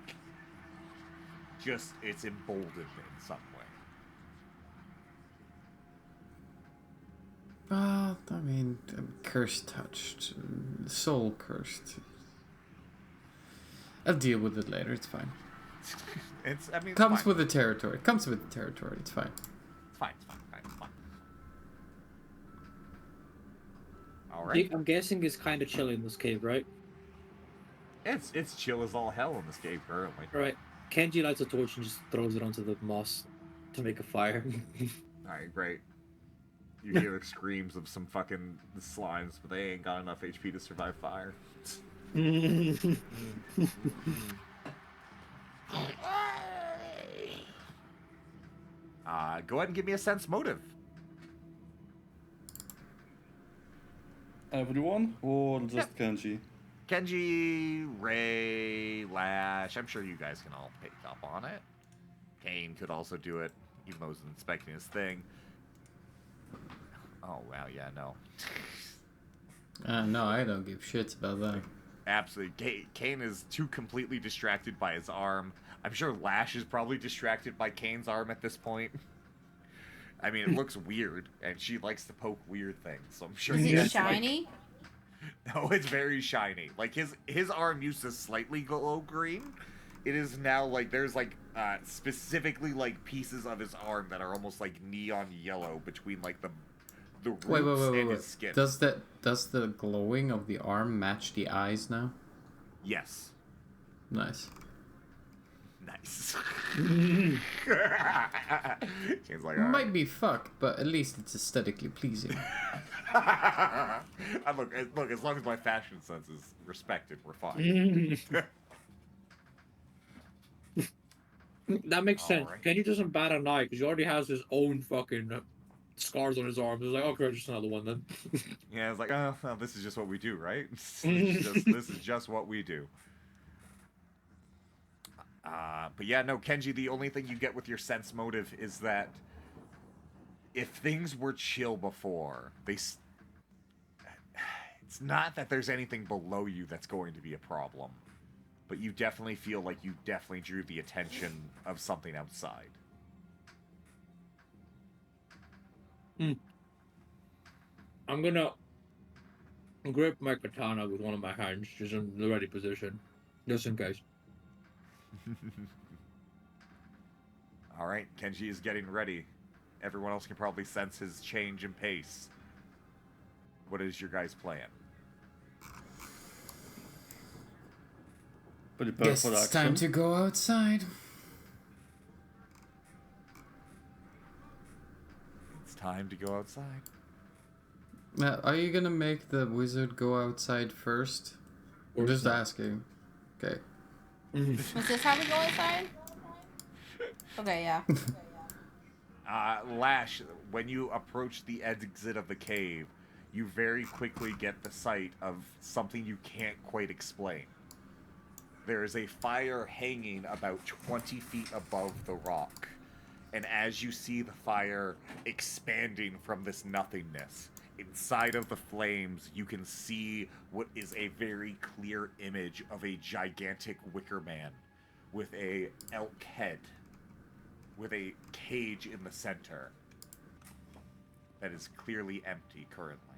just it's emboldened in some way. Well, I mean, curse touched, soul cursed. I'll deal with it later. It's fine. It's Comes fine. with the territory. Comes with the territory. It's fine. It's fine. All right. I'm guessing it's kind of chill in this cave, right? It's chill as all hell in this cave currently. Right. Kenji lights a torch and just throws it onto the moss to make a fire. All right, great. You hear the screams of some fucking slimes, but they ain't got enough HP to survive fire. Go ahead and give me a sense motive. Everyone or just Kenji? Kenji, Ray, Lash, I'm sure you guys can all pick up on it. Kane could also do it, even though he's inspecting his thing. Oh, wow, yeah, no. No, I don't give shits about that. Absolutely. Kane is too completely distracted by his arm. I'm sure Lash is probably distracted by Kane's arm at this point. I mean, it looks weird, and she likes to poke weird things, so I'm sure Is he's it like- shiny? No, it's very shiny. Like his arm used to slightly glow green. It is now like there's like specifically like pieces of his arm that are almost like neon yellow between like the roots and his skin. Does the glowing of the arm match the eyes now? Yes. Nice. Nice. He's like, all right. Might be fucked, but at least it's aesthetically pleasing. Look, as long as my fashion sense is respected, we're fine. That makes sense. Alright. Kenji doesn't bat an eye because he already has his own fucking scars on his arms. He's like, okay, just another one then. Yeah, it's like, oh, well, this is just what we do, right? This is just what we do. But yeah, no, Kenji, the only thing you get with your sense motive is that if things were chill before, it's not that there's anything below you that's going to be a problem, but you definitely feel like you definitely drew the attention of something outside. I'm gonna grip my katana with one of my hands, just in the ready position, just in case. All right, Kenji is getting ready. Everyone else can probably sense his change in pace. What is your guys' plan? Prepare Guess for it's action. time to go outside. It's time to go outside. Are you gonna make the wizard go outside first? I'm just asking. Okay. Is this how we go outside? Okay, yeah. Lash, when you approach the exit of the cave, you very quickly get the sight of something you can't quite explain. There is a fire hanging about 20 feet above the rock, and as you see the fire expanding from this nothingness, inside of the flames you can see what is a very clear image of a gigantic wicker man with a elk head, with a cage in the center that is clearly empty currently.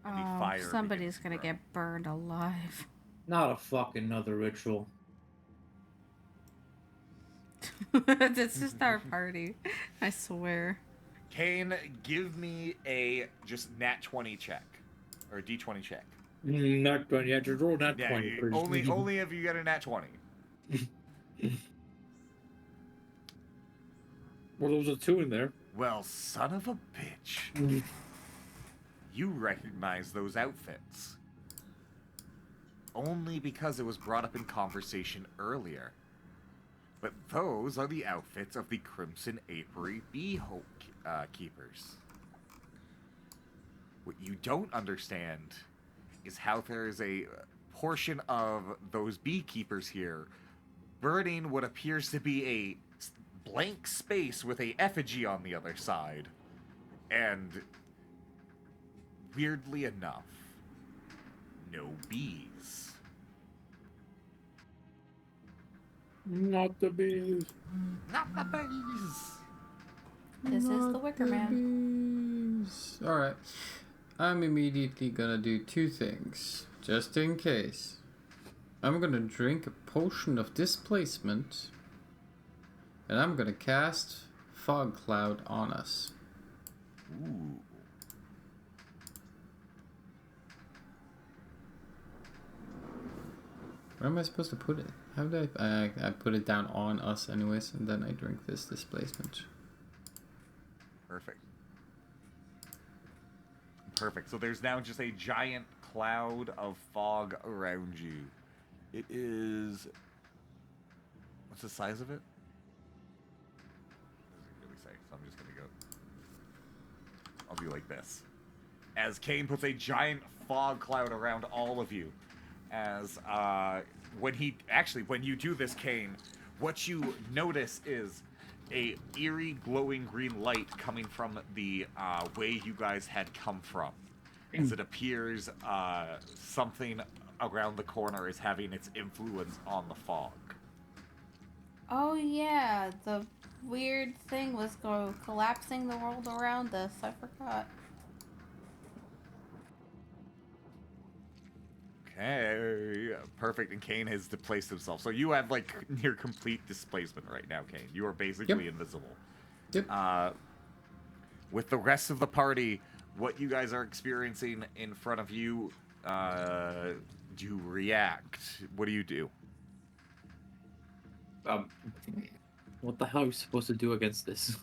And the fire Somebody's begins to gonna burn. get burned alive. Not a fucking another ritual. This is our party. I swear. Kane, give me a just nat 20 check. Or a d20 check. Not 20. Yeah, just roll that Yeah, 20. please. only if you get a nat 20. Well, there was a 2 in there. Well, son of a bitch. You recognize those outfits. Only because it was brought up in conversation earlier. But those are the outfits of the Crimson Apiary Bee Keepers. What you don't understand is how there is a portion of those beekeepers here burning what appears to be a blank space with a effigy on the other side. And weirdly enough, no bees. Not the bees. Not the bees! This is the Wicker Man. Alright. I'm immediately gonna do two things, just in case. I'm gonna drink a potion of displacement, and I'm gonna cast Fog Cloud on us. Ooh. Where am I supposed to put it? How do I put it down on us anyways, and then I drink this displacement. Perfect. Perfect. So there's now just a giant cloud of fog around you. It is... What's the size of it? Doesn't really say, so I'm just gonna go... I'll do like this. As Kane puts a giant fog cloud around all of you. As, when you do this, Kane, what you notice is a eerie glowing green light coming from the way you guys had come from. As it appears something around the corner is having its influence on the fog. Oh yeah, the weird thing was collapsing the world around us. I forgot. Okay, perfect. And Kane has displaced himself. So you have like near complete displacement right now, Kane. You are basically invisible. Yep. With the rest of the party, what you guys are experiencing in front of you, do you react? What do you do? What the hell are we supposed to do against this?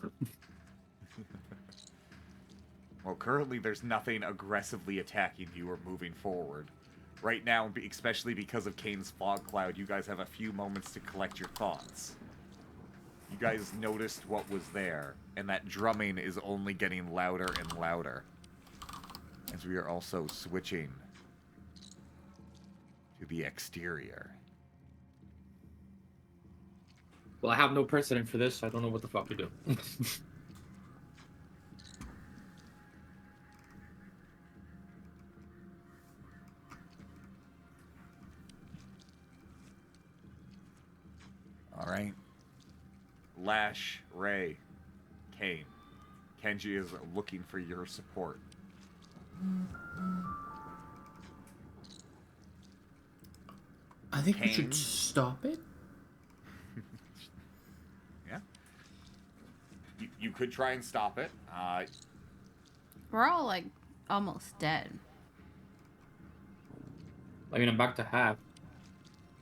Well, currently there's nothing aggressively attacking you or moving forward. Right now, especially because of Kane's fog cloud, you guys have a few moments to collect your thoughts. You guys noticed what was there, and that drumming is only getting louder and louder. As we are also switching to the exterior. Well, I have no precedent for this, so I don't know what the fuck to do. Alright. Lash, Ray, Kane. Kenji is looking for your support. I think we Kane? should stop it. Yeah. You could try and stop it. We're all like almost dead. I mean, I'm back to half.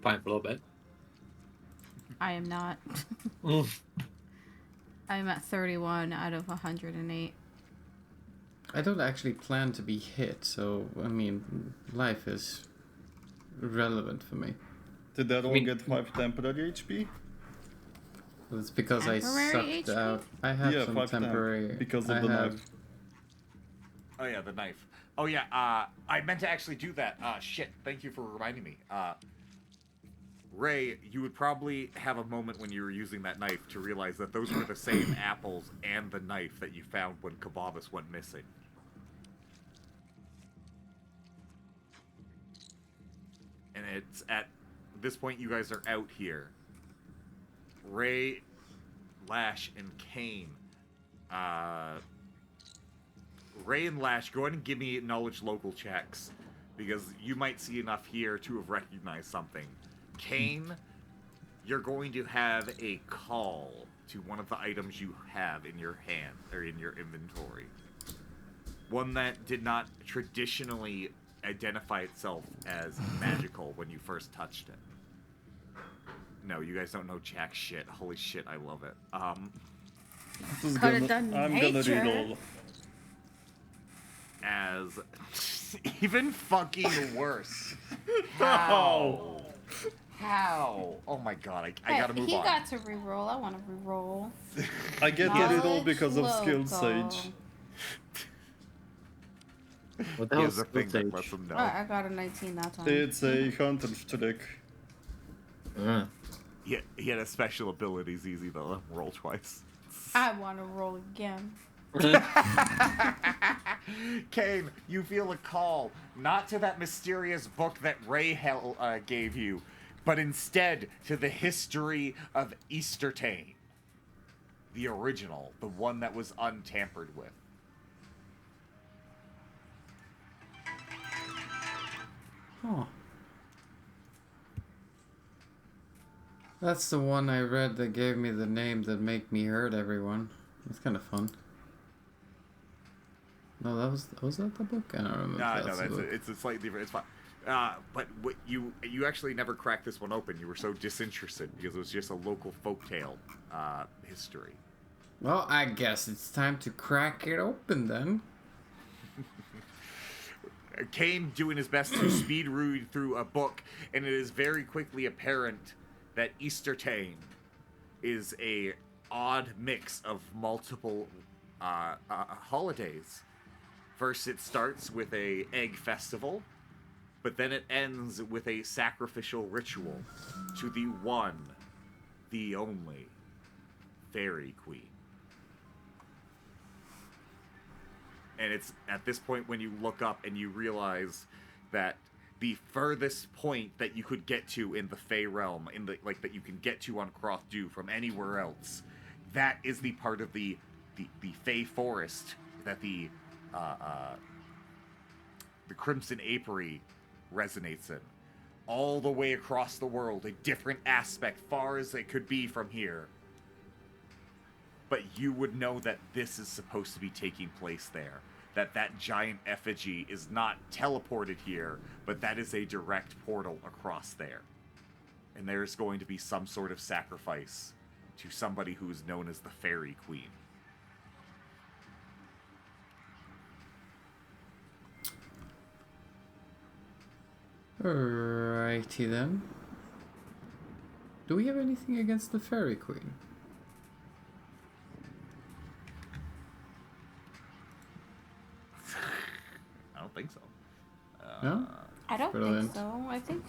Fine for a little bit. I am not. Mm. I'm at 31 out of 108. I don't actually plan to be hit, so I mean, life is relevant for me. Did that all mean- get 5 temporary HP? It's because I Temporary sucked HP? out. I have Yeah, some 5 temp, temporary. because I of the have- knife. Oh yeah, the knife. Oh yeah, I meant to actually do that. Shit, thank you for reminding me. Ray, you would probably have a moment when you were using that knife to realize that those were the same apples and the knife that you found when Kababas went missing. And it's at this point you guys are out here. Ray, Lash, and Kane. Ray and Lash, go ahead and give me knowledge local checks, because you might see enough here to have recognized something. Kane, you're going to have a call to one of the items you have in your hand, or in your inventory. One that did not traditionally identify itself as magical when you first touched it. No, you guys don't know jack shit. Holy shit, I love it. This is Could've gonna, done I'm gonna nature. read all. As even fucking worse. How? How? Oh my god, I gotta move he on. got to reroll. I want to reroll. I get to read all Knowledge because of skilled local. sage. What the He hell has a thing that lets him know. I got a 19 that time. It's a hunter's trick. He had a special abilities easy though. Roll twice. I want to roll again. Kane, you feel a call, not to that mysterious book that Ray gave you, but instead to the history of Eastertane. The original, the one that was untampered with. Huh. That's the one I read that gave me the name that make me hurt everyone. It's kind of fun. No, was that the book? I don't remember. No, it's a slightly different. It's fine. But what you actually never cracked this one open. You were so disinterested because it was just a local folktale history. Well, I guess it's time to crack it open then. Kane doing his best to speed read through a book, and it is very quickly apparent that Eastertane is a odd mix of multiple holidays. First, it starts with a egg festival, but then it ends with a sacrificial ritual to the one, the only, Fairy Queen. And it's at this point when you look up and you realize that the furthest point that you could get to in the Fey realm, in the that you can get to on Crothdew from anywhere else, that is the part of the Fey forest that the Crimson Apiary resonates in. All the way across the world, a different aspect, far as it could be from here. But you would know that this is supposed to be taking place there. That giant effigy is not teleported here, but that is a direct portal across there. And there's going to be some sort of sacrifice to somebody who is known as the Fairy Queen. Alrighty then. Do we have anything against the Fairy Queen? I don't think so. No? I don't Brilliant. think so. I think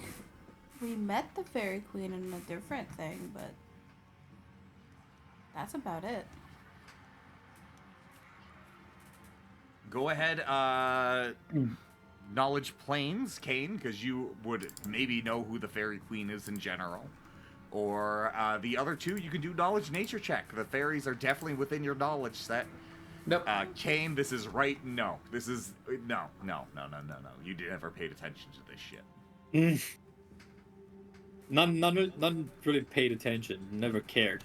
we met the Fairy Queen in a different thing, but that's about it. Go ahead, knowledge planes, Kane, because you would maybe know who the Fairy Queen is in general. Or the other two, you can do knowledge nature check. The fairies are definitely within your knowledge set. Nope. Kane, this is right. No, this is no. You never paid attention to this shit. None really paid attention. Never cared.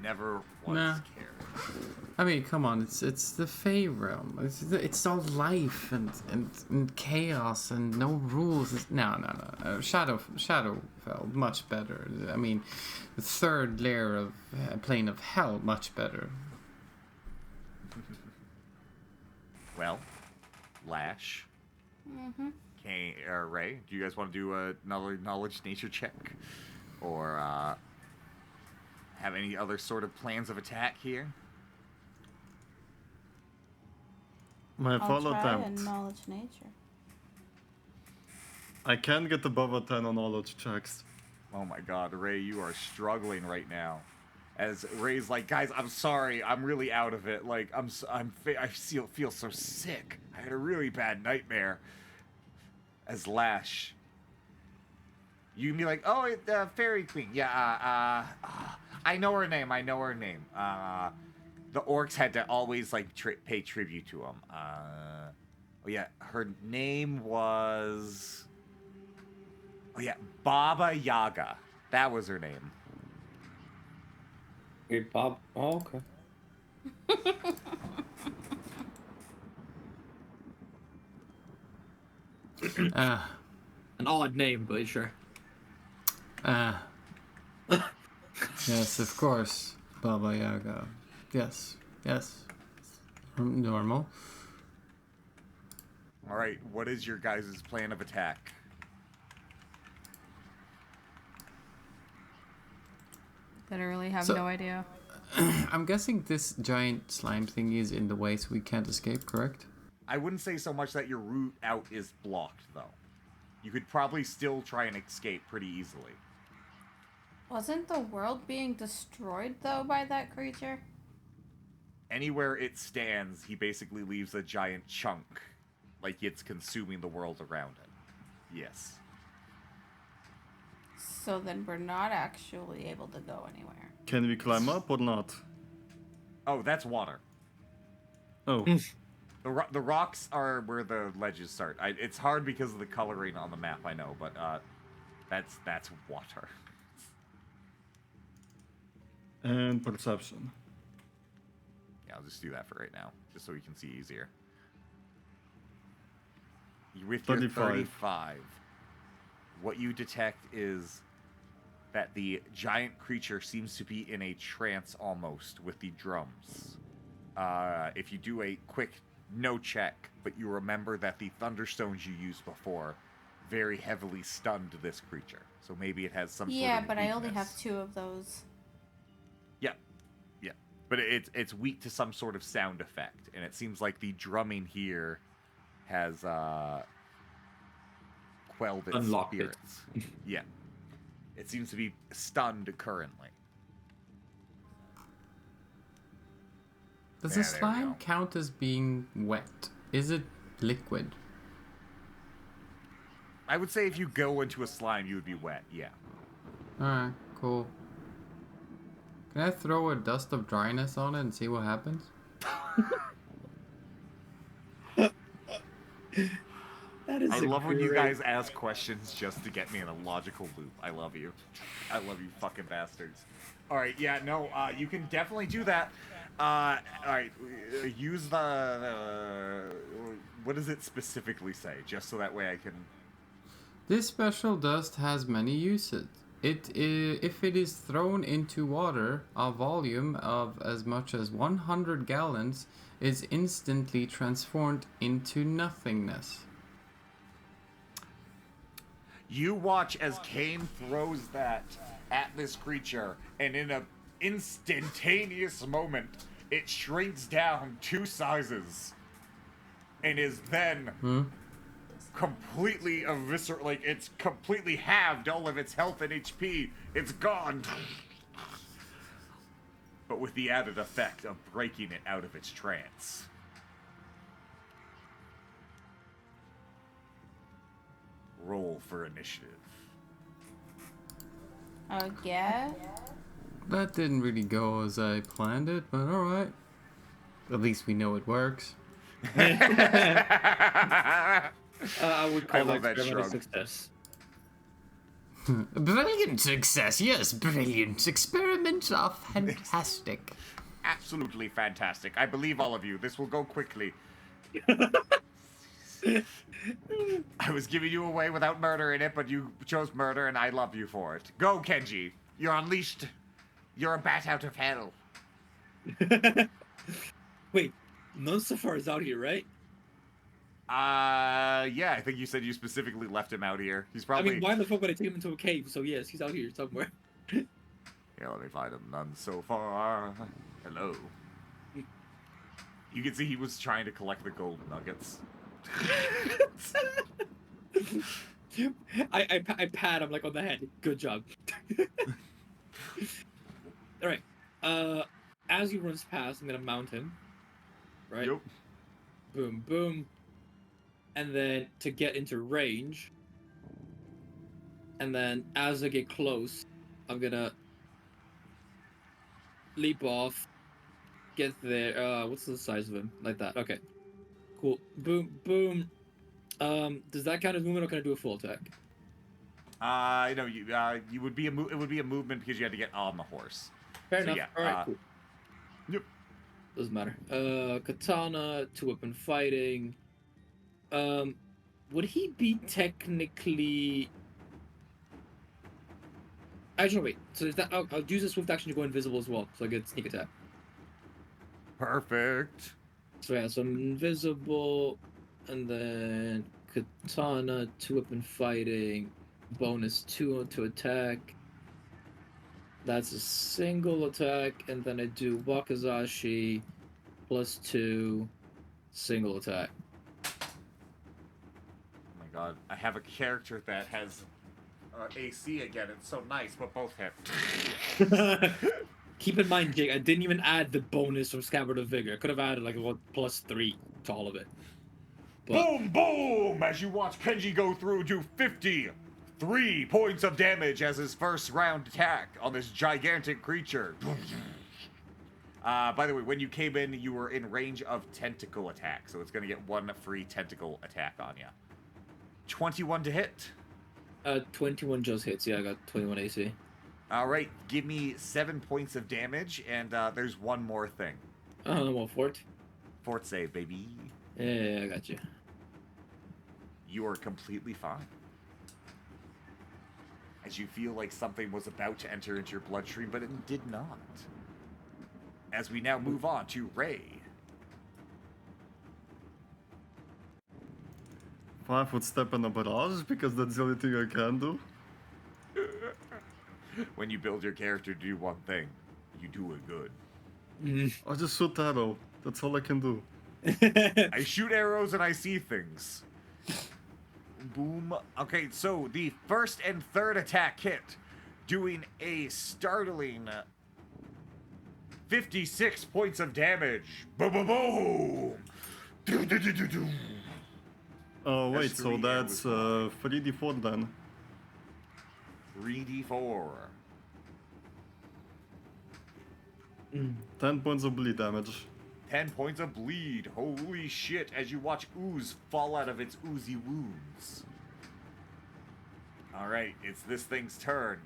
never once Nah. cared. I mean, come on, it's the Fey realm. It's all life and chaos and no rules. No. Shadowfell, much better. I mean, the third layer of plane of hell, much better. Well, Lash. Mm-hmm. Ray, do you guys want to do another knowledge nature check? Or have any other sort of plans of attack here? My I'll follow try attempt. and knowledge nature. I can get above a 10 on knowledge checks. Oh my god, Ray, you are struggling right now. As Ray's like, guys, I'm sorry, I'm really out of it. Like, I feel so sick. I had a really bad nightmare. As Lash, you can be like, oh, Fairy Queen. Yeah, I know her name. The orcs had to always like pay tribute to him. Oh yeah, her name was. Oh yeah, Baba Yaga. That was her name. Wait, Bob. Oh, okay. An odd name, but sure. Yes, of course, Baba Yaga. Yes. Normal. All right, what is your guys' plan of attack? Literally have So- no idea. I'm guessing this giant slime thing is in the way, so we can't escape, correct? I wouldn't say so much that your route out is blocked, though. You could probably still try and escape pretty easily. Wasn't the world being destroyed though by that creature? Anywhere it stands, he basically leaves a giant chunk, like it's consuming the world around it. Yes. So then we're not actually able to go anywhere. Can we climb up or not? Oh, that's water. Oh, The rocks are where the ledges start. It's hard because of the coloring on the map, I know, but that's water. and perception. Yeah, I'll just do that for right now, just so we can see easier. With your 35, what you detect is that the giant creature seems to be in a trance almost with the drums. If you do a quick no check, but you remember that the thunderstones you used before very heavily stunned this creature. So maybe it has some Yeah, sort of but I only weakness. have 2 of those. Yeah. But it's weak to some sort of sound effect, and it seems like the drumming here has quelled its Unlocked it. spirits. Yeah. It seems to be stunned currently. Does Yeah, the there we slime go. count as being wet? Is it liquid? I would say if you go into a slime, you would be wet, yeah. Alright, cool. Can I throw a dust of dryness on it and see what happens? That is I love when you guys ask questions just to get me in a logical loop. I love you. I love you fucking bastards. Alright, yeah, no, you can definitely do that. Alright, use the... what does it specifically say? Just so that way I can... This special dust has many uses. If it is thrown into water, a volume of as much as 100 gallons is instantly transformed into nothingness. You watch as Kane throws that at this creature, and in an instantaneous moment, it shrinks down 2 sizes, and is then completely eviscerated. Like, it's completely halved all of its health and HP. It's gone. But with the added effect of breaking it out of its trance. Roll for initiative. Yeah? That didn't really go as I planned it, but alright. At least we know it works. I would call I love that that experiment a shrug. success. Brilliant success, yes, brilliant. Experiments are fantastic. Absolutely fantastic. I believe all of you. This will go quickly. I was giving you away without murder in it, but you chose murder, and I love you for it. Go, Kenji. You're unleashed. You're a bat out of hell. Wait, Nonsafar is out here, right? Yeah, I think you said you specifically left him out here. He's probably... I mean, why the fuck would I take him into a cave? So yes, he's out here somewhere. Yeah, let me find him. None so far. Hello. You can see he was trying to collect the gold nuggets. I pat him like on the head. Good job. All right. As he runs past, I'm gonna mount him. Right. Yep. Boom, boom. And then to get into range. And then as I get close, I'm gonna leap off. Get there. What's the size of him? Like that. Okay. Cool. Boom, boom. Does that count as movement, or can I do a full attack? No, you would be it would be a movement because you had to get on the horse. Fair So, enough. yeah, All right, cool. Yep. Doesn't matter. Katana, 2-weapon fighting. Would he be technically? Actually, no, wait. So is that? I'll use a swift action to go invisible as well, so I get sneak attack. Perfect. So yeah, so I'm invisible, and then katana, 2-weapon fighting, bonus 2 to attack. That's a single attack, and then I do wakizashi, +2, single attack. Oh my god, I have a character that has AC again. It's so nice, but both hit. Keep in mind, Jake, I didn't even add the bonus from Scabbard of Vigor. I could have added like a +3 to all of it. But... Boom, boom! As you watch Kenji go through, do 53 points of damage as his first round attack on this gigantic creature. By the way, when you came in, you were in range of tentacle attack, so it's going to get 1 free tentacle attack on you. 21 to hit. 21 just hits. Yeah, I got 21 AC. All right, give me 7 points of damage, and there's one more thing. Well, fort. Fort save, baby. Yeah, I got you. You are completely fine. As you feel like something was about to enter into your bloodstream, but it did not. As we now move on to Ray. 5-foot step in a barrage, because that's the only thing I can do. When you build your character to do one thing, you do it good. I just shoot arrow. That's all I can do. I shoot arrows and I see things. Boom. Okay, so the first and third attack hit, doing a startling 56 points of damage. Boom, boom, boom. Do, do, do, do, do. Oh wait, That's so 3 that's arrows. 3d4 then. 3d4. 10 points of bleed damage. 10 points of bleed. Holy shit, as you watch ooze fall out of its oozy wounds. Alright, it's this thing's turn.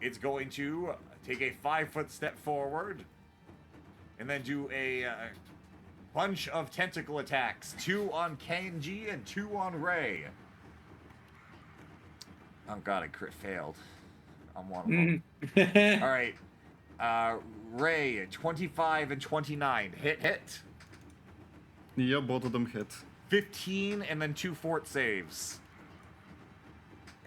It's going to take a 5-foot step forward, and then do a bunch of tentacle attacks. 2 on Kenji and 2 on Ray. Oh god, I crit failed. I'm one of them. Alright. Ray, 25 and 29. Hit. Yeah, both of them hit. 15 and then 2 fort saves.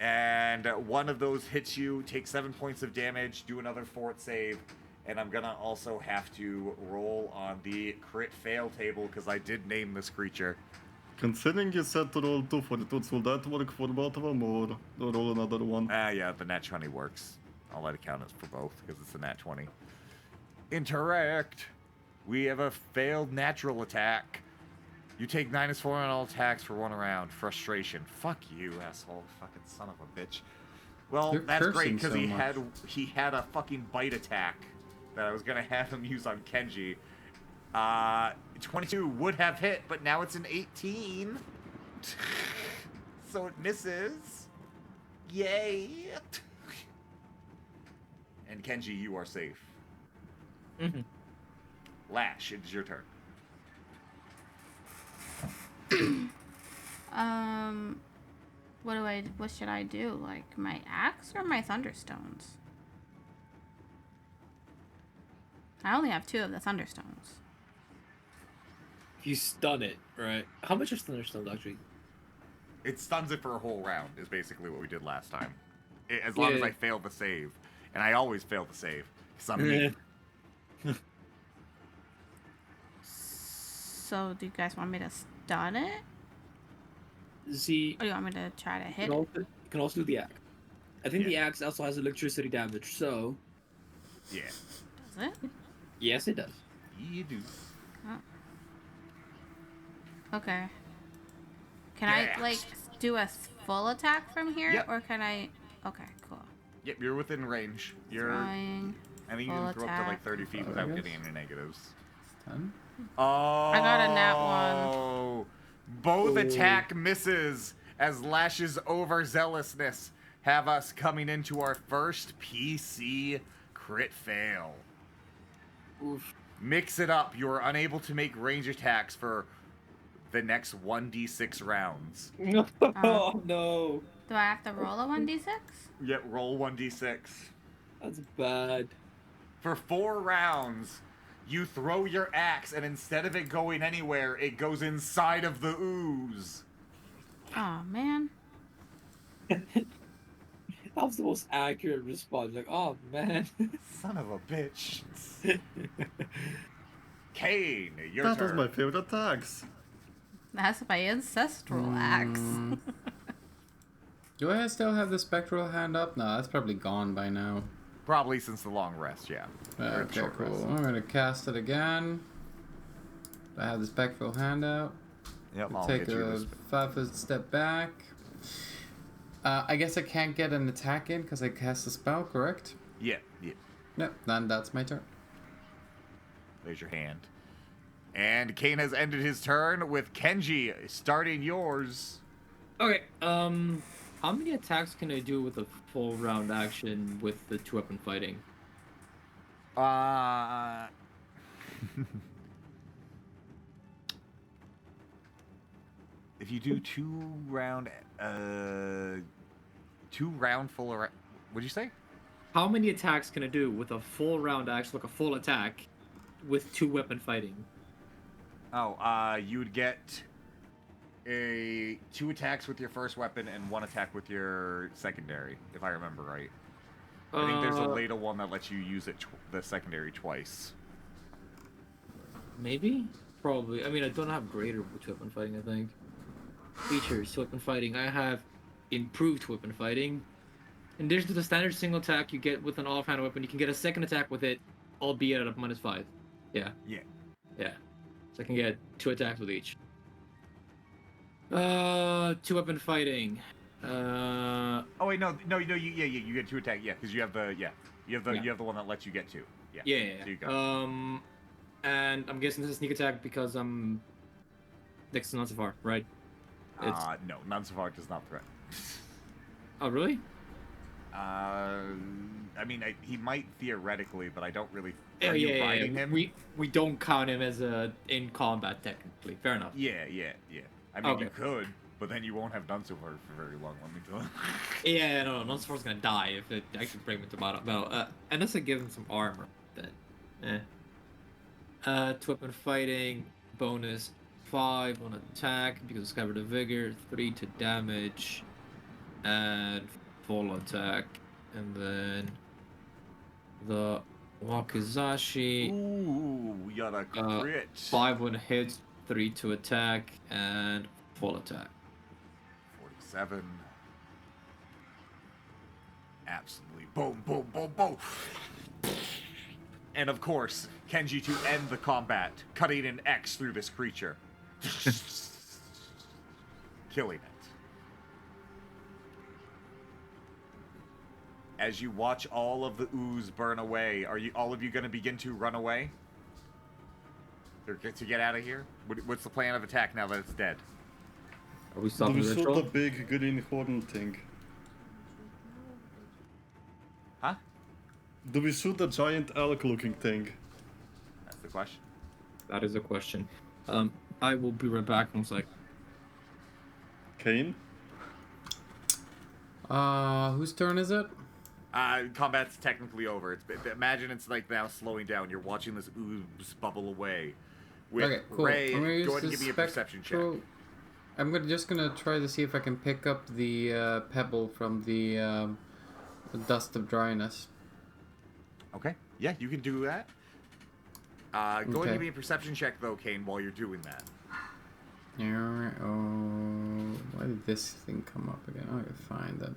And one of those hits you, take 7 points of damage, do another fort save, and I'm gonna also have to roll on the crit fail table because I did name this creature. Considering you said to roll 2 fortitudes, will that work for both of them or roll another one? Yeah, the nat 20 works. I'll let it count as for both because it's a nat 20. Interact. We have a failed natural attack. You take -4 on all attacks for 1 round. Frustration. Fuck you, asshole. Fucking son of a bitch. Well, You're that's great cursing because so he had a fucking bite attack that I was gonna have him use on Kenji. 22 would have hit, but now it's an 18. So it misses. Yay! And Kenji, you are safe. Mhm. Lash, it's your turn. What should I do? Like my axe or my thunderstones? I only have 2 of the thunderstones. If you stun it, right? How much is thunderstones actually? It stuns it for a whole round, is basically what we did last time. As long as Yeah. I fail the save. And I always fail the save. Because I'm mean. So, do you guys want me to stun it? See, Or do you want me to try to you hit can, it? also, you can also do the axe. I think the Yeah. axe also has electricity damage, so Yeah. Does it? yes, it does. You do. Okay. Can Yeah. I, like, do a full attack from here? Yep. Or can I... Okay, cool. Yep, you're within range. You're. Throwing. I think you full can throw up to like attack. 30 feet I without guess. getting any negatives. 10. Oh. I got a nat 1. Both Ooh. attack misses as Lash's overzealousness have us coming into our first PC crit fail. Oof. Mix it up. You are unable to make range attacks for the next 1d6 rounds. Oh no, Do I have to roll a 1d6? Yet roll 1d6. that's bad. For 4 rounds, you throw your axe, and instead of it going anywhere, it goes inside of the ooze. Oh, man. That was the most accurate response. Like, oh man. Son of a bitch. Kane, your That turn. was my favorite attacks. That's my ancestral axe. Do I still have the spectral hand up? No, that's probably gone by now. Probably since the long rest, yeah. Or Okay, short cool. rest. I'm gonna cast it again. I have the spectral hand out. Yep, I'll Take hit you a this. 5-foot step back. I guess I can't get an attack in because I cast a spell, correct? Yeah, yeah. Yep, then that's my turn. There's your hand. And Kane has ended his turn with Kenji starting yours. Okay. How many attacks can I do with a full round action with the 2-weapon fighting? If you do 2 round full what'd you say? How many attacks can I do with a full round action, like a full attack, with 2-weapon fighting? Oh, you would get 2 attacks with your first weapon and 1 attack with your secondary, if I remember right. I think there's a later one that lets you use it the secondary twice. Maybe? Probably. I mean, I don't have greater 2-weapon fighting, I think. Features, 2-weapon fighting. I have improved 2-weapon fighting. In addition to the standard single attack you get with an offhand weapon, you can get a second attack with it, albeit at a -5. Yeah. Yeah. Yeah. So I can get 2 attacks with each. 2-weapon fighting. Oh wait, no, you get 2 attack, yeah, because you have the you have the one that lets you get 2. Yeah. Yeah. So you go. And I'm guessing this is a sneak attack because I'm next to not so far, right? It's... No, none so far does not threaten. Oh, really? I mean, he might theoretically, but I don't really. Yeah, Are you riding him? We don't count him as in combat technically. Fair enough. Yeah. I mean, Okay. you could, but then you won't have done so far for very long. Let me tell you. Yeah, no, not so far's gonna die if it actually brings him to battle. Unless I give him some armor, then. 2-weapon fighting bonus 5 on attack because it's covered in vigor, 3 to damage, and full attack, and then the wakizashi. Ooh, we got a crit. 5 on hits, 3 to attack, and full attack. 47. Absolutely. Boom, boom, boom, boom. And of course, Kenji to end the combat, cutting an X through this creature. Killing it. As you watch all of the ooze burn away, are all of you going to begin to run away? Or to get out of here? What's the plan of attack now that it's dead? Are we Do stopping we the shoot ritual? the big green horn thing? Do we shoot a giant elk-looking thing? That's the question. That is a question. I will be right back. I was like, Kane? Whose turn is it? Combat's technically over. Imagine it's like now slowing down. You're watching this ooze bubble away. With Okay, cool. Ray, I'm gonna use go ahead and the give me a perception check. I'm just gonna try to see if I can pick up the pebble from the dust of dryness. Okay. Yeah, you can do that. Go ahead and Okay. give me a perception check, though, Kane, while you're doing that. Oh, why did this thing come up again? Oh, I gotta find that.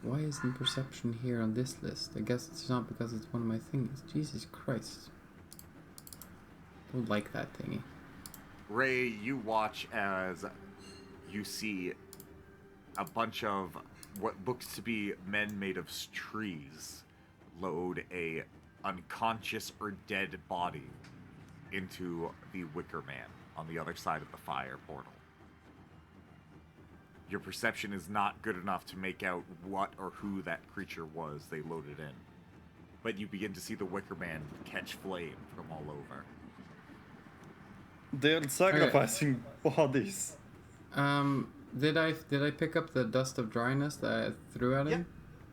Why isn't perception here on this list? I guess it's not because it's one of my things. Jesus Christ. Don't like that thingy. Ray, you watch as you see a bunch of what looks to be men made of trees load a unconscious or dead body into the Wicker Man on the other side of the fire portal. Your perception is not good enough to make out what or who that creature was they loaded in. But you begin to see the Wicker Man catch flame from all over. They're sacrificing bodies. Did I pick up the dust of dryness that I threw at him?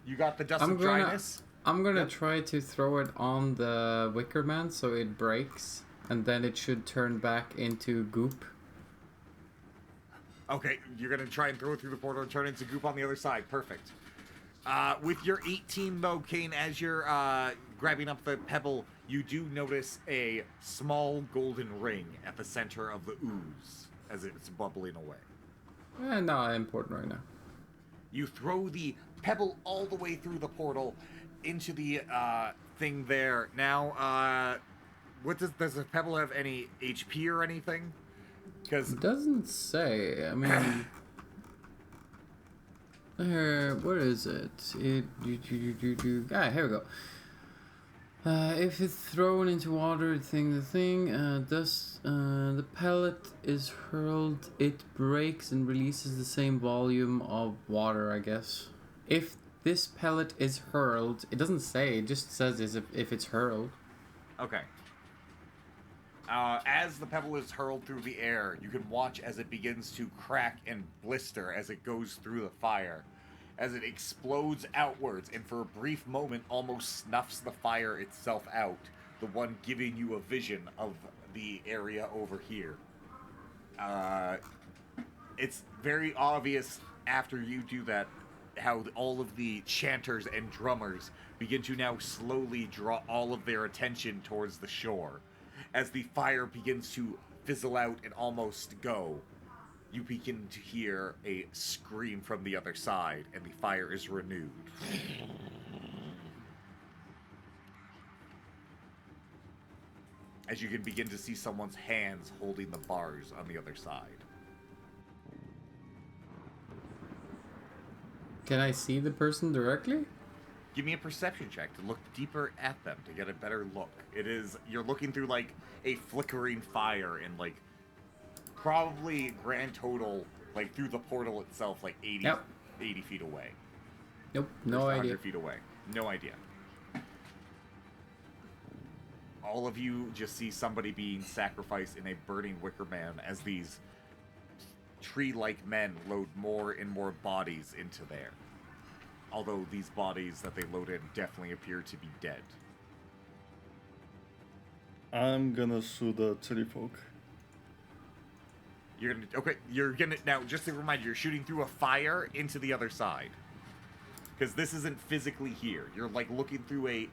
Yeah. You got the dust of dryness? I'm gonna Yep. try to throw it on the Wicker Man so it breaks, and then it should turn back into goop. Okay, you're gonna try and throw it through the portal and turn it into goop on the other side. Perfect. With your 18 though, Kane, as you're grabbing up the pebble, you do notice a small golden ring at the center of the ooze as it's bubbling away. Not important right now. You throw the pebble all the way through the portal into the thing there. Now, what does the pebble have any HP or anything? Because It doesn't say. I mean, what is it? Here we go. If it's thrown into water, the pellet is hurled, it breaks and releases the same volume of water, I guess. If this pellet is hurled, it doesn't say, it just says if it's hurled. okay. As the pebble is hurled through the air, you can watch as it begins to crack and blister as it goes through the fire, as it explodes outwards and for a brief moment almost snuffs the fire itself out, the one giving you a vision of the area over here. It's very obvious after you do that how all of the chanters and drummers begin to now slowly draw all of their attention towards the shore. As the fire begins to fizzle out and almost go, you begin to hear a scream from the other side, and the fire is renewed. As you can begin to see someone's hands holding the bars on the other side. Can I see the person directly? Give me a perception check to look deeper at them to get a better look. You're looking through like a flickering fire and like probably grand total, like through the portal itself, like 80 feet away. Nope, no Just idea. 100 feet away. No idea. All of you just see somebody being sacrificed in a burning Wicker Man as these tree-like men load more and more bodies into there. Although these bodies that they load in definitely appear to be dead. I'm gonna shoot the tree folk. You're gonna now. Just a reminder, you're shooting through a fire into the other side, because this isn't physically here. You're like looking through a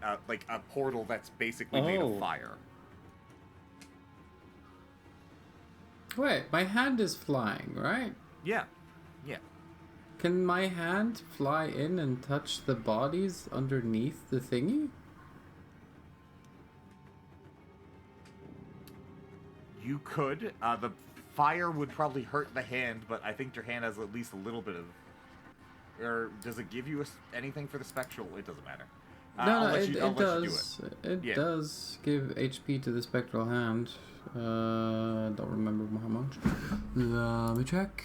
portal that's basically made of fire. Wait, my hand is flying, right? Yeah, yeah. Can my hand fly in and touch the bodies underneath the thingy? You could. The fire would probably hurt the hand, but I think your hand has at least a little bit of. Or does it give you anything for the spectral? It doesn't matter. It does. It does give HP to the spectral hand. Don't remember how much. Let me check.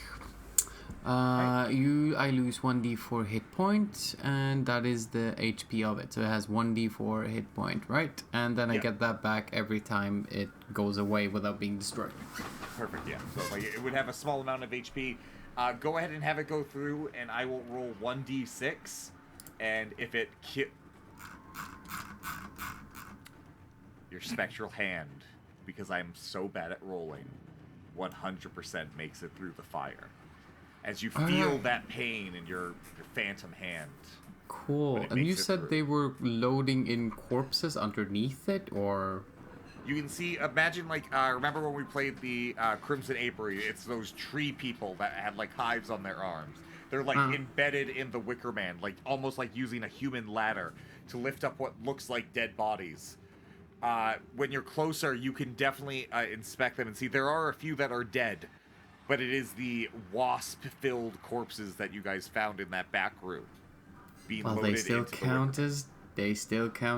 I lose 1d4 hit points, and that is the HP of it. So it has 1d4 hit point, right? And then I Yeah. get that back every time it goes away without being destroyed. Perfect, yeah. So like it would have a small amount of HP. Go ahead and have it go through, and I will roll 1d6. And if it your spectral hand, because I'm so bad at rolling, 100% makes it through the fire. As you feel that pain in your phantom hand. Cool. But it And you makes it said through. they were loading in corpses underneath it, or? You can see, imagine like, remember when we played the Crimson Apiary? It's those tree people that had like hives on their arms. They're like embedded in the Wicker Man, like almost like using a human ladder to lift up what looks like dead bodies. When you're closer, you can definitely inspect them and see there are a few that are dead, but it is the wasp-filled corpses that you guys found in that back room being Well, loaded they still into the count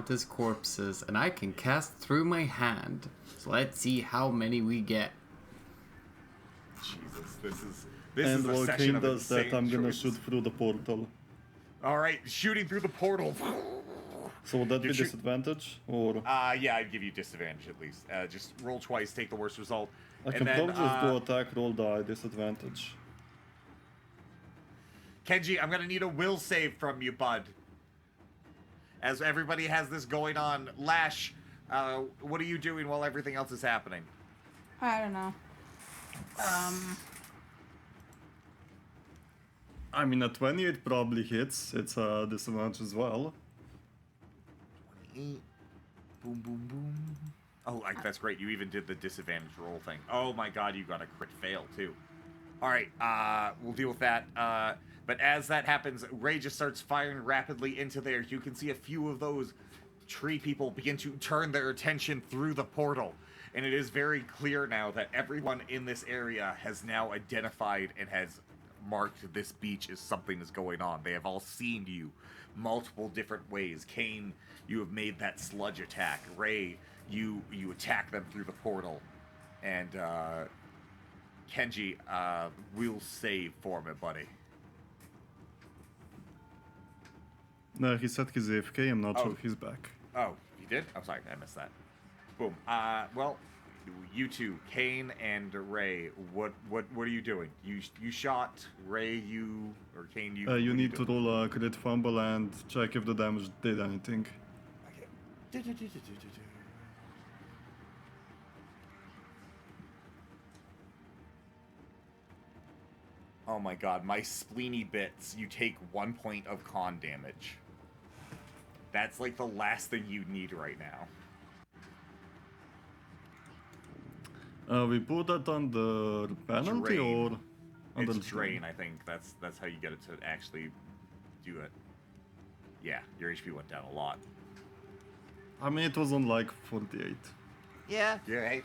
Wicker as corpses, and I can cast through my hand. So let's see how many we get. Jesus, this is And a while session Kane of does that, insane I'm gonna choices. shoot through the portal. All right, shooting through the portal. So would that be You're shoot- disadvantage? Or Yeah, I'd give you disadvantage at least. Just roll twice, take the worst result. I And can then, probably just do attack, roll, die, disadvantage. Kenji, I'm gonna need a will save from you, bud. As everybody has this going on, Lash, what are you doing while everything else is happening? I don't know. I mean, a 20 it probably hits. It's a disadvantage as well. 28. Boom, boom, boom. Oh, that's great. You even did the disadvantage roll thing. Oh my god, you got a crit fail, too. Alright, we'll deal with that. But as that happens, Ray just starts firing rapidly into there. You can see a few of those tree people begin to turn their attention through the portal. And it is very clear now that everyone in this area has now identified and has marked this beach as something is going on. They have all seen you multiple different ways. Kane, you have made that sludge attack. Ray, you attack them through the portal. And Kenji, we'll save for me, buddy. No, he said he's AFK, I'm not Oh. sure he's back. Oh, you did? I'm sorry, I missed that. Boom. Well, you two, Kane and Ray, what are you doing? You shot Ray. Kane. You what are need to doing? roll a crit fumble and check if the damage did anything. Okay. Oh my god, my spleeny bits. You take 1 point of con damage. That's like the last thing you need right now. We put that on the penalty Drain. or under It's drain, I think. That's how you get it to actually do it. Yeah, your HP went down a lot. I mean, it was on like 48. Yeah, hey,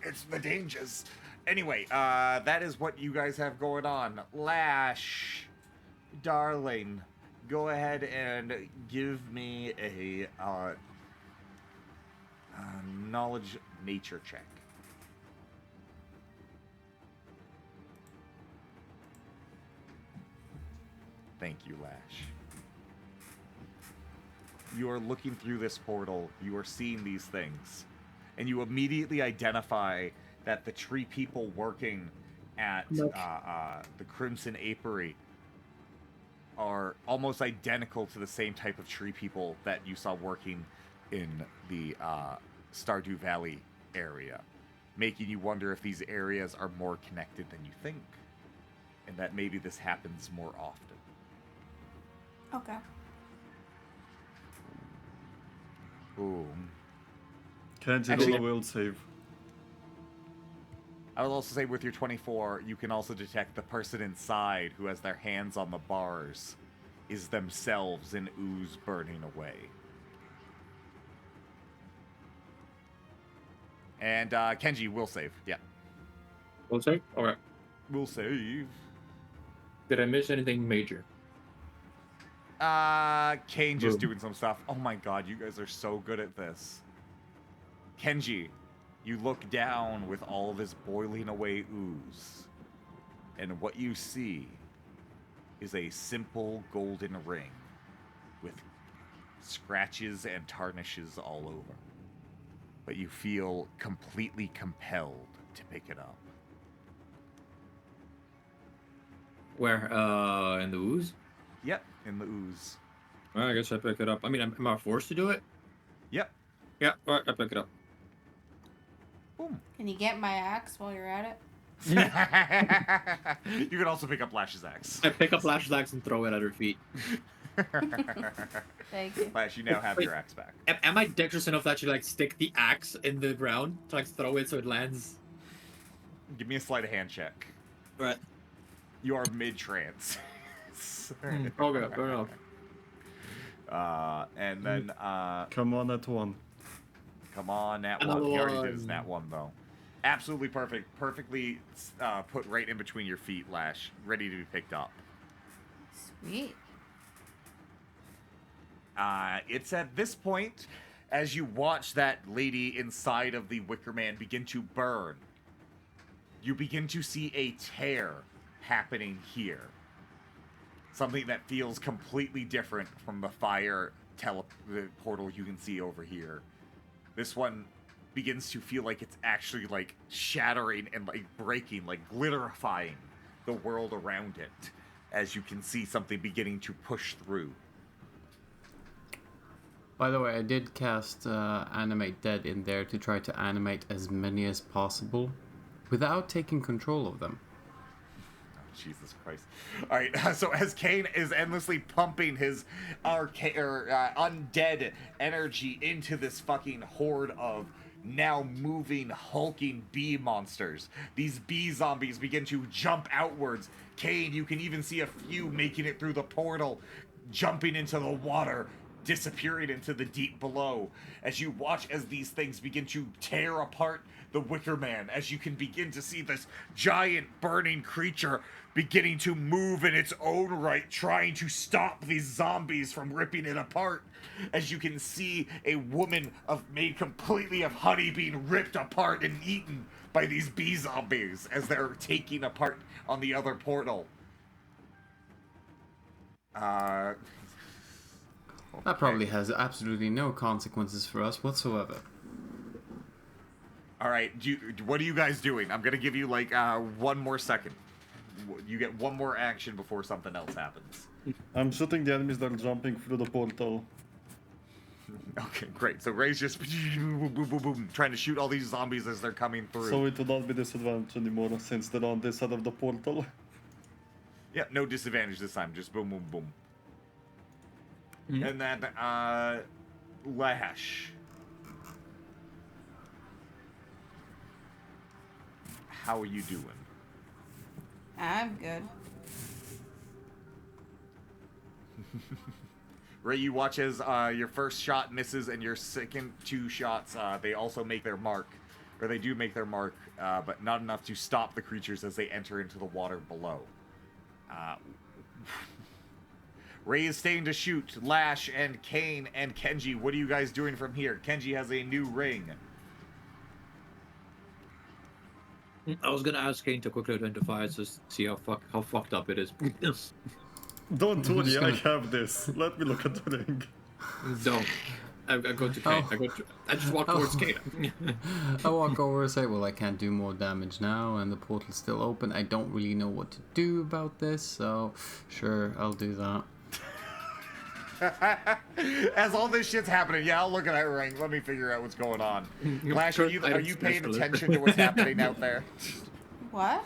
it's the dangers. Anyway, that is what you guys have going on. Lash, darling, go ahead and give me a knowledge nature check. Thank you, Lash. You are looking through this portal, you are seeing these things, and you immediately identify that the tree people working at the Crimson Apiary are almost identical to the same type of tree people that you saw working in the Stardew Valley area, making you wonder if these areas are more connected than you think, and that maybe this happens more often. Okay. Boom. Can't you Actually- roll a will save? I will also say with your 24, you can also detect the person inside who has their hands on the bars is themselves an ooze burning away. And Kenji will save. Yeah. Will save? Okay. Will save. Did I miss anything major? Kane just Boom. doing some stuff. Oh my god, you guys are so good at this. Kenji, you look down with all of this boiling away ooze. And what you see is a simple golden ring with scratches and tarnishes all over. But you feel completely compelled to pick it up. Where? In the ooze? Yep, in the ooze. Well, I guess I pick it up. I mean, am I forced to do it? Yep. Yeah, alright, I pick it up. Boom. Can you get my axe while you're at it? You can also pick up Lash's axe. I pick up Lash's axe and throw it at her feet. Thank you. Lash, you now have your axe back. Am I dexterous enough to actually like stick the axe in the ground to like throw it so it lands? Give me a sleight of hand check. Right. You are mid-trance. Okay, fair enough. And then, Come on, at one. come on, Nat 1. Another He already did his one. Nat 1, though. Absolutely perfect. Perfectly put right in between your feet, Lash. Ready to be picked up. Sweet. It's at this point, as you watch that lady inside of the Wicker Man begin to burn, you begin to see a tear happening here. Something that feels completely different from the fire the portal you can see over here. This one begins to feel like it's actually like shattering and like breaking, like glitterifying the world around it, as you can see something beginning to push through. By the way, I did cast Animate Dead in there to try to animate as many as possible without taking control of them. Jesus Christ. All right, so as Kane is endlessly pumping his undead energy into this fucking horde of now moving, hulking bee monsters, these bee zombies begin to jump outwards. Kane, you can even see a few making it through the portal, jumping into the water, disappearing into the deep below, as you watch as these things begin to tear apart the Wicker Man, as you can begin to see this giant burning creature beginning to move in its own right, trying to stop these zombies from ripping it apart. As you can see a woman made completely of honey being ripped apart and eaten by these bee zombies as they're taking apart on the other portal. That probably has absolutely no consequences for us whatsoever. All right, what are you guys doing? I'm gonna give you like 1 more second. You get 1 more action before something else happens. I'm shooting the enemies that are jumping through the portal. Okay, great. So Ray's just boom, boom, boom, boom, trying to shoot all these zombies as they're coming through. So it will not be disadvantage anymore since they're on this side of the portal. Yeah, no disadvantage this time. Just boom, boom, boom. And then, Lash. How are you doing? I'm good. Ray, you watch as your first shot misses and your second 2 shots, they also make their mark. Or they do make their mark, but not enough to stop the creatures as they enter into the water below. Ray is staying to shoot. Lash and Kane and Kenji, what are you guys doing from here? Kenji has a new ring. I was gonna ask Kane to quickly identify it to see how fucked up it is. Don't worry, I have this. Let me look at the ring. Don't. I go to Kane. I just walk towards Kane. I walk over and say, well, I can't do more damage now, and the portal's still open. I don't really know what to do about this, so sure, I'll do that. As all this shit's happening, yeah, I'll look at that ring. Let me figure out what's going on. Lash, are you paying attention to what's happening out there? What?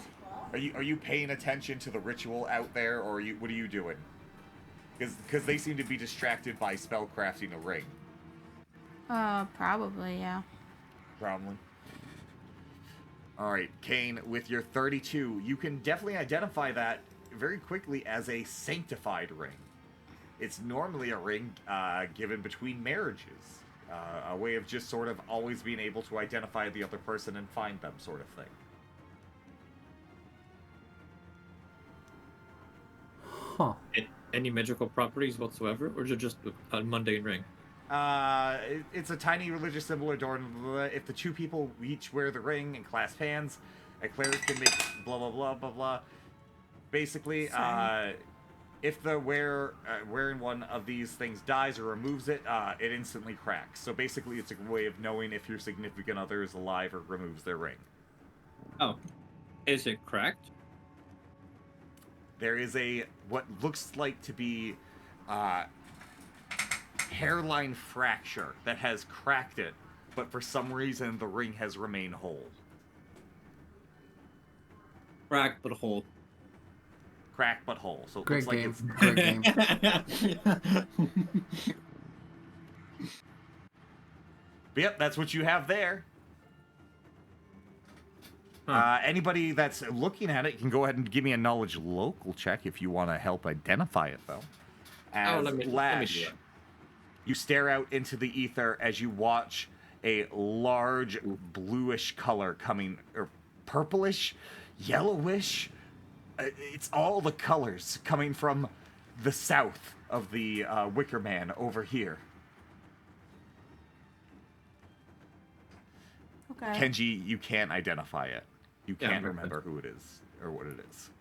Are you paying attention to the ritual out there, or what are you doing? Because they seem to be distracted by spellcrafting a ring. Probably, yeah. Probably. All right, Kane, with your 32, you can definitely identify that very quickly as a sanctified ring. It's normally a ring given between marriages, a way of just sort of always being able to identify the other person and find them, sort of thing. Huh. Any magical properties whatsoever, or is it just a mundane ring? It's a tiny religious symbol adorned. If the 2 people each wear the ring and clasp hands, a cleric can make blah blah blah blah blah. basically, Sorry. if the wearing one of these things dies or removes it, it instantly cracks. So basically, it's a way of knowing if your significant other is alive or removes their ring. Oh, is it cracked? There is a what looks like to be hairline fracture that has cracked it, but for some reason the ring has remained whole. Cracked but whole. Cracked but whole. So it Great looks like game. it's Great game. But yep, that's what you have there. Huh. Anybody that's looking at it can go ahead and give me a knowledge local check if you want to help identify it, though. As let me do Lash, that. you stare out into the ether as you watch a large bluish color coming, or purplish, yellowish. It's all the colors coming from the south of the Wicker Man over here. Okay. Kenji, you can't identify it. You Yeah, can't perfect. remember who it is or what it is.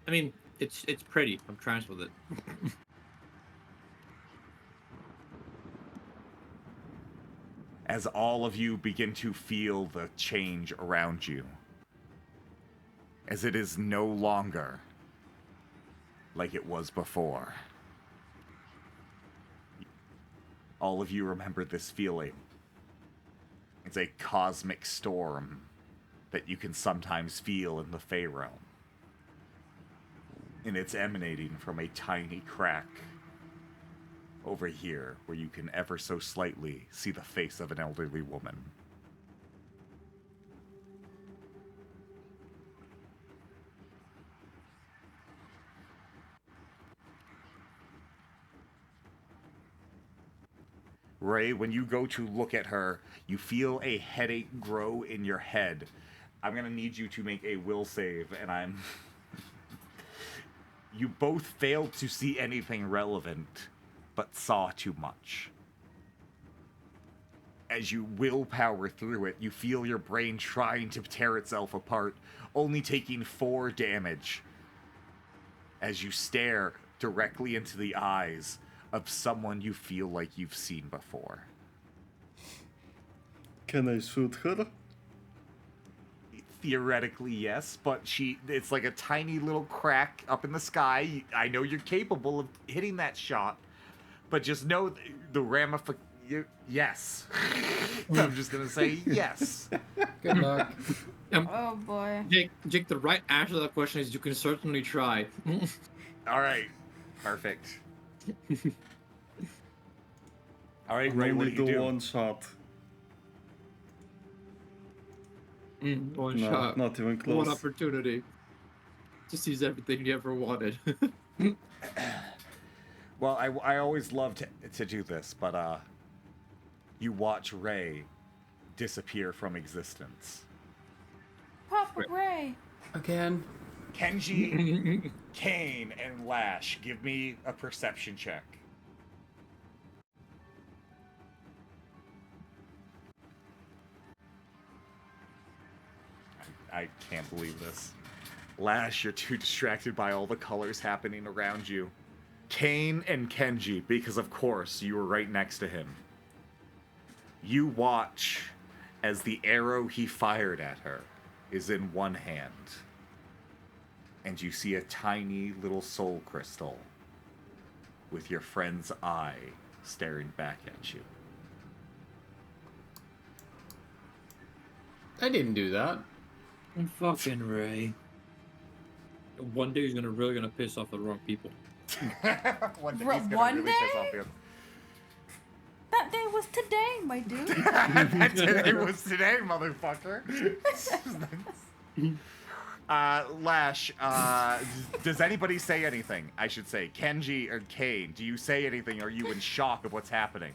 I mean, it's pretty. I'm trans with it. As all of you begin to feel the change around you, as it is no longer like it was before. All of you remember this feeling. It's a cosmic storm that you can sometimes feel in the Fey realm. And it's emanating from a tiny crack over here where you can ever so slightly see the face of an elderly woman. Ray, when you go to look at her, you feel a headache grow in your head. I'm going to need you to make a will save, and I'm... You both failed to see anything relevant, but saw too much. As you willpower through it, you feel your brain trying to tear itself apart, only taking 4 damage as you stare directly into the eyes of someone you feel like you've seen before. Can I shoot her? Theoretically, yes, but it's like a tiny little crack up in the sky. I know you're capable of hitting that shot, but just know the ramifications. Yes. I'm just going to say yes. Good luck. Oh boy. Jake, the right answer to that question is you can certainly try. All right. Perfect. All right, I'm Ray, what only do you do do? one shot. One No, shot. not even One close. opportunity. To seize everything you ever wanted. Well, I always loved to do this, but you watch Ray disappear from existence. Papa Ray. Again. Kenji, Kane, and Lash, give me a perception check. I can't believe this. Lash, you're too distracted by all the colors happening around you. Kane and Kenji, because of course you were right next to him. You watch as the arrow he fired at her is in one hand. And you see a tiny little soul crystal with your friend's eye staring back at you. I didn't do that. Fucking Ray. One day he's really gonna piss off the wrong people. One day Ro- he's gonna one really piss day? off you. That day was today, my dude. That today was today, motherfucker. Lash, does anybody say anything? I should say, Kenji or Kane, do you say anything? Or are you in shock of what's happening?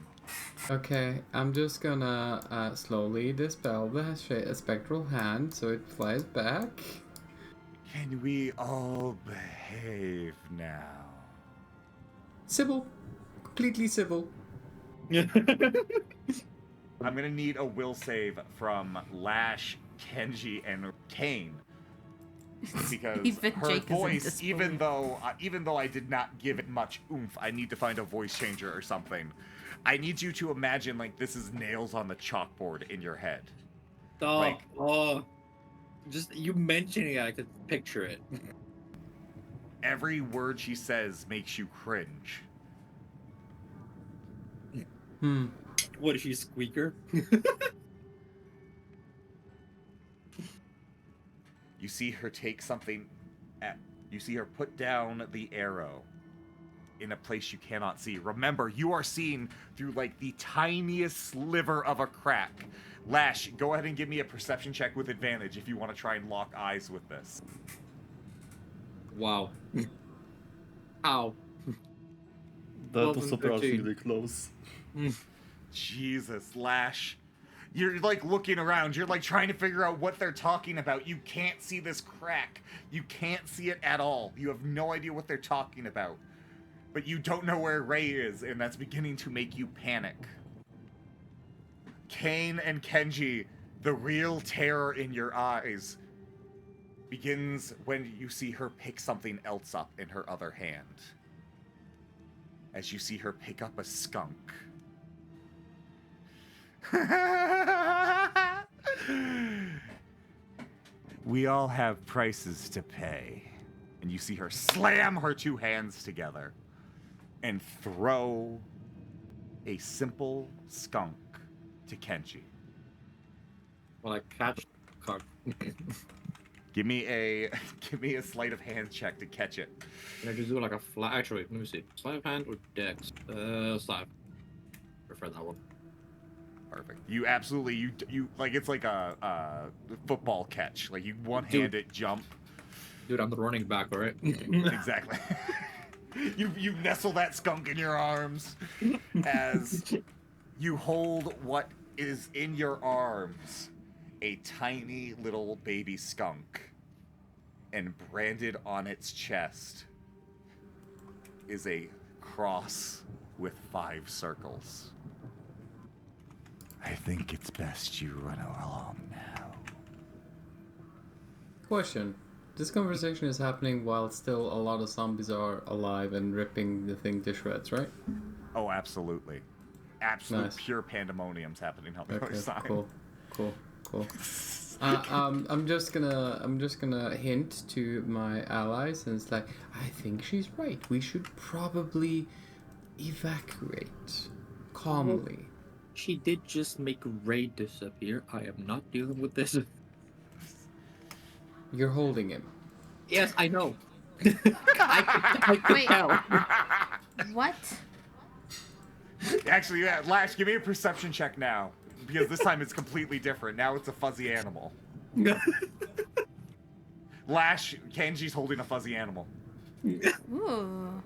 Okay, I'm just gonna slowly dispel the spectral hand so it flies back. Can we all behave now? Civil. Completely civil. I'm gonna need a will save from Lash, Kenji, and Kane. because Even her Jake is in voice, disbelief. even though I did not give it much oomph, I need to find a voice changer or something. I need you to imagine like this is nails on the chalkboard in your head. Oh, Like- just you mentioning it, I could picture it. Every word she says makes you cringe. What is she, Squeaker? You see her take something. You see her put down the arrow in a place you cannot see. Remember, you are seeing through like the tiniest sliver of a crack. Lash, go ahead and give me a perception check with advantage if you want to try and lock eyes with this. Wow. Ow. That was 12 and 13. surprisingly close. Jesus, Lash. You're like looking around. You're like trying to figure out what they're talking about. You can't see this crack. You can't see it at all. You have no idea what they're talking about. But you don't know where Ray is, and that's beginning to make you panic. Kane and Kenji, the real terror in your eyes begins when you see her pick something else up in her other hand. As you see her pick up a skunk. We all have prices to pay. And you see her slam her two hands together and throw a simple skunk to Kenji. Well, I catch cock. Give me a sleight of hand check to catch it. Can I just do like a flat? Actually, let me see. Sleight of hand or dex? Sleight. Prefer that one. Perfect. You absolutely you like it's like a football catch. Like you one-hand it jump. Dude, I'm the running back, alright? Exactly. you nestle that skunk in your arms as you hold what is in your arms, a tiny little baby skunk, and branded on its chest is a cross with 5 circles. I think it's best you run along now. Question. This conversation is happening while still a lot of zombies are alive and ripping the thing to shreds, right? Oh, absolutely. Absolute Nice. pure pandemonium's happening on the other Okay, side. cool. I'm just gonna hint to my allies, and it's like, I think she's right. We should probably evacuate calmly. She did just make Ray disappear. I am not dealing with this. You're holding him. Yes, I know. I could Wait. tell. What? Actually, yeah, Lash, give me a perception check now. Because this time it's completely different. Now it's a fuzzy animal. Lash, Kenji's holding a fuzzy animal. Ooh.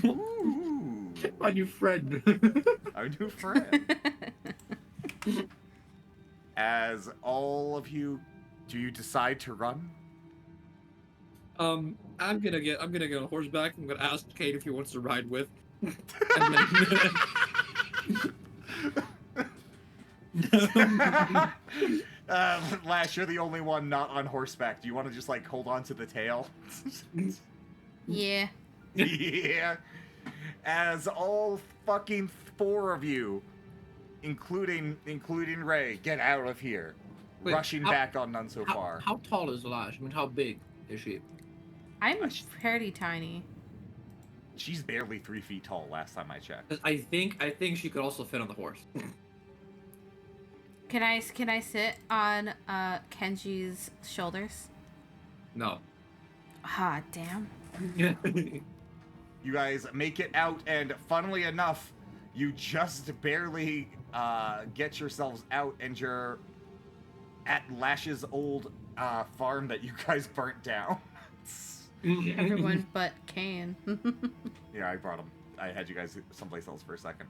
Ooh. My new friend. Our new friend. As all of you, do you decide to run? I'm gonna get on horseback. I'm gonna ask Kate if he wants to ride with. Lash, you're the only one not on horseback. Do you want to just like hold on to the tail? Yeah. Yeah. As all fucking 4 of you, including Ray, get out of here. Wait, Rushing how- back on none so far. How tall is Lash? I mean, how big is she? I'm pretty tiny. She's barely 3 feet tall last time I checked. 'Cause I think she could also fit on the horse. Can I sit on Kenji's shoulders? No. Ah, damn. You guys make it out, and funnily enough, you just barely get yourselves out, and you're at Lash's old farm that you guys burnt down. Everyone but Kane. Yeah, I brought him. I had you guys someplace else for a second.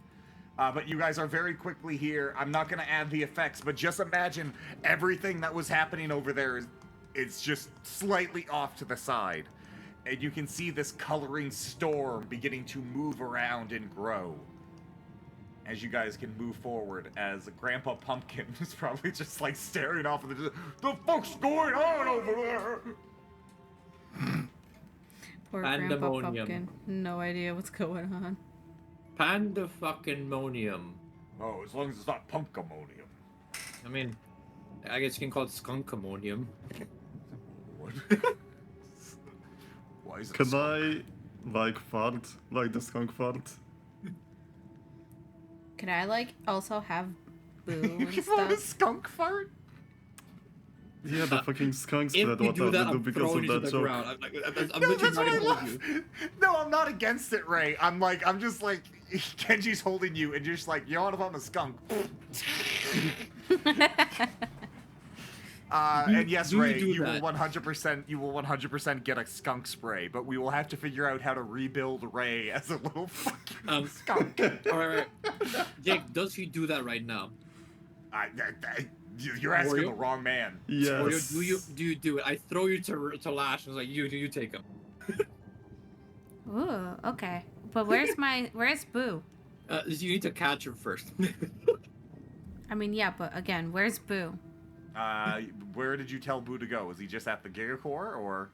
But you guys are very quickly here. I'm not going to add the effects, but just imagine everything that was happening over there it's just slightly off to the side. And you can see this coloring storm beginning to move around and grow. as you guys can move forward, as Grandpa Pumpkin is probably just like staring off of the fuck's going on over there? Poor Grandpa Pandemonium. Pumpkin. No idea what's going on. Panda fucking monium. Oh, as long as it's not Pumpkamonium. I mean, I guess you can call it skunkamonium. What? Why is it Can skunk? I, like, fart? Like the skunk fart? Can I like also have boo and You want a stuff? skunk fart? Yeah, the fucking skunk If spread, you what do I that, would do I'm because throwing of you to that the joke. ground. I'm No, literally that's not what I even love. you. No, I'm not against it, Ray. I'm just like, Kenji's holding you, and you're just like, you know what, if I'm a skunk? And yes, do you Ray, do you that? will 100% get a skunk spray, but we will have to figure out how to rebuild Ray as a little fucking skunk. Alright, Jake, does he do that right now? You're asking Wario? the wrong man. Or Yes. do you do it? I throw you to Lash and it's like you take him. Ooh, okay. But where's Boo? You need to catch him first. I mean, yeah, but again, where's Boo? Where did you tell Boo to go? Was he just at the Giga Core, or?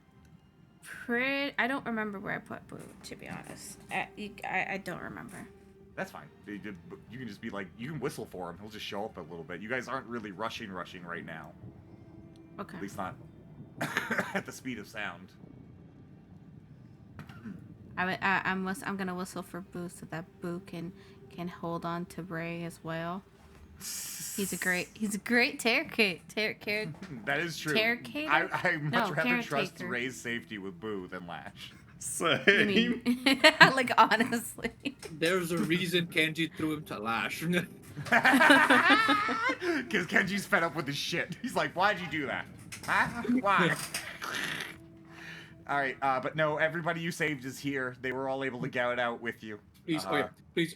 I don't remember where I put Boo, to be honest. I don't remember. That's fine. You can just be like, you can whistle for him. He'll just show up a little bit. You guys aren't really rushing right now. Okay. At least not at the speed of sound. I'm gonna whistle for Boo so that Boo can hold on to Ray as well. He's a great caretaker. That is true. Caretaker? I much No, rather trust caretaker. Ray's safety with Boo than Lash. Same. I mean, like honestly. There's a reason Kenji threw him to Lash. Because Kenji's fed up with his shit. He's like, why'd you do that? Huh? Why? Alright, but no, everybody you saved is here. They were all able to get out with you. Please, please,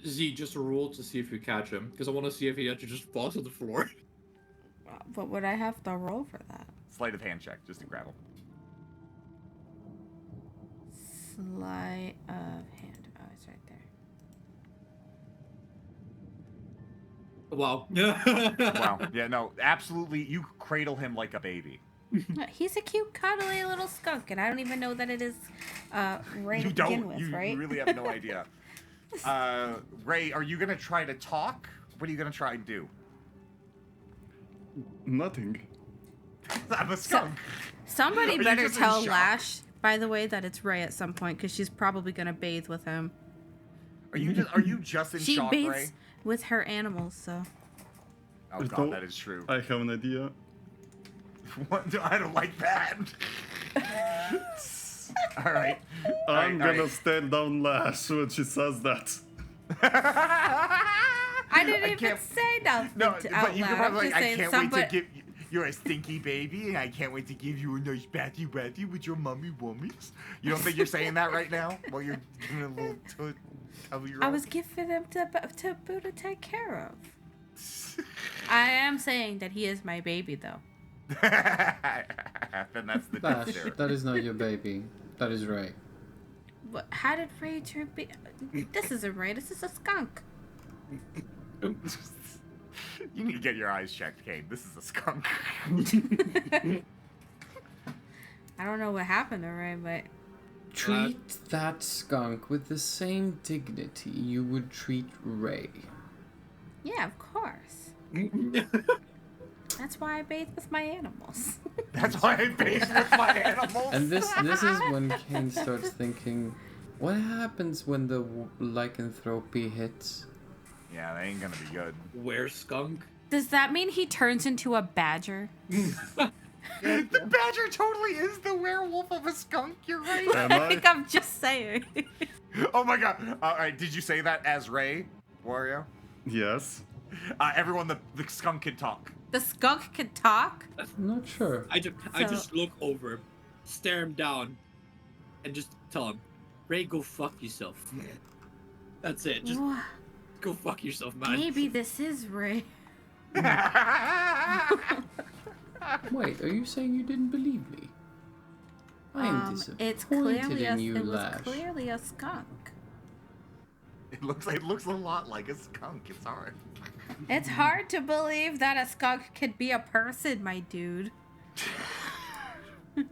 Z, just roll to see if you catch him, because I want to see if he actually just falls to the floor. But would I have to roll for that? Sleight of hand check, just to grab him. Sleight of hand. Oh, it's right there. Wow. Wow. Yeah, no, absolutely. You cradle him like a baby. He's a cute, cuddly little skunk, and I don't even know that it is Ray You to begin don't. with, You right? really have no idea. Ray, are you gonna try to talk? What are you gonna try and do? Nothing. I'm a skunk. Somebody Are you better just in tell shock? Lash, by the way, that it's Ray at some point, because she's probably gonna bathe with him. Are you just in She shock, bathes Ray? with her animals, so. Oh god, that is true. I have an idea. What? I don't like that. All right. I'm gonna stare down Lash when she says that. I didn't even can't- say nothing No, out but you loud. can I'm probably just like, I saying can't somebody... wait to give you're a stinky baby, and I can't wait to give you a nice bathy with your mummy wummies. You don't think you're saying that right now while you're doing a little I was giving them to Boo to take care of. I am saying that he is my baby, though. Then that's the Lash, difference there. that is not your baby. That is Ray. What? How did Ray turn? This isn't Ray. This is a skunk. You need to get your eyes checked, Kane. This is a skunk. I don't know what happened to Ray, but Treat that skunk with the same dignity you would treat Ray. yeah, of course. That's why I bathe with my animals. That's why I bathe with my animals. And this is when Kane starts thinking, what happens when the lycanthropy hits? Yeah, that ain't gonna be good. Where skunk? Does that mean he turns into a badger? The badger totally is the werewolf of a skunk. You're right. Am I? Like, I'm just saying. Oh my god. All right, did you say that as Ray, Wario? Yes. Everyone, the skunk can talk. The skunk can talk? I'm not sure. I just look over, stare him down, and just tell him, Ray, go fuck yourself. That's it. Just Wha- go fuck yourself, man. Maybe this is Ray. Wait, are you saying you didn't believe me? I am It's disappointed clearly in you, it was Lash. clearly a skunk. It looks a lot like a skunk. It's hard. It's hard to believe that a skunk could be a person, my dude. He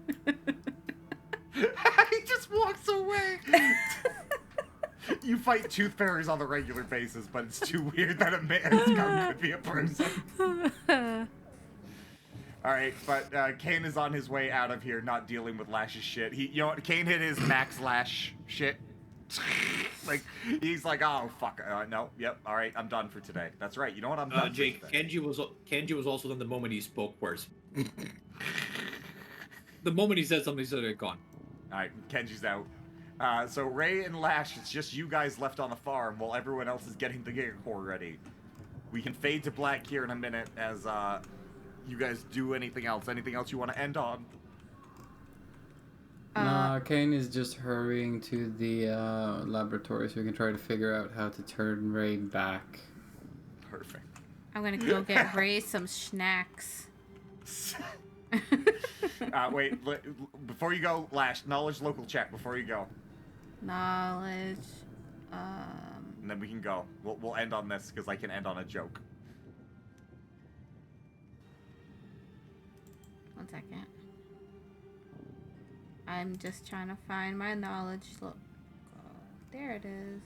just walks away. You fight tooth fairies on a regular basis, but it's too weird that a skunk could be a person. Alright, but Kane is on his way out of here, not dealing with Lash's shit. You know what? Kane hit his max Lash shit. Like, he's like, oh, fuck. No, yep, alright, I'm done for today. That's right, you know what? I'm done Jake, for today. Kenji was also in the moment he spoke worse. The moment he said something, he said it gone. Alright, Kenji's out. So Ray and Lash, it's just you guys left on the farm while everyone else is getting the Giga Core ready. We can fade to black here in a minute as you guys do anything else. Anything else you want to end on? Nah, Kane is just hurrying to the laboratory so we can try to figure out how to turn Ray back. Perfect. I'm gonna go get Ray some snacks. Wait, before you go, Lash, knowledge local check before you go. Knowledge. And then we can go. We'll end on this because I can end on a joke. 1 second. I'm just trying to find my knowledge. Look, there it is.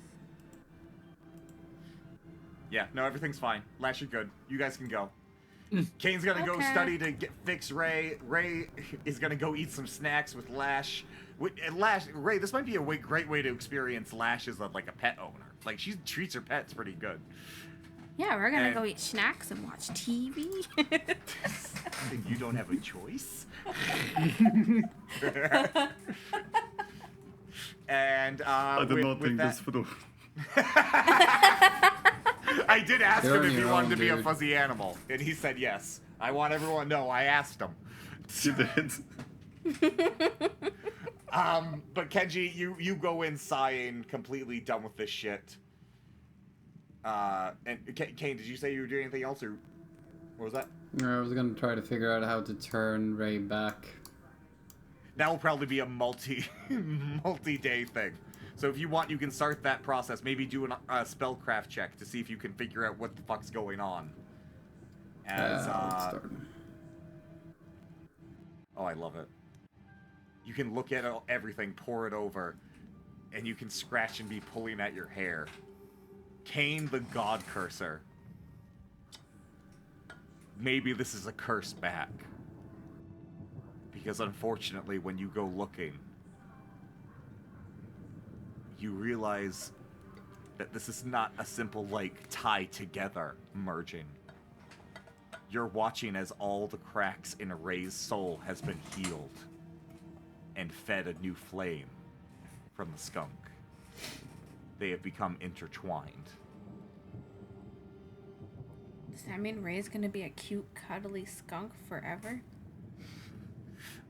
Yeah, no, everything's fine. Lash, you're good. You guys can go. Kane's gonna go Okay. study to fix Ray. Ray is gonna go eat some snacks with Lash. Ray, this might be a great way to experience Lash as like a pet owner. Like, she treats her pets pretty good. Yeah, we're gonna And- go eat snacks and watch TV. You don't have a choice. And I did not think that, this through. I did ask You're him on if he your wanted own, to be a dude. fuzzy animal, and he said yes. I want everyone to know I asked him. She did. But Kenji, you go in sighing, completely done with this shit. And Kane, did you say you were doing anything else, or what was that? I was gonna try to figure out how to turn Ray back. That will probably be a multi-day thing. So if you want, you can start that process. Maybe do a spellcraft check to see if you can figure out what the fuck's going on. As Let's start. oh, I love it. You can look at everything, pour it over, and you can scratch and be pulling at your hair. Kane the God Cursor. Maybe this is a curse back. Because unfortunately, when you go looking, you realize that this is not a simple, like, tie together merging. You're watching as all the cracks in Ray's soul has been healed and fed a new flame from the skunk. They have become intertwined. Does that mean Ray's gonna be a cute, cuddly skunk forever?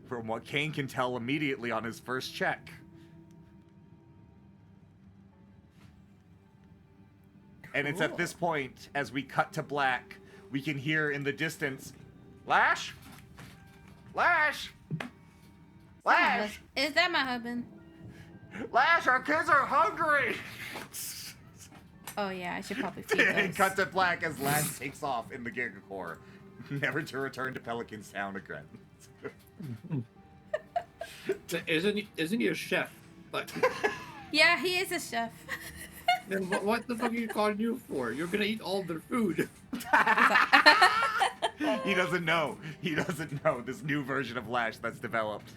From what Kane can tell immediately on his first check. And it's at this point, as we cut to black, we can hear in the distance, Lash? Lash? Lash? Is that my husband? Lash, our kids are hungry! Oh yeah, I should probably feed And those. cut to black as Lash takes off in the Giga Core, never to return to Pelican's Town again. Isn't he a chef? Like, Yeah, he is a chef. then what the fuck are you calling you for? You're gonna eat all their food. He doesn't know. He doesn't know this new version of Lash that's developed.